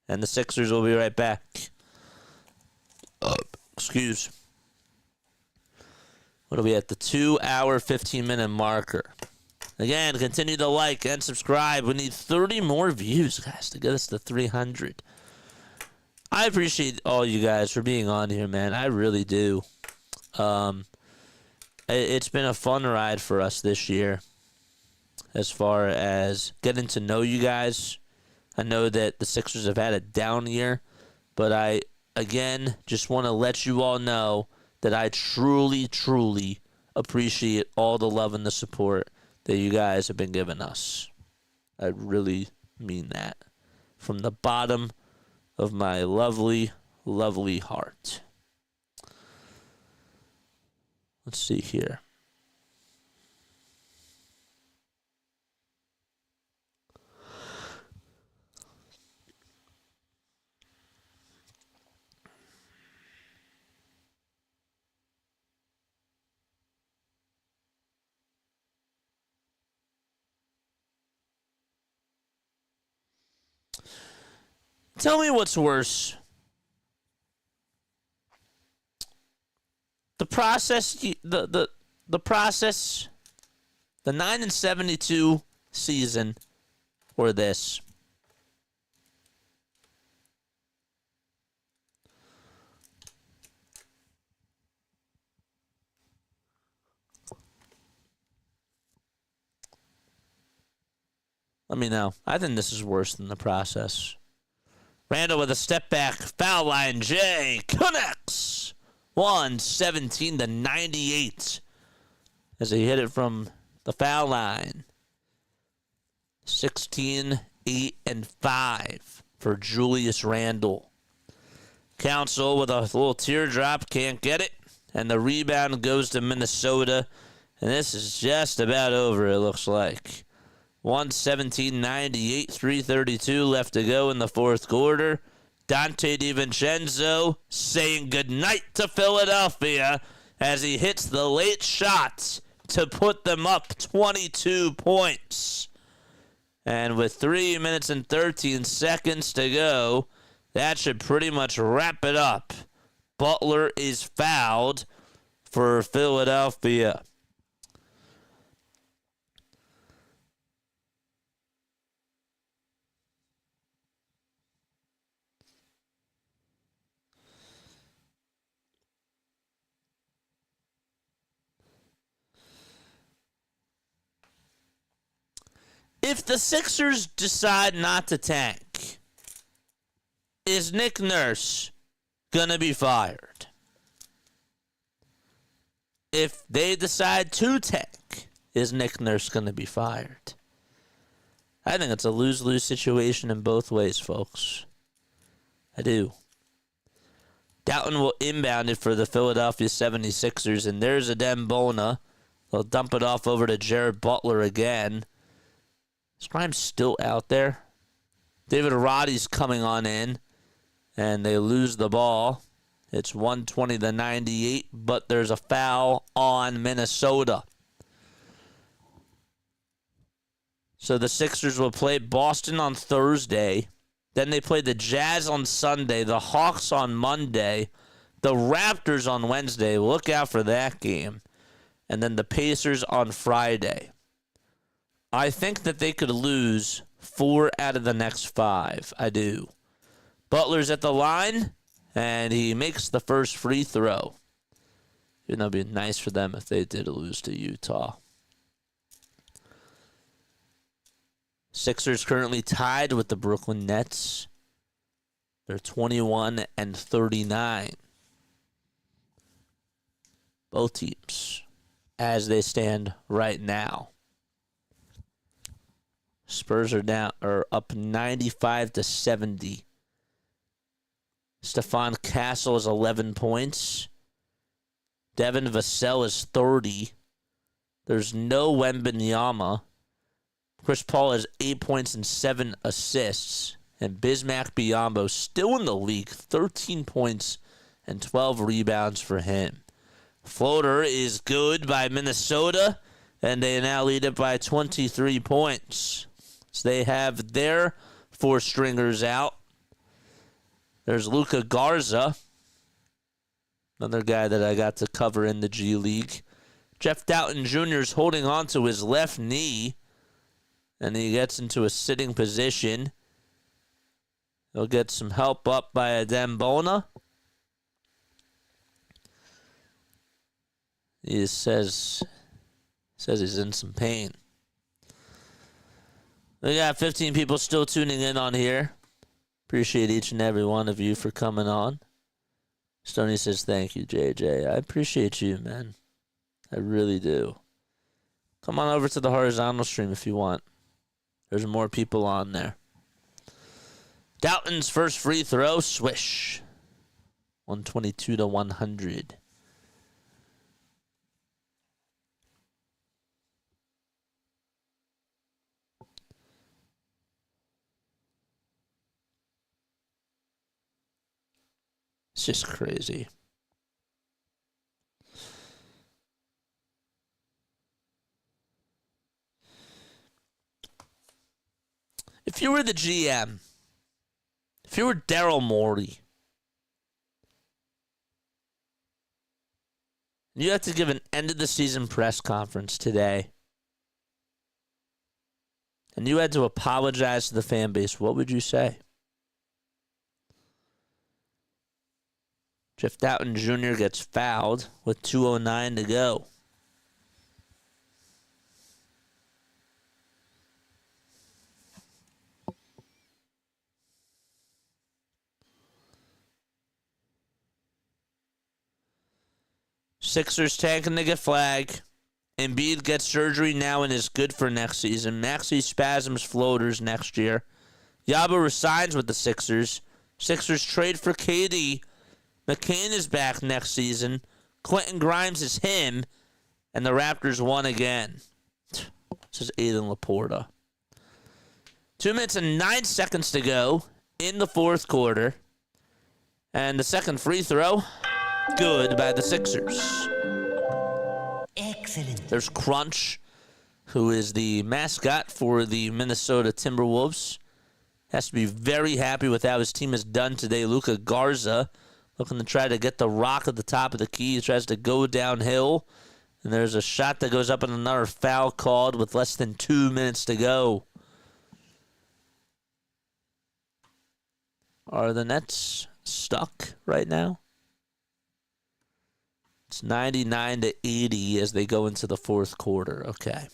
And the Sixers will be right back. Excuse. What are we at? The 2-hour, 15-minute marker. Again, continue to like and subscribe. We need 30 more views, guys, to get us to 300. I appreciate all you guys for being on here, man. I really do. It's been a fun ride for us this year as far as getting to know you guys. I know that the Sixers have had a down year, but I, again, just want to let you all know that I truly, truly appreciate all the love and the support that you guys have been giving us. I really mean that from the bottom of my lovely, lovely heart. Let's see here. Tell me what's worse. The process, the process, the 9-72 season, or this. Let me know. I think this is worse than the process. Randall with a step back, foul line. Jay connects. 117-98 as he hit it from the foul line. 16, 8, and 5 for Julius Randle. Council with a little teardrop, can't get it. And the rebound goes to Minnesota. And this is just about over, it looks like. 117-98, 3:32 left to go in the fourth quarter. Dante DiVincenzo saying goodnight to Philadelphia as he hits the late shots to put them up 22 points. And with 3 minutes and 13 seconds to go, that should pretty much wrap it up. Butler is fouled for Philadelphia. If the Sixers decide not to tank, is Nick Nurse going to be fired? If they decide to tank, is Nick Nurse going to be fired? I think it's a lose-lose situation in both ways, folks. I do. Doughton will inbound it for the Philadelphia 76ers, and there's a Dembona. They'll dump it off over to Jared Butler again. Grimes still out there. David Roddy's coming on in, and they lose the ball. It's 120-98, but there's a foul on Minnesota. So the Sixers will play Boston on Thursday. Then they play the Jazz on Sunday, the Hawks on Monday, the Raptors on Wednesday. Look out for that game. And then the Pacers on Friday. I think that they could lose 4 out of the next 5. I do. Butler's at the line, and he makes the first free throw. It would be nice for them if they did lose to Utah. Sixers currently tied with the Brooklyn Nets. They're 21-39. Both teams, as they stand right now. Spurs are up 95-70. Stephon Castle is 11 points. Devin Vassell is 30. There's no Wembanyama. Chris Paul has 8 points and 7 assists. And Bismack Biyombo still in the league, 13 points and 12 rebounds for him. Floater is good by Minnesota, and they now lead it by 23 points. So they have their 4 stringers out. There's Luka Garza, another guy that I got to cover in the G League. Jeff Doughton Jr. is holding on to his left knee, and he gets into a sitting position. He'll get some help up by a Dembona. He says he's in some pain. We got 15 people still tuning in on here. Appreciate each and every one of you for coming on. Stoney says, thank you, JJ. I appreciate you, man. I really do. Come on over to the horizontal stream if you want. There's more people on there. Doughton's first free throw, swish. 122-100. It's just crazy. If you were the GM, if you were Daryl Morey, you had to give an end-of-the-season press conference today, and you had to apologize to the fan base, what would you say? Jeff Doughton Jr. gets fouled with 2:09 to go. Sixers tanking to get flag. Embiid gets surgery now and is good for next season. Maxey spasms floaters next year. Yaba resigns with the Sixers. Sixers trade for KD. McCain is back next season. Quentin Grimes is him. And the Raptors won again. This is Aiden Laporta. 2 minutes and 9 seconds to go in the fourth quarter. And the second free throw, good by the Sixers. Excellent. There's Crunch, who is the mascot for the Minnesota Timberwolves. Has to be very happy with how his team has done today. Luka Garza looking to try to get the rock at the top of the key. He tries to go downhill. And there's a shot that goes up and another foul called with less than 2 minutes to go. Are the Nets stuck right now? It's 99-80 as they go into the fourth quarter. Okay.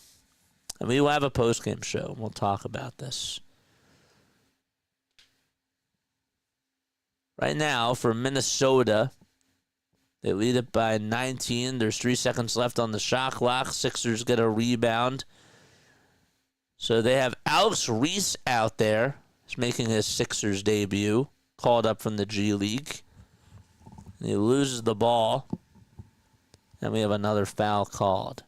And we will have a postgame show. We'll talk about this. Right now, for Minnesota, they lead it by 19. There's 3 seconds left on the shot clock. Sixers get a rebound. So they have Alex Reese out there. He's making his Sixers debut, called up from the G League. And he loses the ball. And we have another foul called.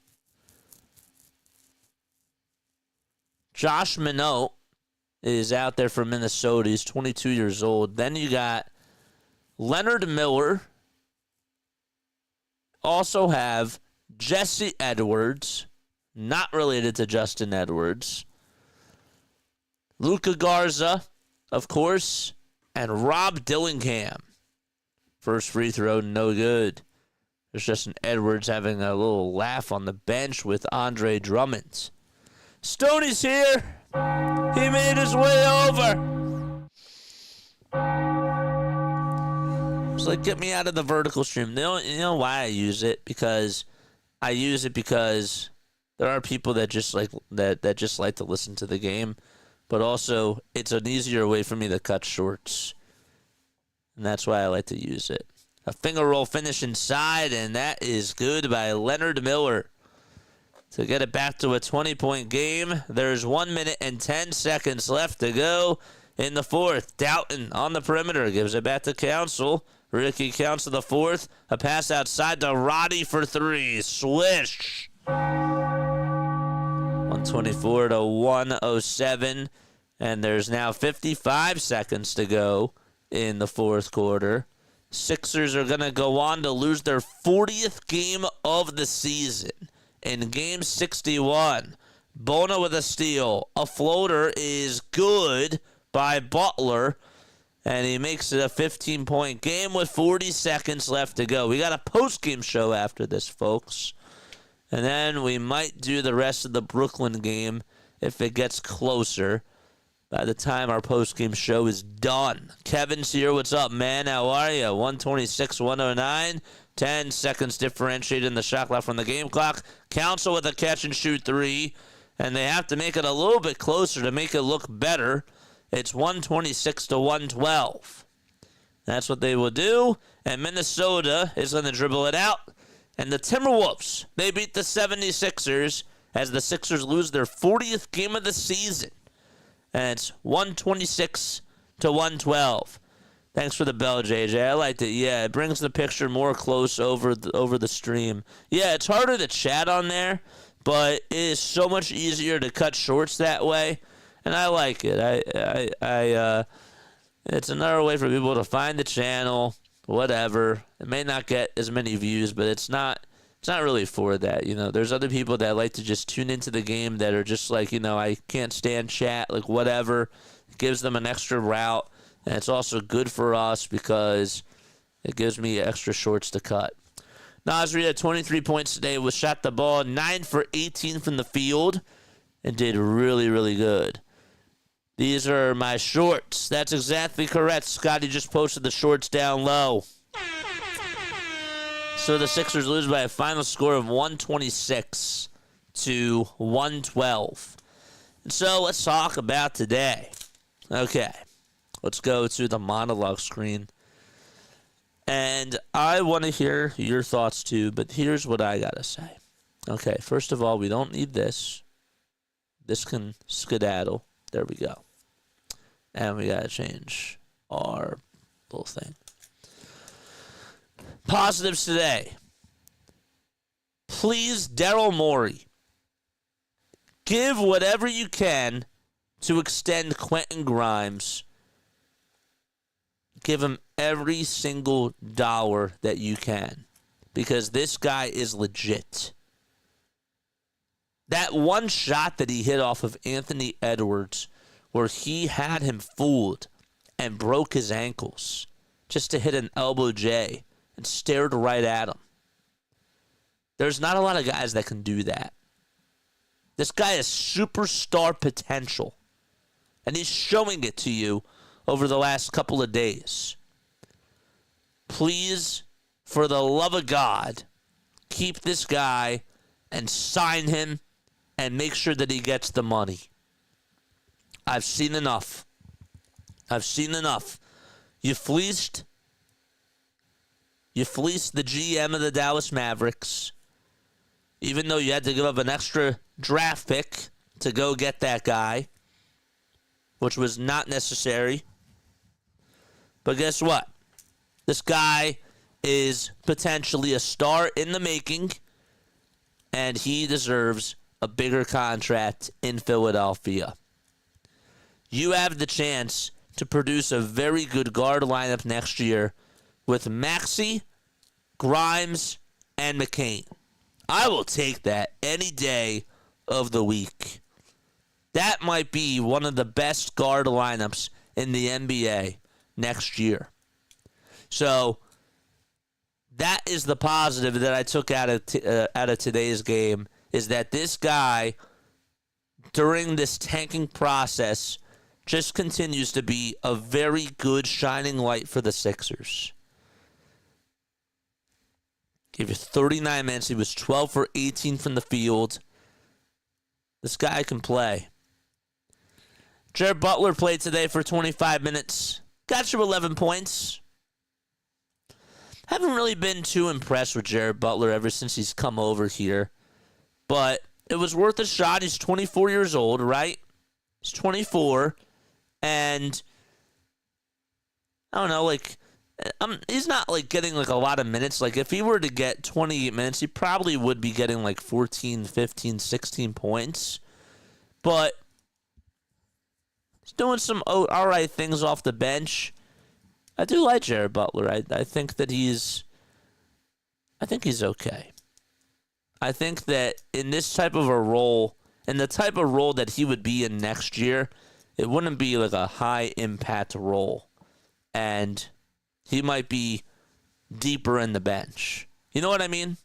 Josh Minot is out there for Minnesota. He's 22 years old. Then you got Leonard Miller. Also have Jesse Edwards, not related to Justin Edwards. Luka Garza, of course, and Rob Dillingham. First free throw, no good. There's Justin Edwards having a little laugh on the bench with Andre Drummond. Stoney's here. He made his way over. It's like, get me out of the vertical stream. You know why I use it? Because I use it because there are people that just like that just like to listen to the game, but also it's an easier way for me to cut shorts, and that's why I like to use it. A finger roll finish inside, and that is good by Leonard Miller to get it back to a 20-point game. There's 1 minute and 10 seconds left to go in the fourth. Doughton on the perimeter gives it back to Council. Ricky counts to the fourth. A pass outside to Roddy for three. Swish. 124 to 107. And there's now 55 seconds to go in the fourth quarter. Sixers are going to go on to lose their 40th game of the season. In game 61, Bona with a steal. A floater is good by Butler, and he makes it a 15-point game with 40 seconds left to go. We got a post-game show after this, folks. And then we might do the rest of the Brooklyn game if it gets closer by the time our post-game show is done. Kevin's here. What's up, man? How are you? 126-109. 10 seconds differentiated in the shot clock from the game clock. Council with a catch-and-shoot three. And they have to make it a little bit closer to make it look better. It's 126 to 112. That's what they will do. And Minnesota is going to dribble it out. And the Timberwolves, they beat the 76ers as the Sixers lose their 40th game of the season. And it's 126 to 112. Thanks for the bell, JJ. I liked it. Yeah, it brings the picture more close over the stream. Yeah, it's harder to chat on there, but it is so much easier to cut shorts that way, and I like it. It's another way for people to find the channel, whatever. It may not get as many views, but it's not really for that. You know, there's other people that like to just tune into the game that are just like, you know, I can't stand chat, like whatever. It gives them an extra route. And it's also good for us because it gives me extra shorts to cut. Nasri had 23 points today, was shot the ball 9 for 18 from the field, and did really, really good. These are my shorts. That's exactly correct. Scotty just posted the shorts down low. So the Sixers lose by a final score of 126 to 112. And so let's talk about today. Okay. Let's go to the monologue screen. And I want to hear your thoughts too, but here's what I got to say. Okay, first of all, we don't need this. This can skedaddle. There we go. And we got to change our little thing. Positives today. Please, Daryl Morey, give whatever you can to extend Quentin Grimes, give him every single dollar that you can, because this guy is legit. That one shot that he hit off of Anthony Edwards, where he had him fooled and broke his ankles just to hit an elbow J and stared right at him. There's not a lot of guys that can do that. This guy has superstar potential, and he's showing it to you over the last couple of days. Please, for the love of God, keep this guy and sign him and make sure that he gets the money. I've seen enough. I've seen enough. You fleeced the GM of the Dallas Mavericks, even though you had to give up an extra draft pick to go get that guy, which was not necessary. But guess what? This guy is potentially a star in the making, and he deserves a bigger contract in Philadelphia. You have the chance to produce a very good guard lineup next year with Maxey, Grimes, and McCain. I will take that any day of the week. That might be one of the best guard lineups in the NBA next year. So that is the positive that I took out of today's game, is that this guy, during this tanking process, just continues to be a very good shining light for the Sixers. Gave you 39 minutes. He was 12 for 18 from the field. This guy can play. Jared Butler played today for 25 minutes. Got you 11 points. Haven't really been too impressed with Jared Butler ever since he's come over here. But it was worth a shot. He's 24 years old, right? He's 24. And I don't know, like, he's not like getting like a lot of minutes. Like, if he were to get 28 minutes, he probably would be getting like 14, 15, 16 points. But he's doing some all right things off the bench. I do like Jared Butler. I think that he's okay. I think that in this type of a role, and the type of role that he would be in next year, it wouldn't be like a high impact role. And he might be deeper in the bench. You know what I mean?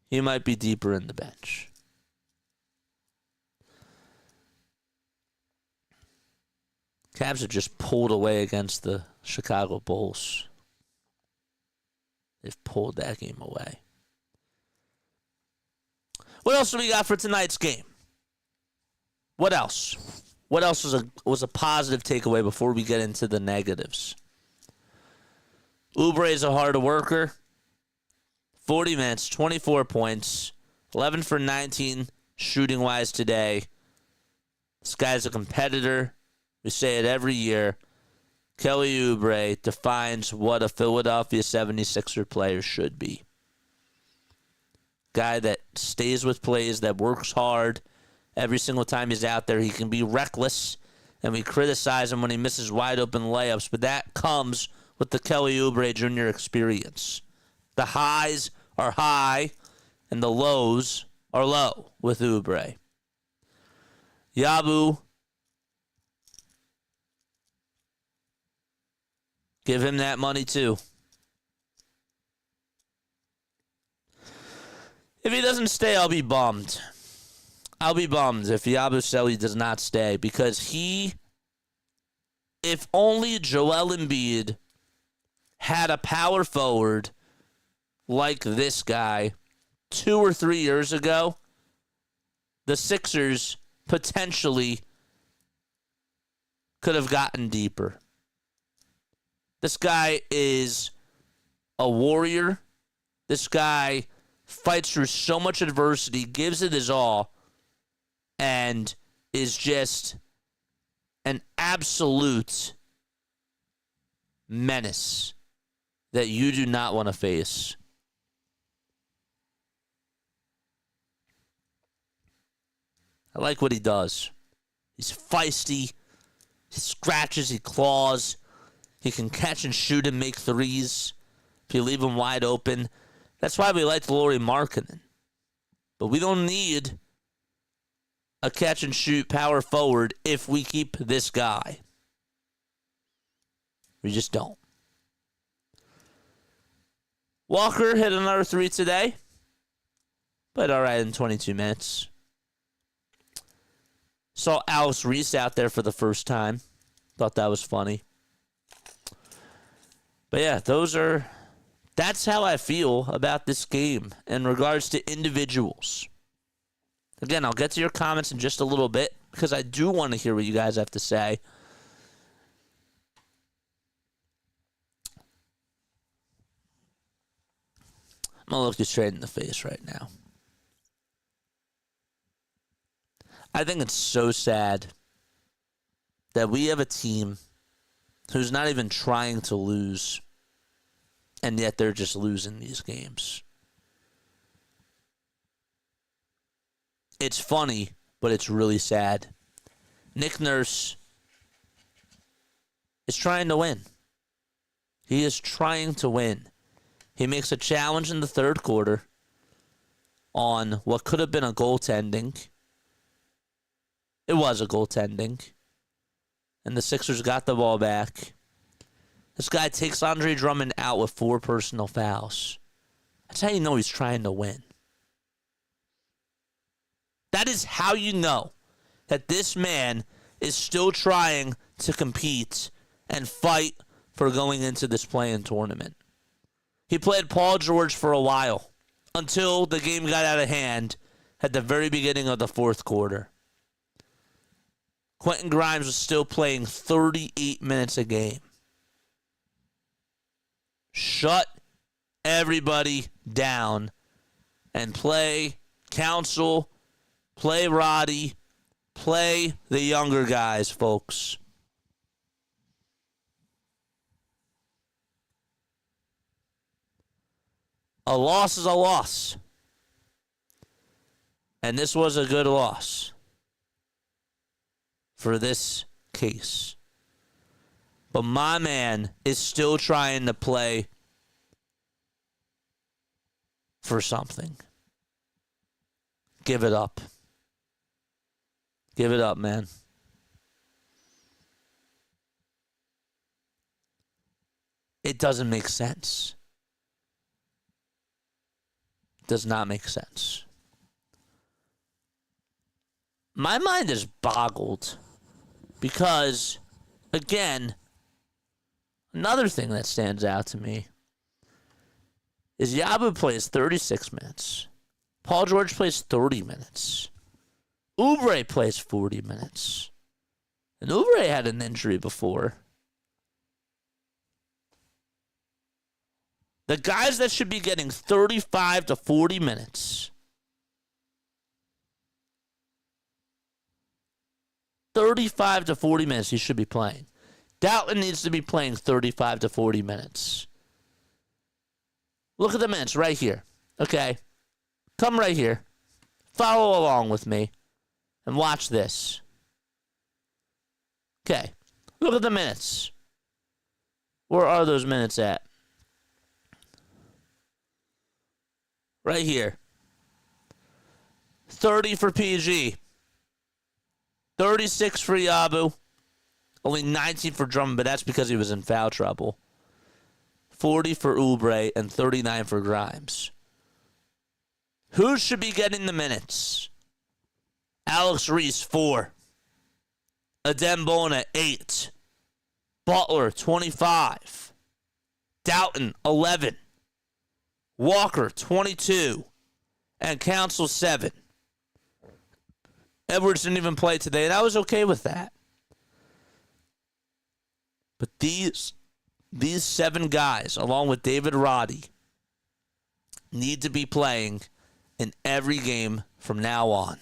He might be deeper in the bench. Cavs have just pulled away against the Chicago Bulls. They've pulled that game away. What else do we got for tonight's game? What else? What else was a positive takeaway before we get into the negatives? Oubre is a hard worker. 40 minutes, 24 points, 11 for 19 shooting-wise today. This guy's a competitor. We say it every year. Kelly Oubre defines what a Philadelphia 76er player should be. Guy that stays with plays, that works hard. Every single time he's out there, he can be reckless, and we criticize him when he misses wide-open layups, but that comes with the Kelly Oubre Jr. experience. The highs are high, and the lows are low with Oubre. Yabu, give him that money too. If he doesn't stay, I'll be bummed. I'll be bummed if Yabusele does not stay, because if only Joel Embiid had a power forward like this guy 2 or 3 years ago, the Sixers potentially could have gotten deeper. This guy is a warrior. This guy fights through so much adversity, gives it his all, and is just an absolute menace that you do not want to face. I like what he does. He's feisty. He scratches, he claws. He can catch and shoot and make threes if you leave him wide open. That's why we like Lauri Markkanen. But we don't need a catch and shoot power forward if we keep this guy. We just don't. Walker hit another three today. Played all right in 22 minutes. Saw Alex Reese out there for the first time. Thought that was funny. But yeah, that's how I feel about this game in regards to individuals. Again, I'll get to your comments in just a little bit because I do want to hear what you guys have to say. I'm going to look you straight in the face right now. I think it's so sad that we have a team who's not even trying to lose, and yet they're just losing these games. It's funny, but it's really sad. Nick Nurse is trying to win. He is trying to win. He makes a challenge in the third quarter on what could have been a goaltending. It was a goaltending. And the Sixers got the ball back. This guy takes Andre Drummond out with 4 personal fouls. That's how you know he's trying to win. That is how you know that this man is still trying to compete and fight for going into this play-in tournament. He played Paul George for a while until the game got out of hand at the very beginning of the fourth quarter. Quentin Grimes was still playing 38 minutes a game. Shut everybody down and play Council, play Roddy, play the younger guys, folks. A loss is a loss. And this was a good loss for this case. But my man is still trying to play for something. Give it up. Give it up, man. It doesn't make sense. It does not make sense. My mind is boggled because, again, another thing that stands out to me is Yabu plays 36 minutes. Paul George plays 30 minutes. Oubre plays 40 minutes. And Oubre had an injury before. The guys that should be getting 35 to 40 minutes. 35 to 40 minutes he should be playing. Doughton needs to be playing 35 to 40 minutes. Look at the minutes right here. Okay. Come right here. Follow along with me. And watch this. Okay. Look at the minutes. Where are those minutes at? Right here. 30 for PG. 36 for Yabu. Only 19 for Drummond, but that's because he was in foul trouble. 40 for Oubre and 39 for Grimes. Who should be getting the minutes? Alex Reese, 4. Adem Bona, 8. Butler, 25. Doughton, 11. Walker, 22. And Council, 7. Edwards didn't even play today, and I was okay with that. But these 7 guys, along with David Roddy, need to be playing in every game from now on.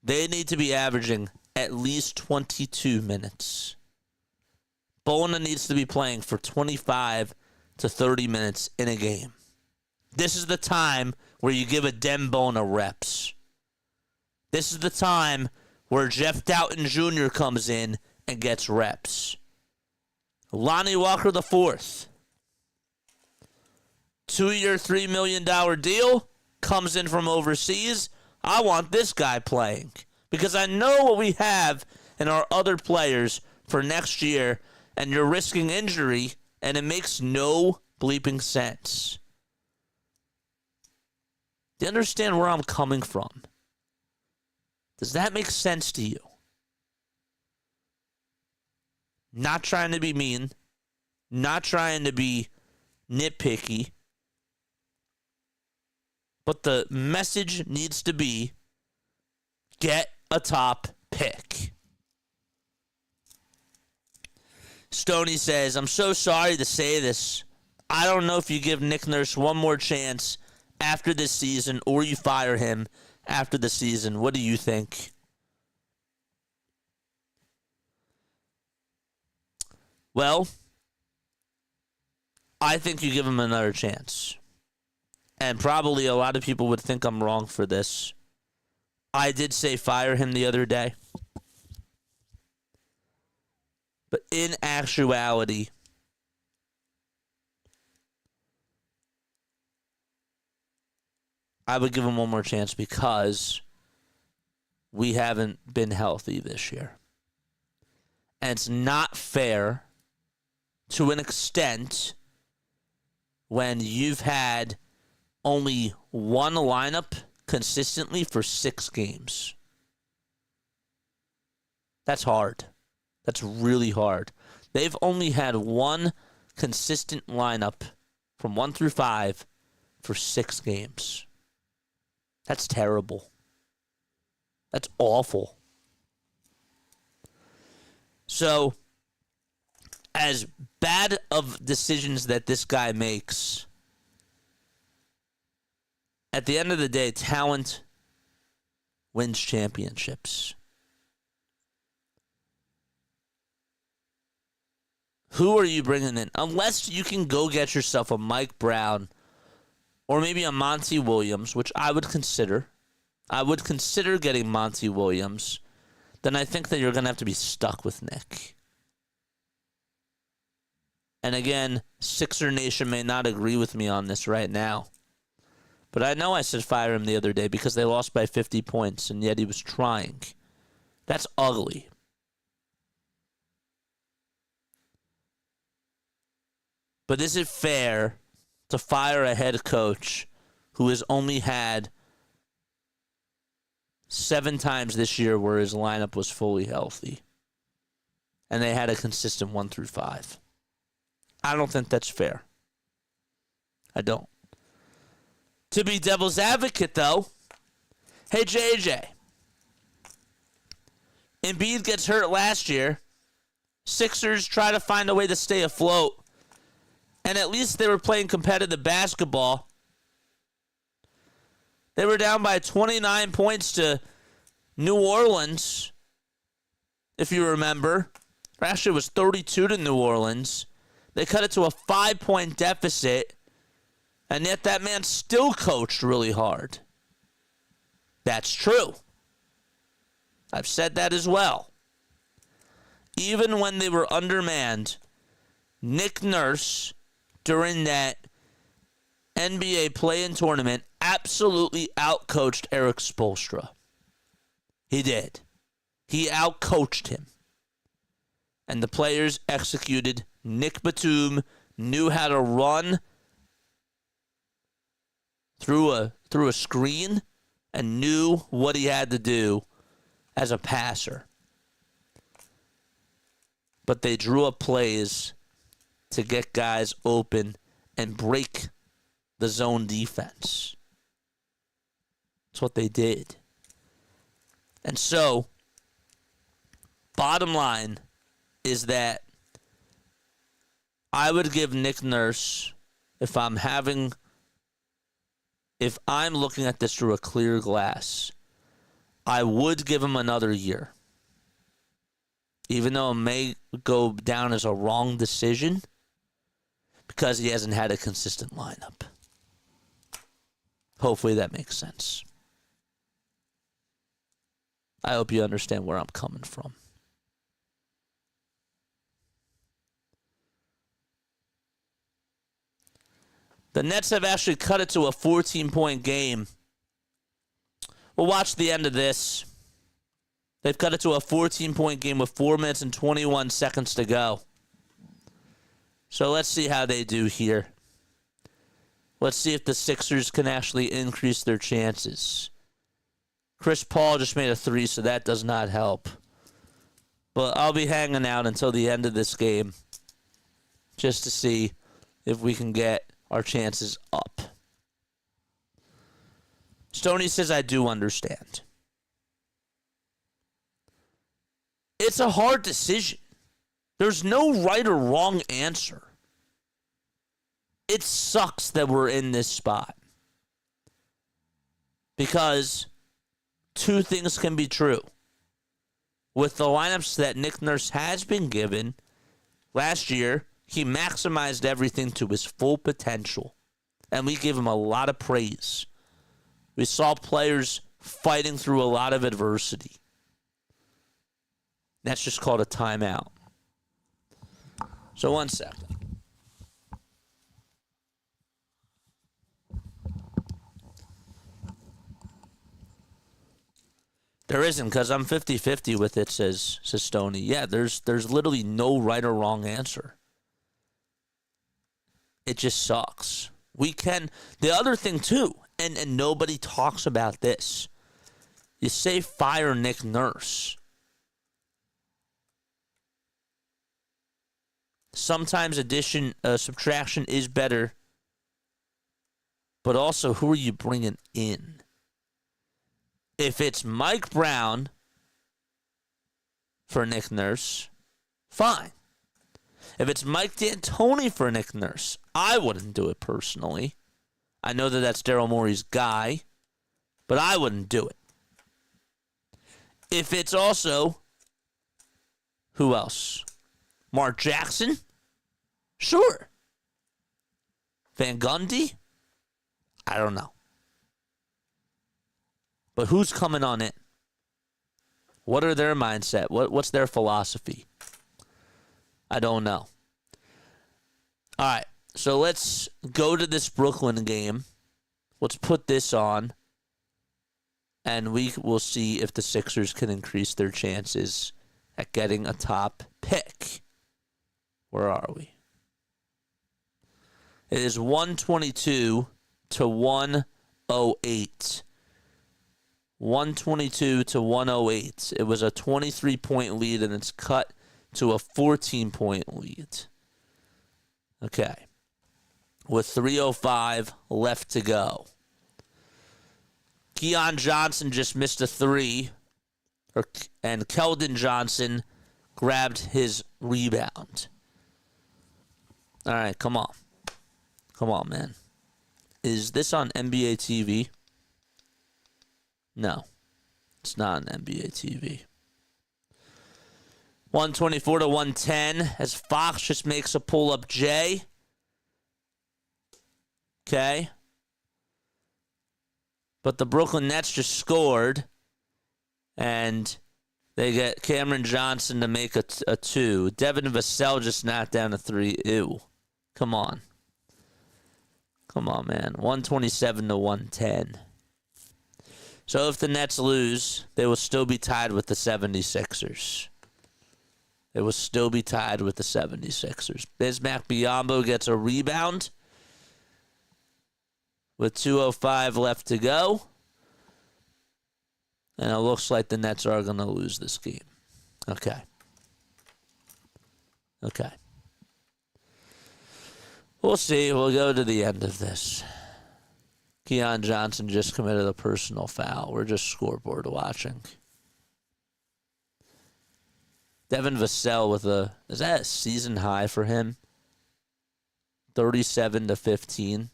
They need to be averaging at least 22 minutes. Bona needs to be playing for 25 to 30 minutes in a game. This is the time where you give a Dem Bona reps. This is the time where Jeff Doughton Jr. comes in and gets reps. Lonnie Walker IV, 2-year, $3 million deal, comes in from overseas. I want this guy playing because I know what we have in our other players for next year, and you're risking injury, and it makes no bleeping sense. Do you understand where I'm coming from? Does that make sense to you? Not trying to be mean, not trying to be nitpicky, but the message needs to be get a top pick. Stoney says, I'm so sorry to say this. I don't know if you give Nick Nurse one more chance after this season or you fire him after the season. What do you think? Well, I think you give him another chance. And probably a lot of people would think I'm wrong for this. I did say fire him the other day. But in actuality, I would give him one more chance because we haven't been healthy this year. And it's not fair to an extent when you've had only one lineup consistently for 6 games. That's hard. That's really hard. They've only had one consistent lineup from 1 through 5 for 6 games. That's terrible. That's awful. So, as bad of decisions that this guy makes, at the end of the day, talent wins championships. Who are you bringing in? Unless you can go get yourself a Mike Brown or maybe a Monty Williams, which I would consider. I would consider getting Monty Williams. Then I think that you're going to have to be stuck with Nick. And again, Sixer Nation may not agree with me on this right now. But I know I said fire him the other day because they lost by 50 points, and yet he was trying. That's ugly. But is it fair to fire a head coach who has only had 7 times this year where his lineup was fully healthy and they had a consistent 1 through 5? I don't think that's fair. I don't. To be devil's advocate, though, hey, JJ, Embiid gets hurt last year. Sixers try to find a way to stay afloat. And at least they were playing competitive basketball. They were down by 29 points to New Orleans, if you remember. Actually, it was 32 to New Orleans. They cut it to a 5-point deficit, and yet that man still coached really hard. That's true. I've said that as well. Even when they were undermanned, Nick Nurse, during that NBA play-in tournament, absolutely outcoached Eric Spoelstra. He did. He outcoached him. And the players executed. Nick Batum knew how to run through a screen and knew what he had to do as a passer. But they drew up plays to get guys open and break the zone defense. That's what they did. And so, bottom line is that I would give Nick Nurse, if I'm looking at this through a clear glass, I would give him another year. Even though it may go down as a wrong decision, because he hasn't had a consistent lineup. Hopefully that makes sense. I hope you understand where I'm coming from. The Nets have actually cut it to a 14-point game. We'll watch the end of this. They've cut it to a 14-point game with 4 minutes and 21 seconds to go. So let's see how they do here. Let's see if the Sixers can actually increase their chances. Chris Paul just made a 3, so that does not help. But I'll be hanging out until the end of this game just to see if we can get our chances up. Stoney says, I do understand. It's a hard decision. There's no right or wrong answer. It sucks that we're in this spot. Because two things can be true. With the lineups that Nick Nurse has been given, last year, he maximized everything to his full potential. And we give him a lot of praise. We saw players fighting through a lot of adversity. That's just called a timeout. So 1 second. There isn't, because I'm 50-50 with it, says Stoney. Yeah, there's literally no right or wrong answer. It just sucks. The other thing too, and nobody talks about this. You say fire Nick Nurse. Sometimes subtraction is better. But also, who are you bringing in? If it's Mike Brown for Nick Nurse, fine. If it's Mike D'Antoni for Nick Nurse, I wouldn't do it personally. I know that that's Daryl Morey's guy, but I wouldn't do it. If it's also, who else? Mark Jackson? Sure. Van Gundy? I don't know. But who's coming on in? What are their mindset? What's their philosophy? I don't know. All right, so let's go to this Brooklyn game. Let's put this on, and we will see if the Sixers can increase their chances at getting a top pick. Where are we? It is 122 to 108. 122 to 108. It was a 23-point lead, and it's cut to a 14-point lead. Okay. With 3:05 left to go. Keon Johnson just missed a 3, and Keldon Johnson grabbed his rebound. All right, come on. Come on, man. Is this on NBA TV? No, it's not on NBA TV. 124 to 110 as Fox just makes a pull-up J. Okay. But the Brooklyn Nets just scored, and they get Cameron Johnson to make a 2. Devin Vassell just knocked down a 3. Ew. Come on. Come on, man. 127 to 110. So if the Nets lose, they will still be tied with the 76ers. They will still be tied with the 76ers. Bismack Biyombo gets a rebound with 2:05 left to go. And it looks like the Nets are going to lose this game. Okay. Okay. We'll see. We'll go to the end of this. Keon Johnson just committed a personal foul. We're just scoreboard watching. Devin Vassell with is that a season high for him? 37 to 15.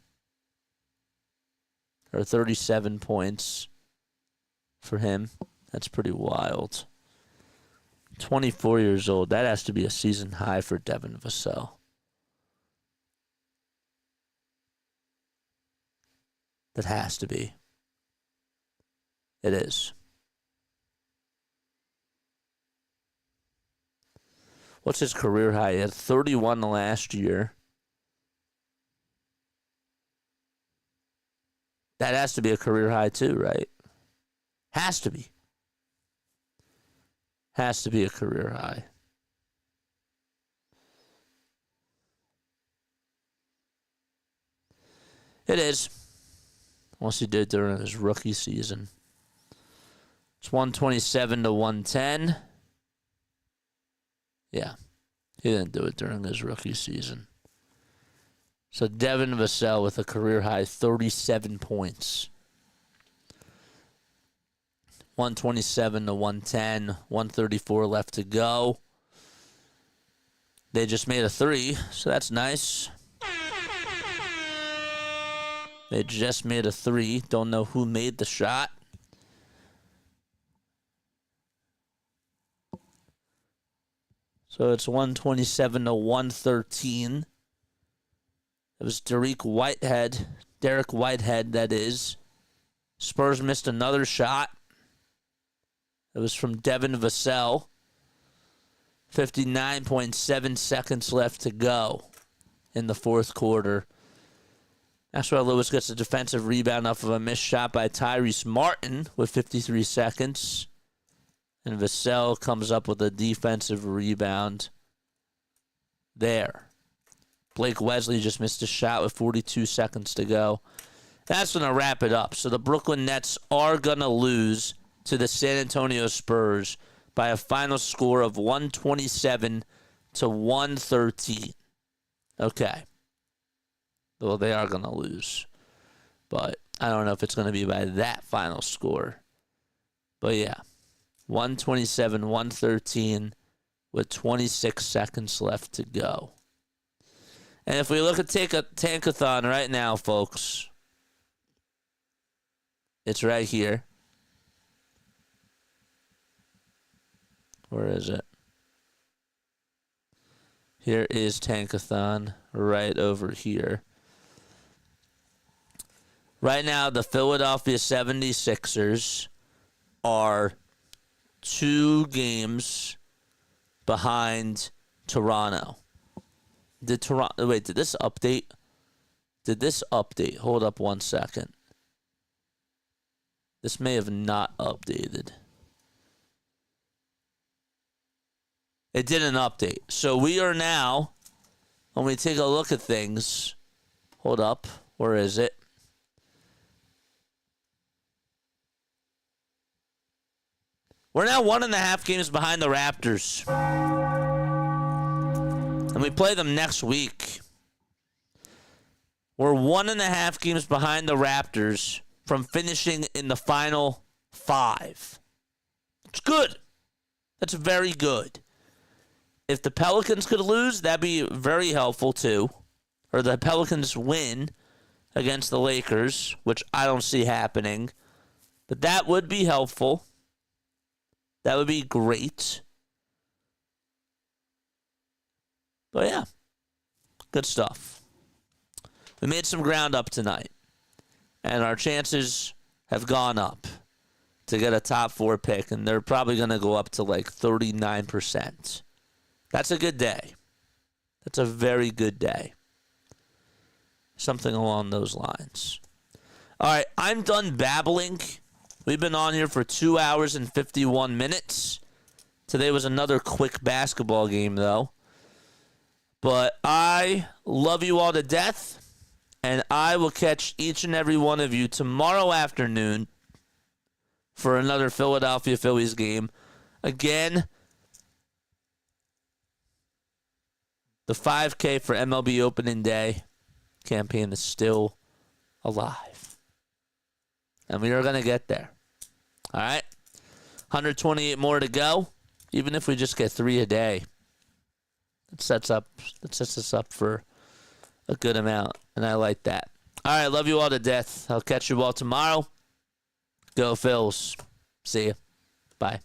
Or 37 points for him. That's pretty wild. 24 years old. That has to be a season high for Devin Vassell. That has to be. It is. What's his career high? He had 31 last year. That has to be a career high too, right? Has to be. Has to be a career high. It is. Unless he did during his rookie season. It's 127 to 110. Yeah. He didn't do it during his rookie season. So Devin Vassell with a career high 37 points. 127 to 110. 134 left to go. They just made a three, so that's nice. They just made a three. Don't know who made the shot. So it's 127 to 113. It was Derek Whitehead, that is. Spurs missed another shot. It was from Devin Vassell. 59.7 seconds left to go in the fourth quarter. Maxwell Lewis gets a defensive rebound off of a missed shot by Tyrese Martin with 53 seconds. And Vassell comes up with a defensive rebound there. Blake Wesley just missed a shot with 42 seconds to go. That's going to wrap it up. So the Brooklyn Nets are going to lose to the San Antonio Spurs by a final score of 127 to 113. Okay. Well, they are going to lose. But I don't know if it's going to be by that final score. But yeah. 127, 113 with 26 seconds left to go. And if we look at Tankathon right now, folks, it's right here. Where is it? Here is Tankathon right over here. Right now, the Philadelphia 76ers are 2 games behind Toronto. Did this update? Hold up one second. This may have not updated. It didn't update. So we are now, when we take a look at things, hold up. Where is it? We're now 1.5 games behind the Raptors. And we play them next week. We're 1.5 games behind the Raptors from finishing in the final 5. It's good. That's very good. If the Pelicans could lose, that'd be very helpful too. Or the Pelicans win against the Lakers, which I don't see happening. But that would be helpful. That would be great. But yeah, good stuff. We made some ground up tonight. And our chances have gone up to get a top 4 pick. And they're probably going to go up to like 39%. That's a good day. That's a very good day. Something along those lines. All right, I'm done babbling. We've been on here for 2 hours and 51 minutes. Today was another quick basketball game, though. But I love you all to death, and I will catch each and every one of you tomorrow afternoon for another Philadelphia Phillies game. Again, the 5K for MLB opening day campaign is still alive. And we are going to get there. All right? 128 more to go. Even if we just get 3 a day, that sets us up for a good amount. And I like that. All right, love you all to death. I'll catch you all tomorrow. Go Phils. See ya. Bye.